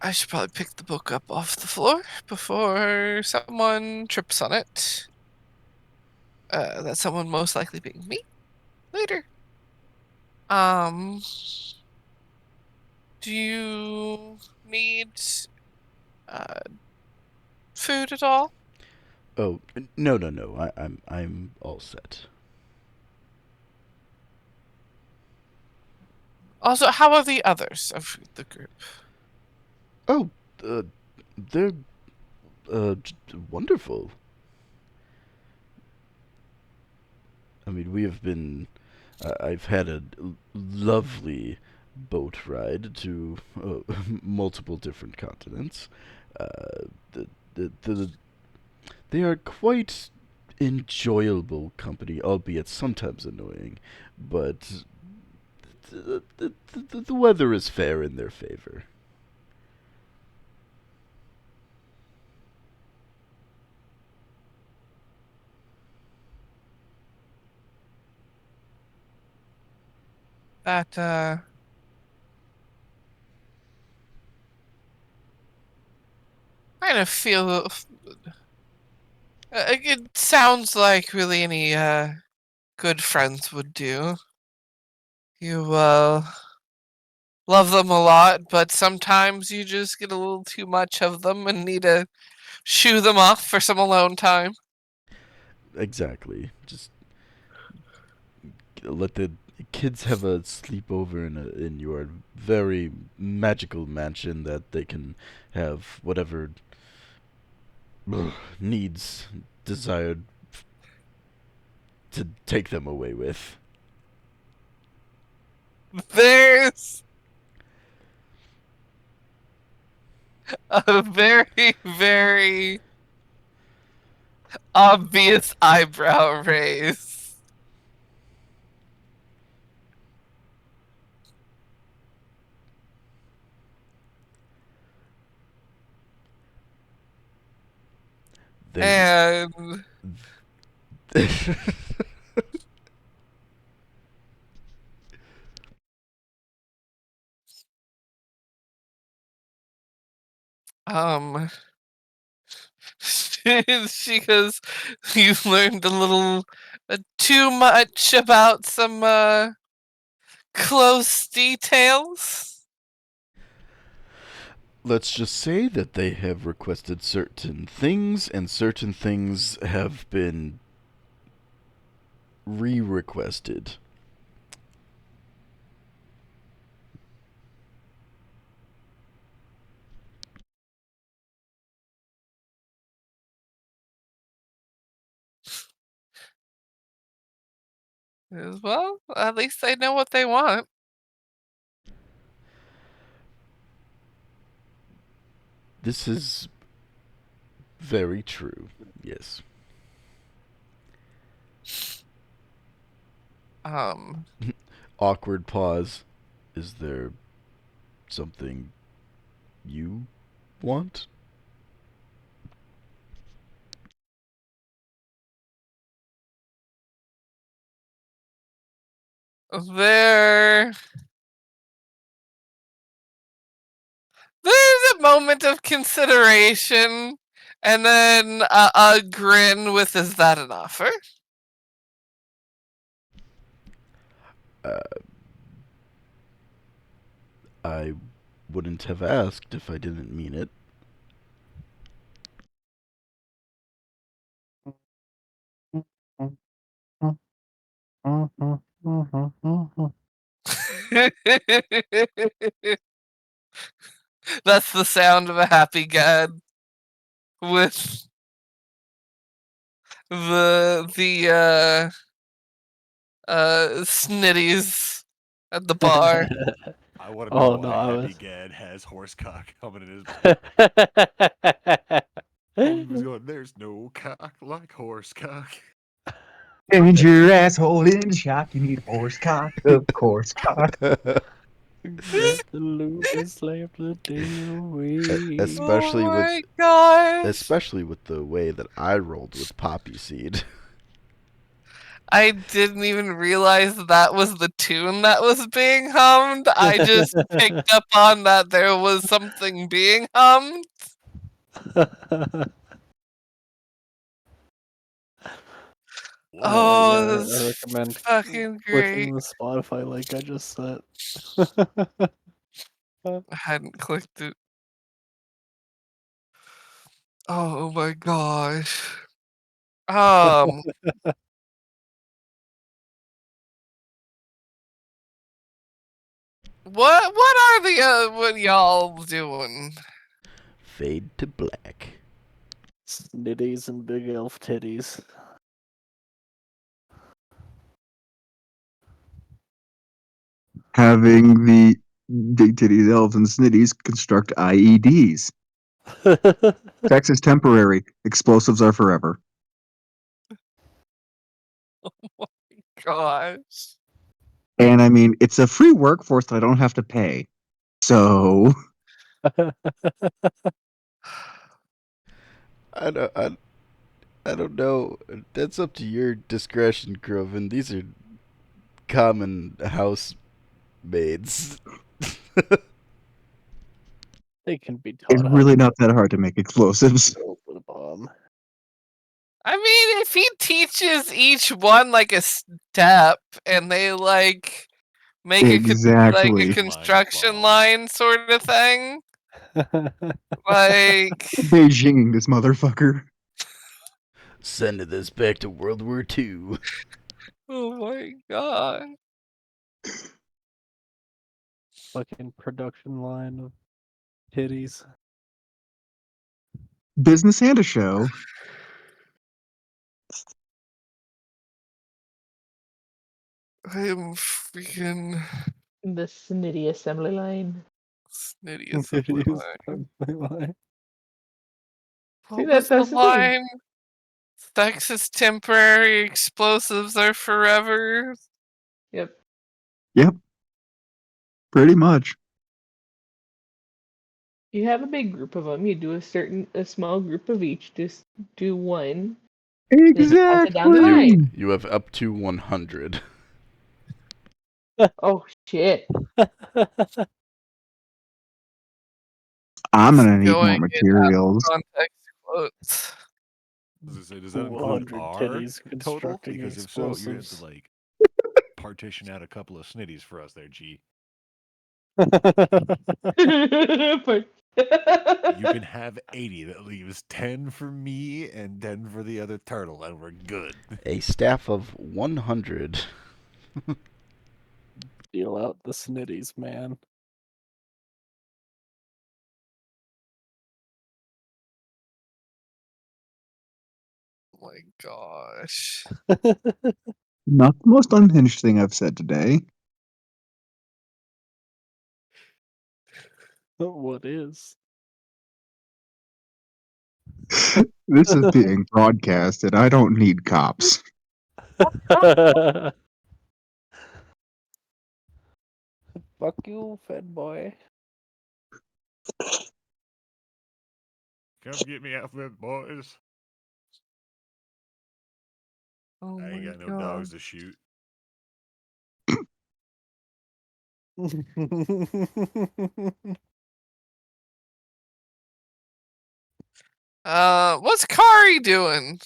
I should probably pick the book up off the floor before someone trips on it. That someone most likely being me later. Um, do you need uh food at all? Oh, no. I'm all set. Also, how are the others of the group? Oh, they're wonderful. I mean, we have been. I've had a lovely boat ride to multiple different continents. The, the they are quite enjoyable company, albeit sometimes annoying. But the weather is fair in their favor. That kind of feel. It sounds like really any good friends would do. You love them a lot, but sometimes you just get a little too much of them and need to shoo them off for some alone time. Exactly. Just let the kids have a sleepover in your very magical mansion that they can have whatever needs desired to take them away with. There's a very, very obvious eyebrow raise. They And um she goes, you've learned a little too much about some close details. Let's just say that they have requested certain things, and certain things have been re-requested. As well, at least they know what they want. This is very true. Yes. Um, Awkward pause. Is there something you want? there, there's a moment of consideration, and then a grin with, "Is that an offer?" Uh, I wouldn't have asked if I didn't mean it. That's the sound of a happy gad with the snitties at the bar. I want to Oh, know no, why I Happy was- Gad has horsecock coming in his butt. He was going, there's no cock like horsecock. And your asshole in shock. You need horse cock, of course, cock. Got the loot and slap the day away. Especially Oh with my gosh. especially with the way that I rolled with Poppyseed. I didn't even realize that was the tune that was being hummed. I just picked up on that there was something being hummed. Oh, I that's recommend fucking clicking great. the Spotify link I just sent. I hadn't clicked it. Oh my gosh. What are the what y'all doing? Fade to black. Snitties and big elf titties. Having the big titties, elves, and snitties construct IEDs. Sex is temporary. Explosives are forever. Gosh. And I mean, it's a free workforce that I don't have to pay. So I don't know. That's up to your discretion, Groven. These are common housemaids. They can be taught it's how really not that hard to make explosives. to roll with a bomb. I mean, if he teaches each one like a step and they like make like Exactly. a construction line sort of thing, like Beijinging this motherfucker. Sending this back to World War II. oh my god. Fucking production line of titties. Business and a show. I'm freaking The snitty assembly line. snitty assembly Titties line. assembly line. See, What was that's the the thing. line? Sex is temporary, explosives are forever. Yep. Yep. Pretty much. You have a big group of them. You do a small group of each. Just do one. Pass it down the Exactly. line. You have up to 100. Oh shit. I'm gonna need more Going in materials. context quotes. Does that include 200 R titties total? constructing Because if so, you have explosives. to like partition out a couple of snitties for us there, G. But- You can have 80. That leaves 10 for me and 10 for the other turtle, and we're good. A staff of 100. Deal out the snitties, man. Oh my gosh. Not the most unhinged thing I've said today. What is? This is being broadcasted. I don't need cops. Fuck you, Fed boy. Come get me out there, boys. Oh I ain't my got no god. dogs to shoot. What's Kari doing?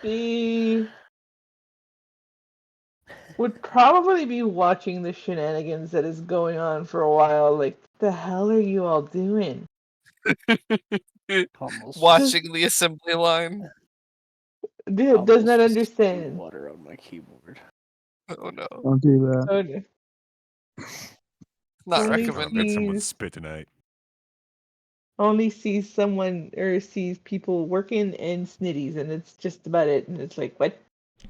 She would probably be watching the shenanigans that is going on for a while. Like, the hell are you all doing? Almost. Watching the assembly line. Dude does not Almost just threw understand. water on my keyboard. Oh no, Don't do that. Oh, no. not Only I bet someone's sees spitting out. only sees someone or sees people working and snitties, and it's just about it. And it's like, what?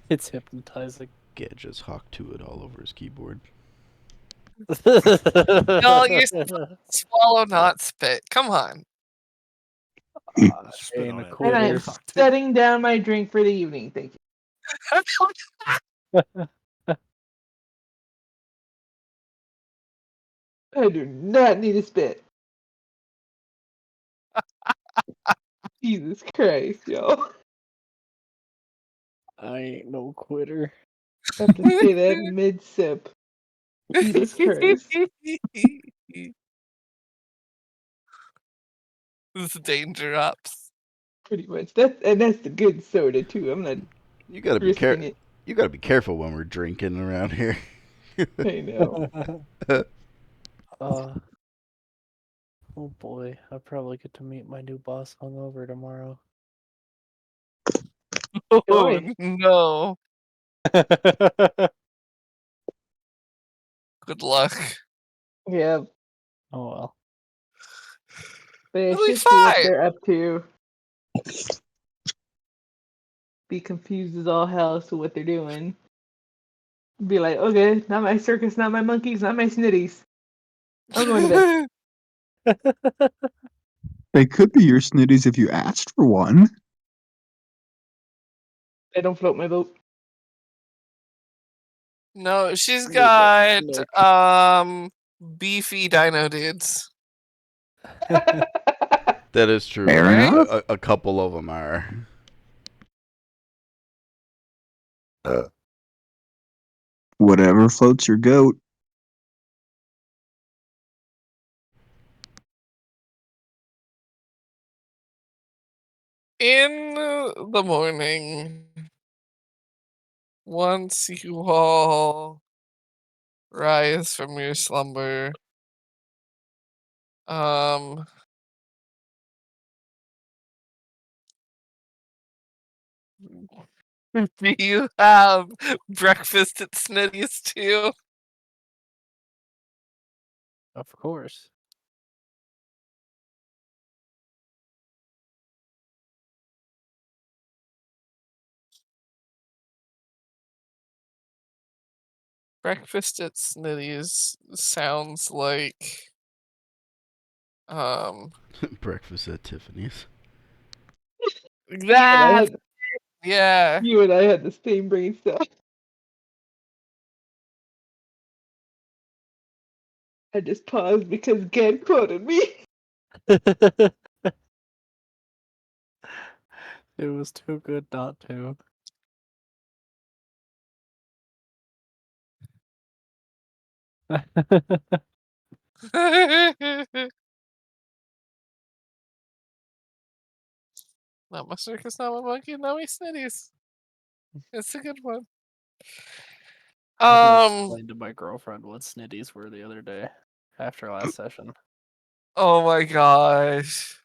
It's hypnotizing. Get just hawk to it all over his keyboard. no, you're swallow, not spit. Come on. Spit Ain't on a it. And I'm quitter. Fuck, dude. setting down my drink for the evening. Thank you. I do not need a spit. Jesus Christ, yo. I ain't no quitter. I have to say that mid sip. Jesus Christ. This is danger ups. Pretty much. That's the good soda too. I'm not You gotta be risking it. You gotta be careful when we're drinking around here. I know. Oh boy, I probably get to meet my new boss hungover tomorrow. Oh Joy. no. Good luck. Yeah. Oh well. But I It'll be should see what fine. they're up to. Be confused as all hell as to what they're doing. Be like, okay, not my circus, not my monkeys, not my snitties. I'm going to bed. They could be your snitties if you asked for one. I don't float my boat. No, she's Look got at Nick. beefy dino dudes. That is true. Fair Right? enough. A couple of them are. Whatever floats your goat. In the morning, once you all rise from your slumber, do you have breakfast at Snitty's too? Of course. Breakfast at Snitty's sounds like Breakfast at Tiffany's. that. Yeah. You and I had the same brain stuff. I just paused because Gad quoted me. It was too good not to. Not my circus, not my monkey, not my Snitties. It's a good one. I had to Um. explain to my girlfriend what snitties were the other day after last session. Oh my gosh.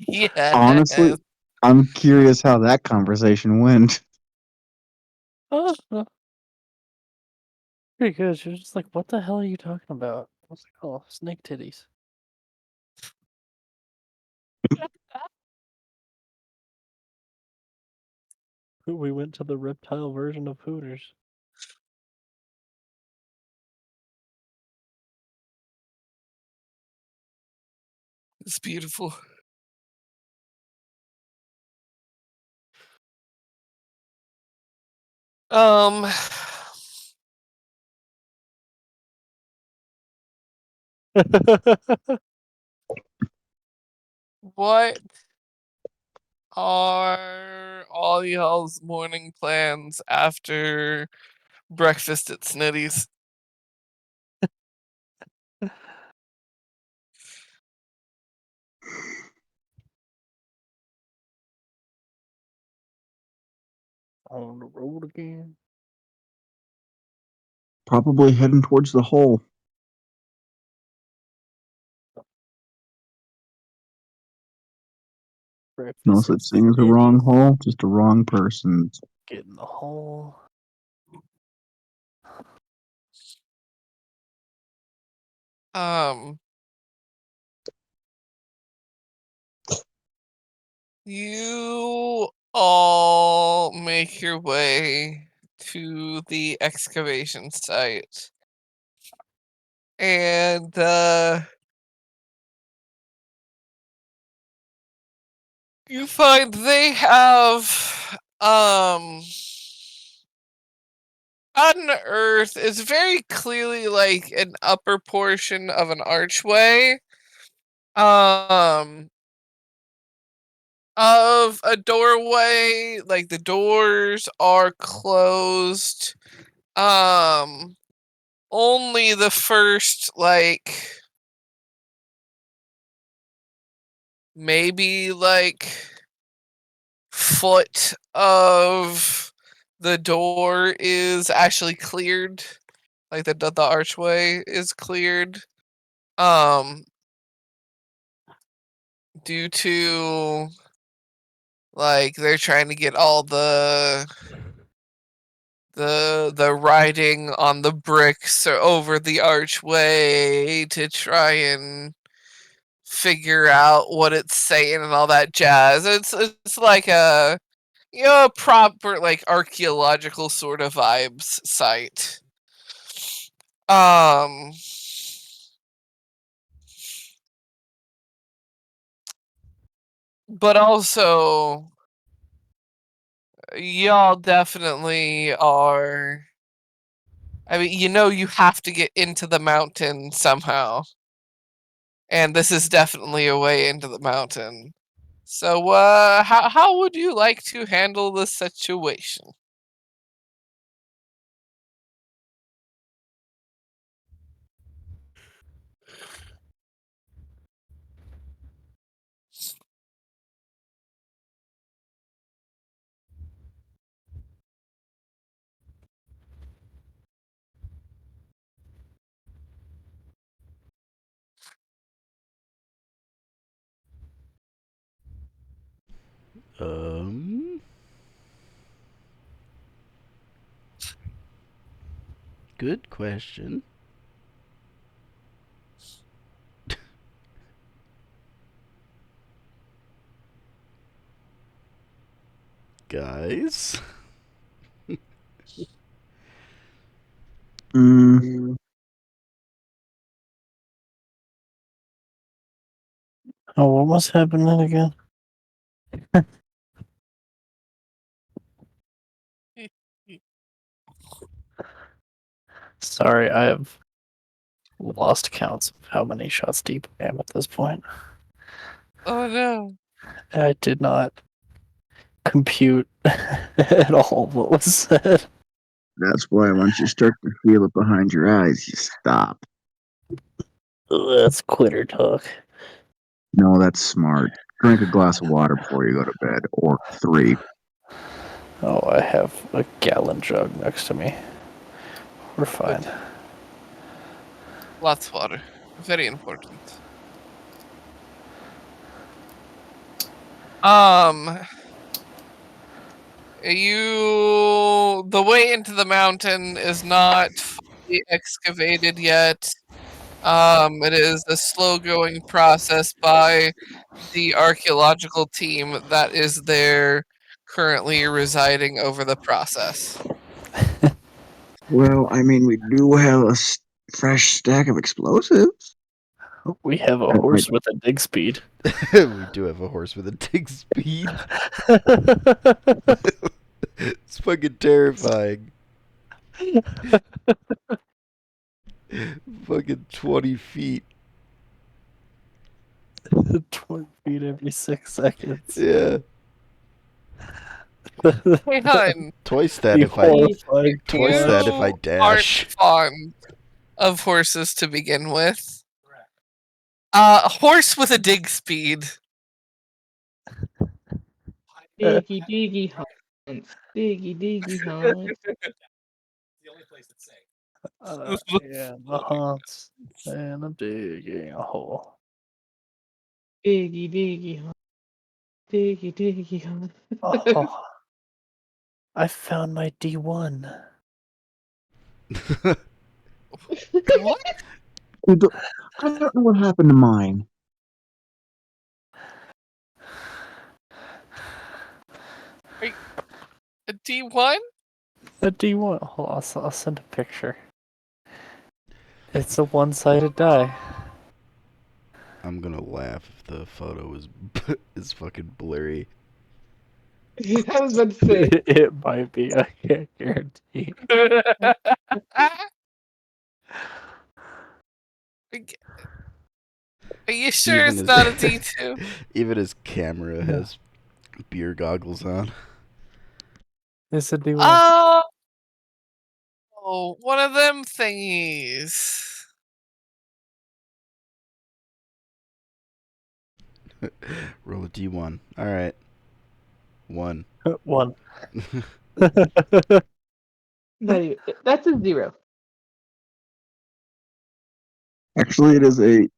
Yes. Honestly, I'm curious how that conversation went. Oh, pretty good. She was just like, "What the hell are you talking about?" I was like, "Oh, snake titties." We went to the reptile version of Hooters. It's beautiful. Um. What are all y'all's morning plans after breakfast at Snitty's? On the road again. Probably heading towards the hole. No such thing as a wrong hole, just a wrong person. Get in the hole. You all make your way to the excavation site. And you find they have unearthed is very clearly like an upper portion of an archway of a doorway. Like the doors are closed. Only the first like maybe like foot of the door is actually cleared. Like the archway is cleared. Due to like they're trying to get all the writing on the bricks or over the archway to try and figure out what it's saying and all that jazz. It's like a a proper like archaeological sort of vibes site. But also y'all definitely are. I mean, you have to get into the mountain somehow. And this is definitely a way into the mountain. So, how would you like to handle the situation? Good question. Guys? Oh, what was happening again? Sorry, I have lost counts of how many shots deep I am at this point. Oh no. I did not compute at all what was said. That's why once you start to feel it behind your eyes, you stop. That's quitter talk. No, that's smart. Drink a glass of water before you go to bed, or 3. Oh, I have a gallon jug next to me. We're fine. Good. Lots of water. Very important. The way into the mountain is not fully excavated yet. It is a slow going process by the archaeological team that is there currently residing over the process. Well, I mean, we do have a fresh stack of explosives. We have a horse with a dig speed. We do have a horse with a dig speed. It's fucking terrifying. Fucking 20 feet. 20 feet every 6 seconds. Yeah. Hey, hun. Twice that if I You dash. aren't fond of horses to begin with. A horse with a dig speed. Diggy diggy hunts. Diggy diggy hunts. Yeah, the haunts. And I'm digging a hole. Diggy diggy hunts. Diggy, diggy. Oh, I found my D1. What? I don't know what happened to mine. A D1? A D1. Hold on, I'll send a picture. It's a one-sided die. I'm gonna laugh if the photo is is fucking blurry. I was about to say. It might be. I can't guarantee. Are you sure Even it's his- not a D2? Even his camera has beer goggles on. It's a D1. Oh, one of them thingies. Roll a D1. All right. 1. 1. Not even, that's a 0. Actually, it is a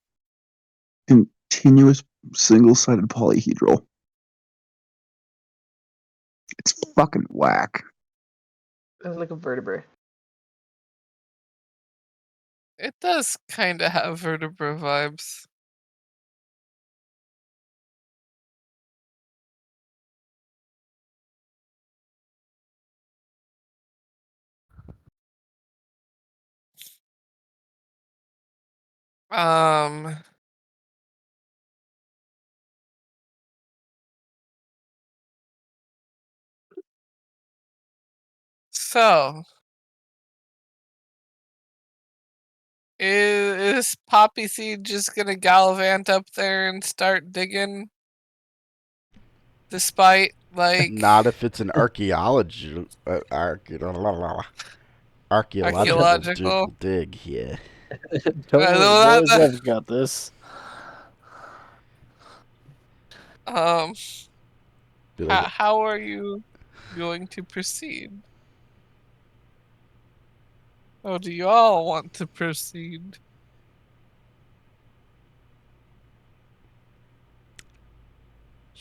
continuous single-sided polyhedral. It's fucking whack. That's like a vertebrae. It does kind of have vertebra vibes. So is Poppyseed just gonna gallivant up there and start digging? Despite like Not if it's an archaeological Archaeological. dig. Yeah. Don't worry, no, boys, I've got this. Be like, how are you going to proceed? How do you all want to proceed?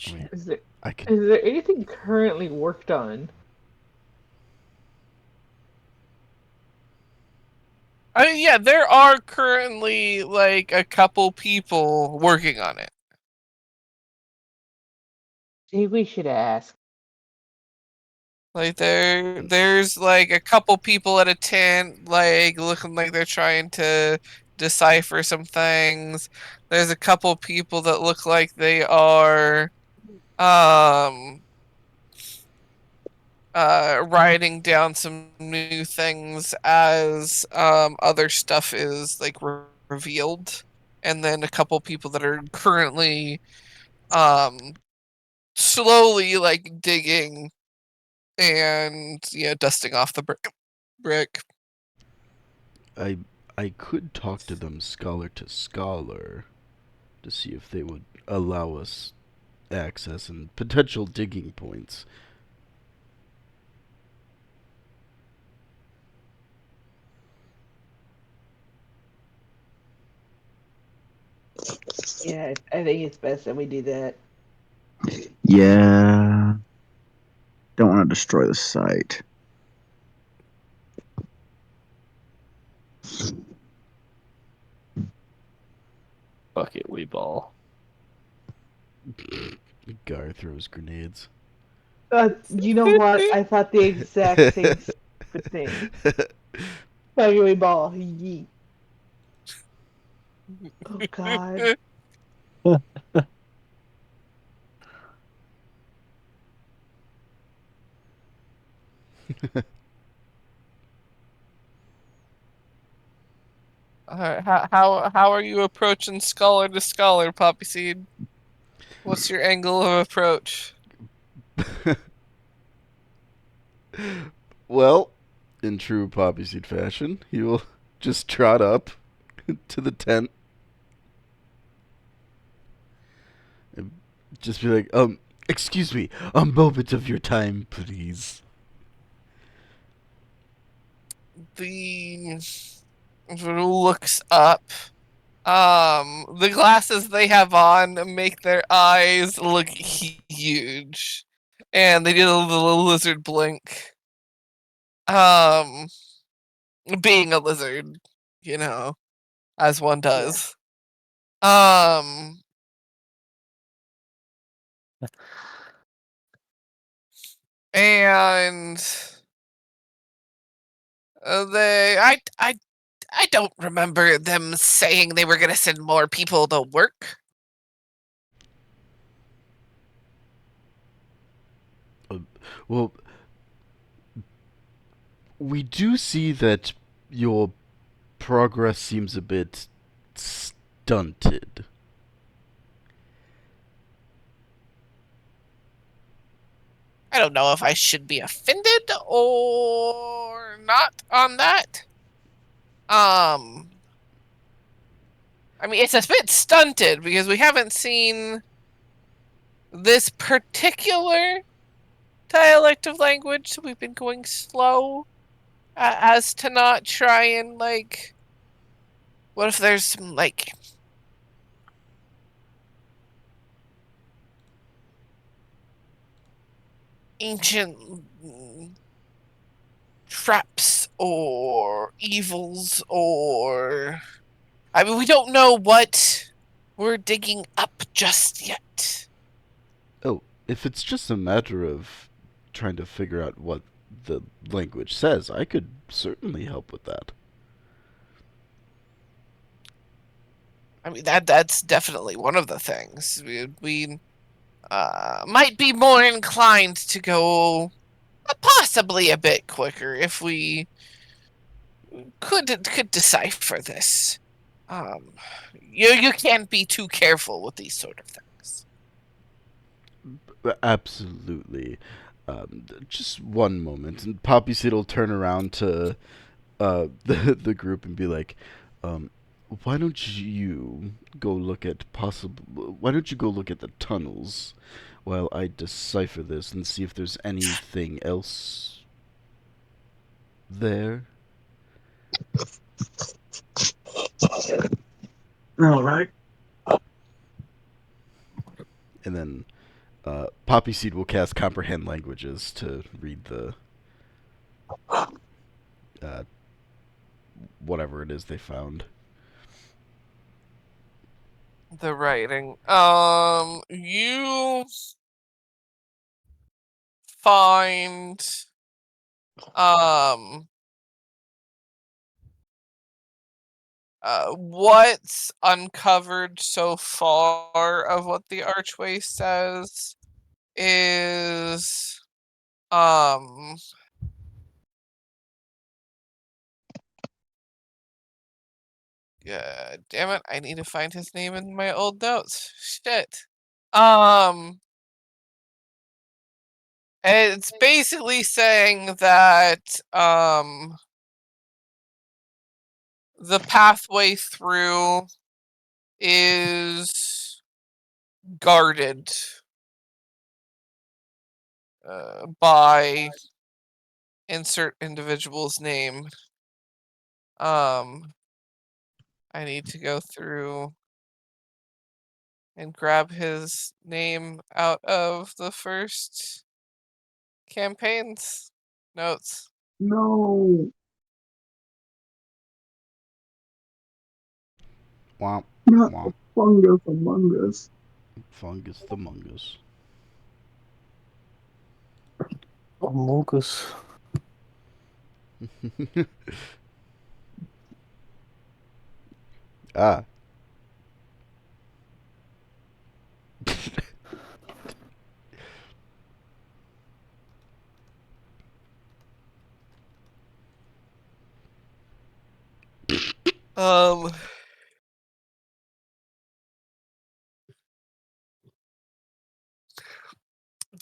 I mean, Is there I could. is there anything currently worked on? I mean, yeah, there are currently like a couple people working on it. Maybe we should ask. Like there's like a couple people at a tent, like looking like they're trying to decipher some things. There's a couple people that look like they are writing down some new things as other stuff is like revealed. And then a couple people that are currently slowly like digging and dusting off the brick. I could talk to them scholar to scholar to see if they would allow us access and potential digging points. Yeah, I think it's best that we do that. Yeah. Don't want to destroy the site. Fuck it, we ball. Gar throws grenades. You know what? I thought the exact same stupid thing. Fucking ball. Yeet. Oh god. How are you approaching scholar to scholar, Poppyseed? What's your angle of approach? Well, in true Poppyseed fashion, he will just trot up to the tent and just be like, excuse me, a moment of your time, please. The looks up. The glasses they have on make their eyes look huge. And they did a little lizard blink. Being a lizard, as one does. And I don't remember them saying they were going to send more people to work. Well, we do see that your progress seems a bit stunted. I don't know if I should be offended or not on that. I mean, it's a bit stunted because we haven't seen this particular dialect of language, so we've been going slow as to not try and, what if there's some, ancient traps or evils or... I mean, we don't know what we're digging up just yet. Oh, if it's just a matter of trying to figure out what the language says, I could certainly help with that. I mean, that's definitely one of the things. We might be more inclined to go possibly a bit quicker if we could decipher this. You can't be too careful with these sort of things. Absolutely. Just one moment, and Poppyseed will turn around to the group and be like, "Why don't you go look at Why don't you go look at the tunnels while I decipher this and see if there's anything else there?" All right. And then Poppyseed will cast Comprehend Languages to read the whatever it is they found. The writing. You find what's uncovered so far of what the archway says is yeah, damn it, I need to find his name in my old notes. Shit. It's basically saying that the pathway through is guarded by insert individual's name. I need to go through and grab his name out of the first campaign's notes. No. Womp, Not womp. fungus among us. Fungus the Mungus. Amogus. Ah.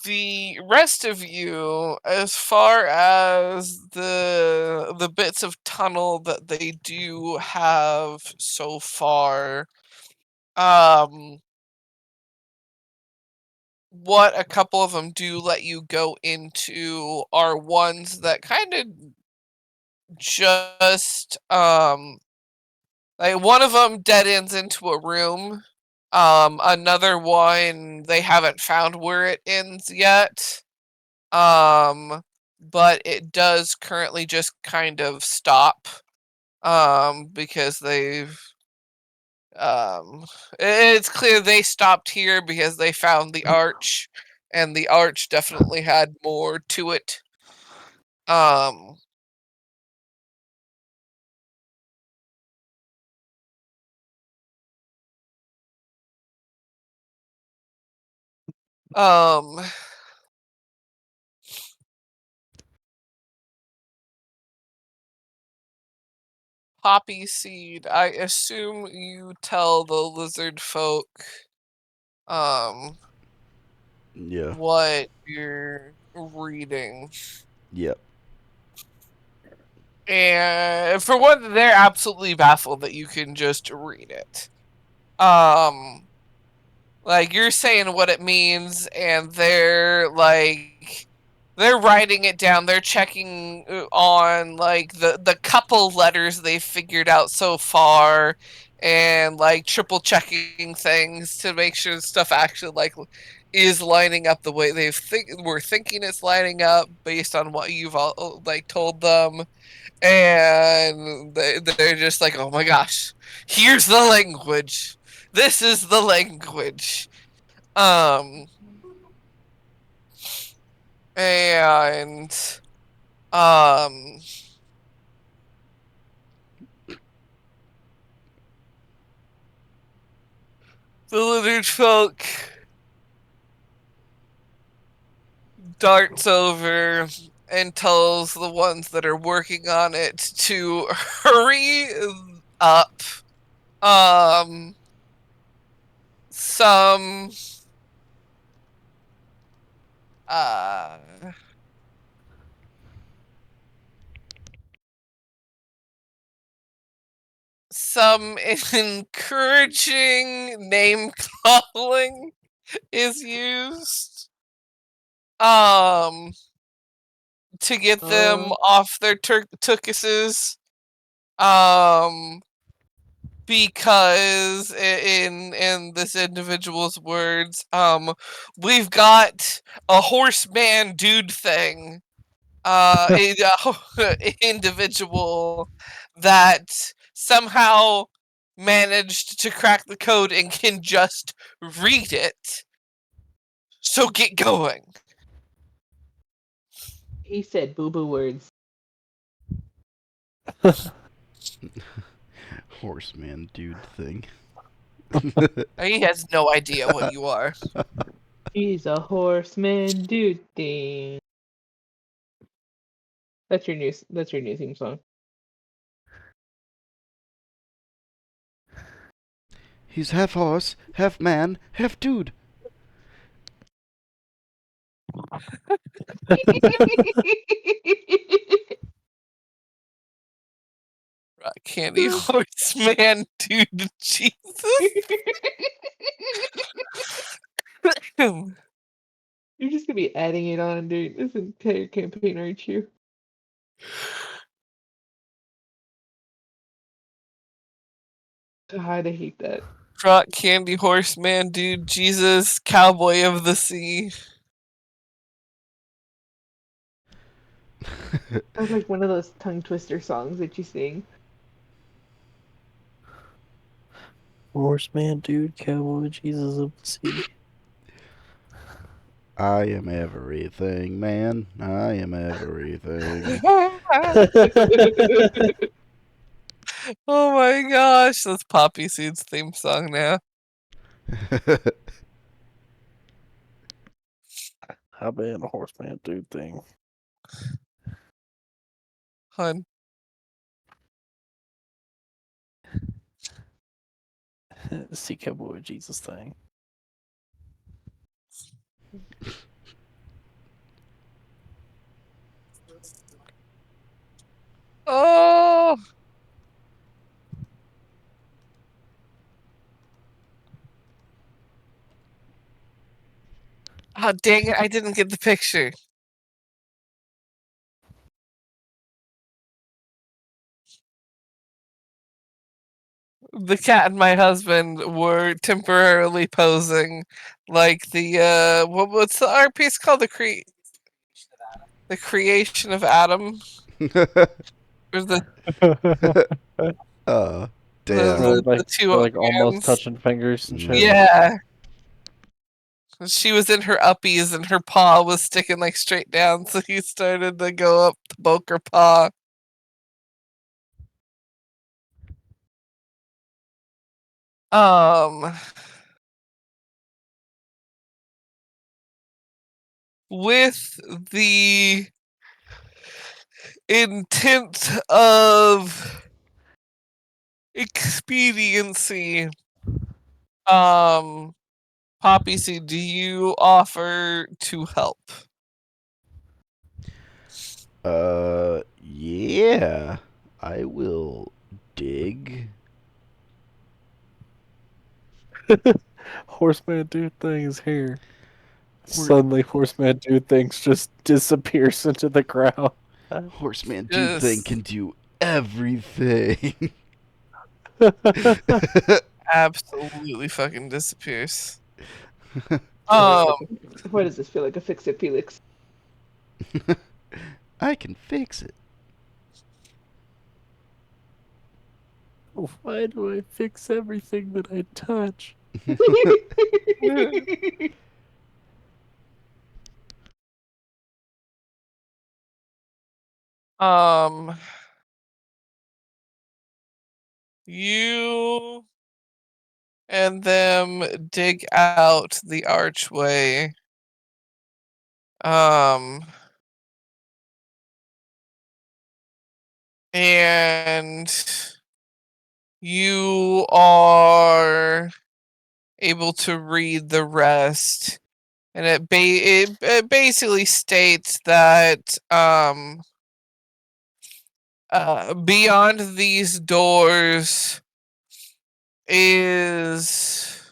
The rest of you, as far as the bits of tunnel that they do have so far, what a couple of them do let you go into are ones that kind of just like one of them dead ends into a room Another one, they haven't found where it ends yet. But it does currently just kind of stop. Because they've it's clear they stopped here because they found the arch, and the arch definitely had more to it. Um um Poppyseed, I assume you tell the lizard folk Yeah. what you're reading. Yep. And for one, they're absolutely baffled that you can just read it. Like, you're saying what it means, and they're writing it down. They're checking on like the couple letters they've figured out so far, and like triple checking things to make sure stuff actually like is lining up the way we're thinking it's lining up based on what you've all like told them. And they're just like, oh my gosh, here's the language. This is the language. Um, and um, the lizard folk darts over and tells the ones that are working on it to hurry up. Some uh some encouraging name calling is used to get them off their tukuses, because in this individual's words, we've got a horseman dude thing, individual that somehow managed to crack the code and can just read it. So get going. He said boo boo words. Horseman dude thing. He has no idea what you are. He's a horseman dude thing. That's your new theme song. He's half horse, half man, half dude. Rock candy horseman, dude, Jesus. You're just gonna be adding it on, dude. This entire campaign, aren't you? God, I hate that. Rock candy horseman, dude, Jesus, cowboy of the sea. Sounds like one of those tongue twister songs that you sing. Horseman, dude, cowboy, Jesus of the sea. I am everything, man. I am everything. Oh my gosh, that's Poppyseed's theme song now. How bad a horseman, dude thing. Hun. Sea cowboy, Jesus thing. Oh! Oh, dang it, I didn't get the picture. the cat and my husband were temporarily posing like the what's the art piece called? The creation of Adam. Or the Damn. Really, the two like almost hands. touching fingers and shit. Yeah. She was in her uppies and her paw was sticking like straight down, so he started to go up to poke her paw. With the intent of expediency, Poppyseed, do you offer to help? Yeah. I will dig. Horseman dude thing is here. Suddenly, Horseman dude things just disappears into the ground. Horseman dude thing can do everything. Absolutely fucking disappears. Why does this feel like a fix-it, Felix? I can fix it. Why do I fix everything that I touch? You and them dig out the archway. And you are able to read the rest. And it basically states that beyond these doors is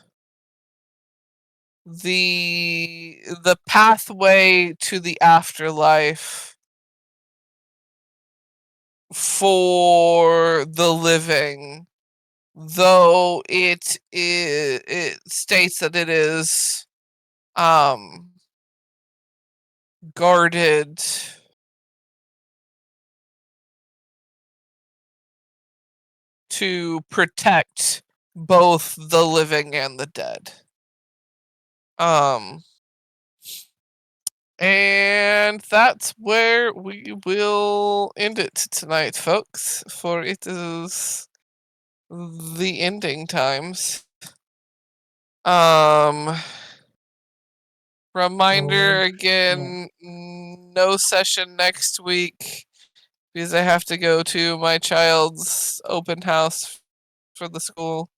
the pathway to the afterlife for the living, though it states that it is guarded to protect both the living and the dead. And that's where we will end it tonight, folks, for it is the ending times. Reminder again, no session next week because I have to go to my child's open house for the school.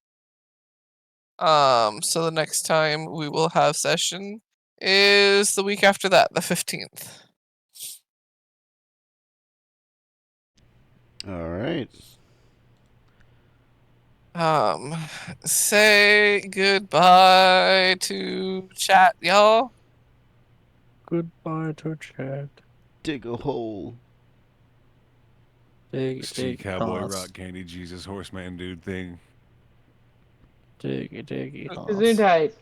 So the next time we will have session is the week after that, the 15th. All right. Say goodbye to chat, y'all. Goodbye to chat. Dig a hole. Street Dig cowboy, hoss. rock candy, Jesus, horseman dude thing. Diggy Gesundheit.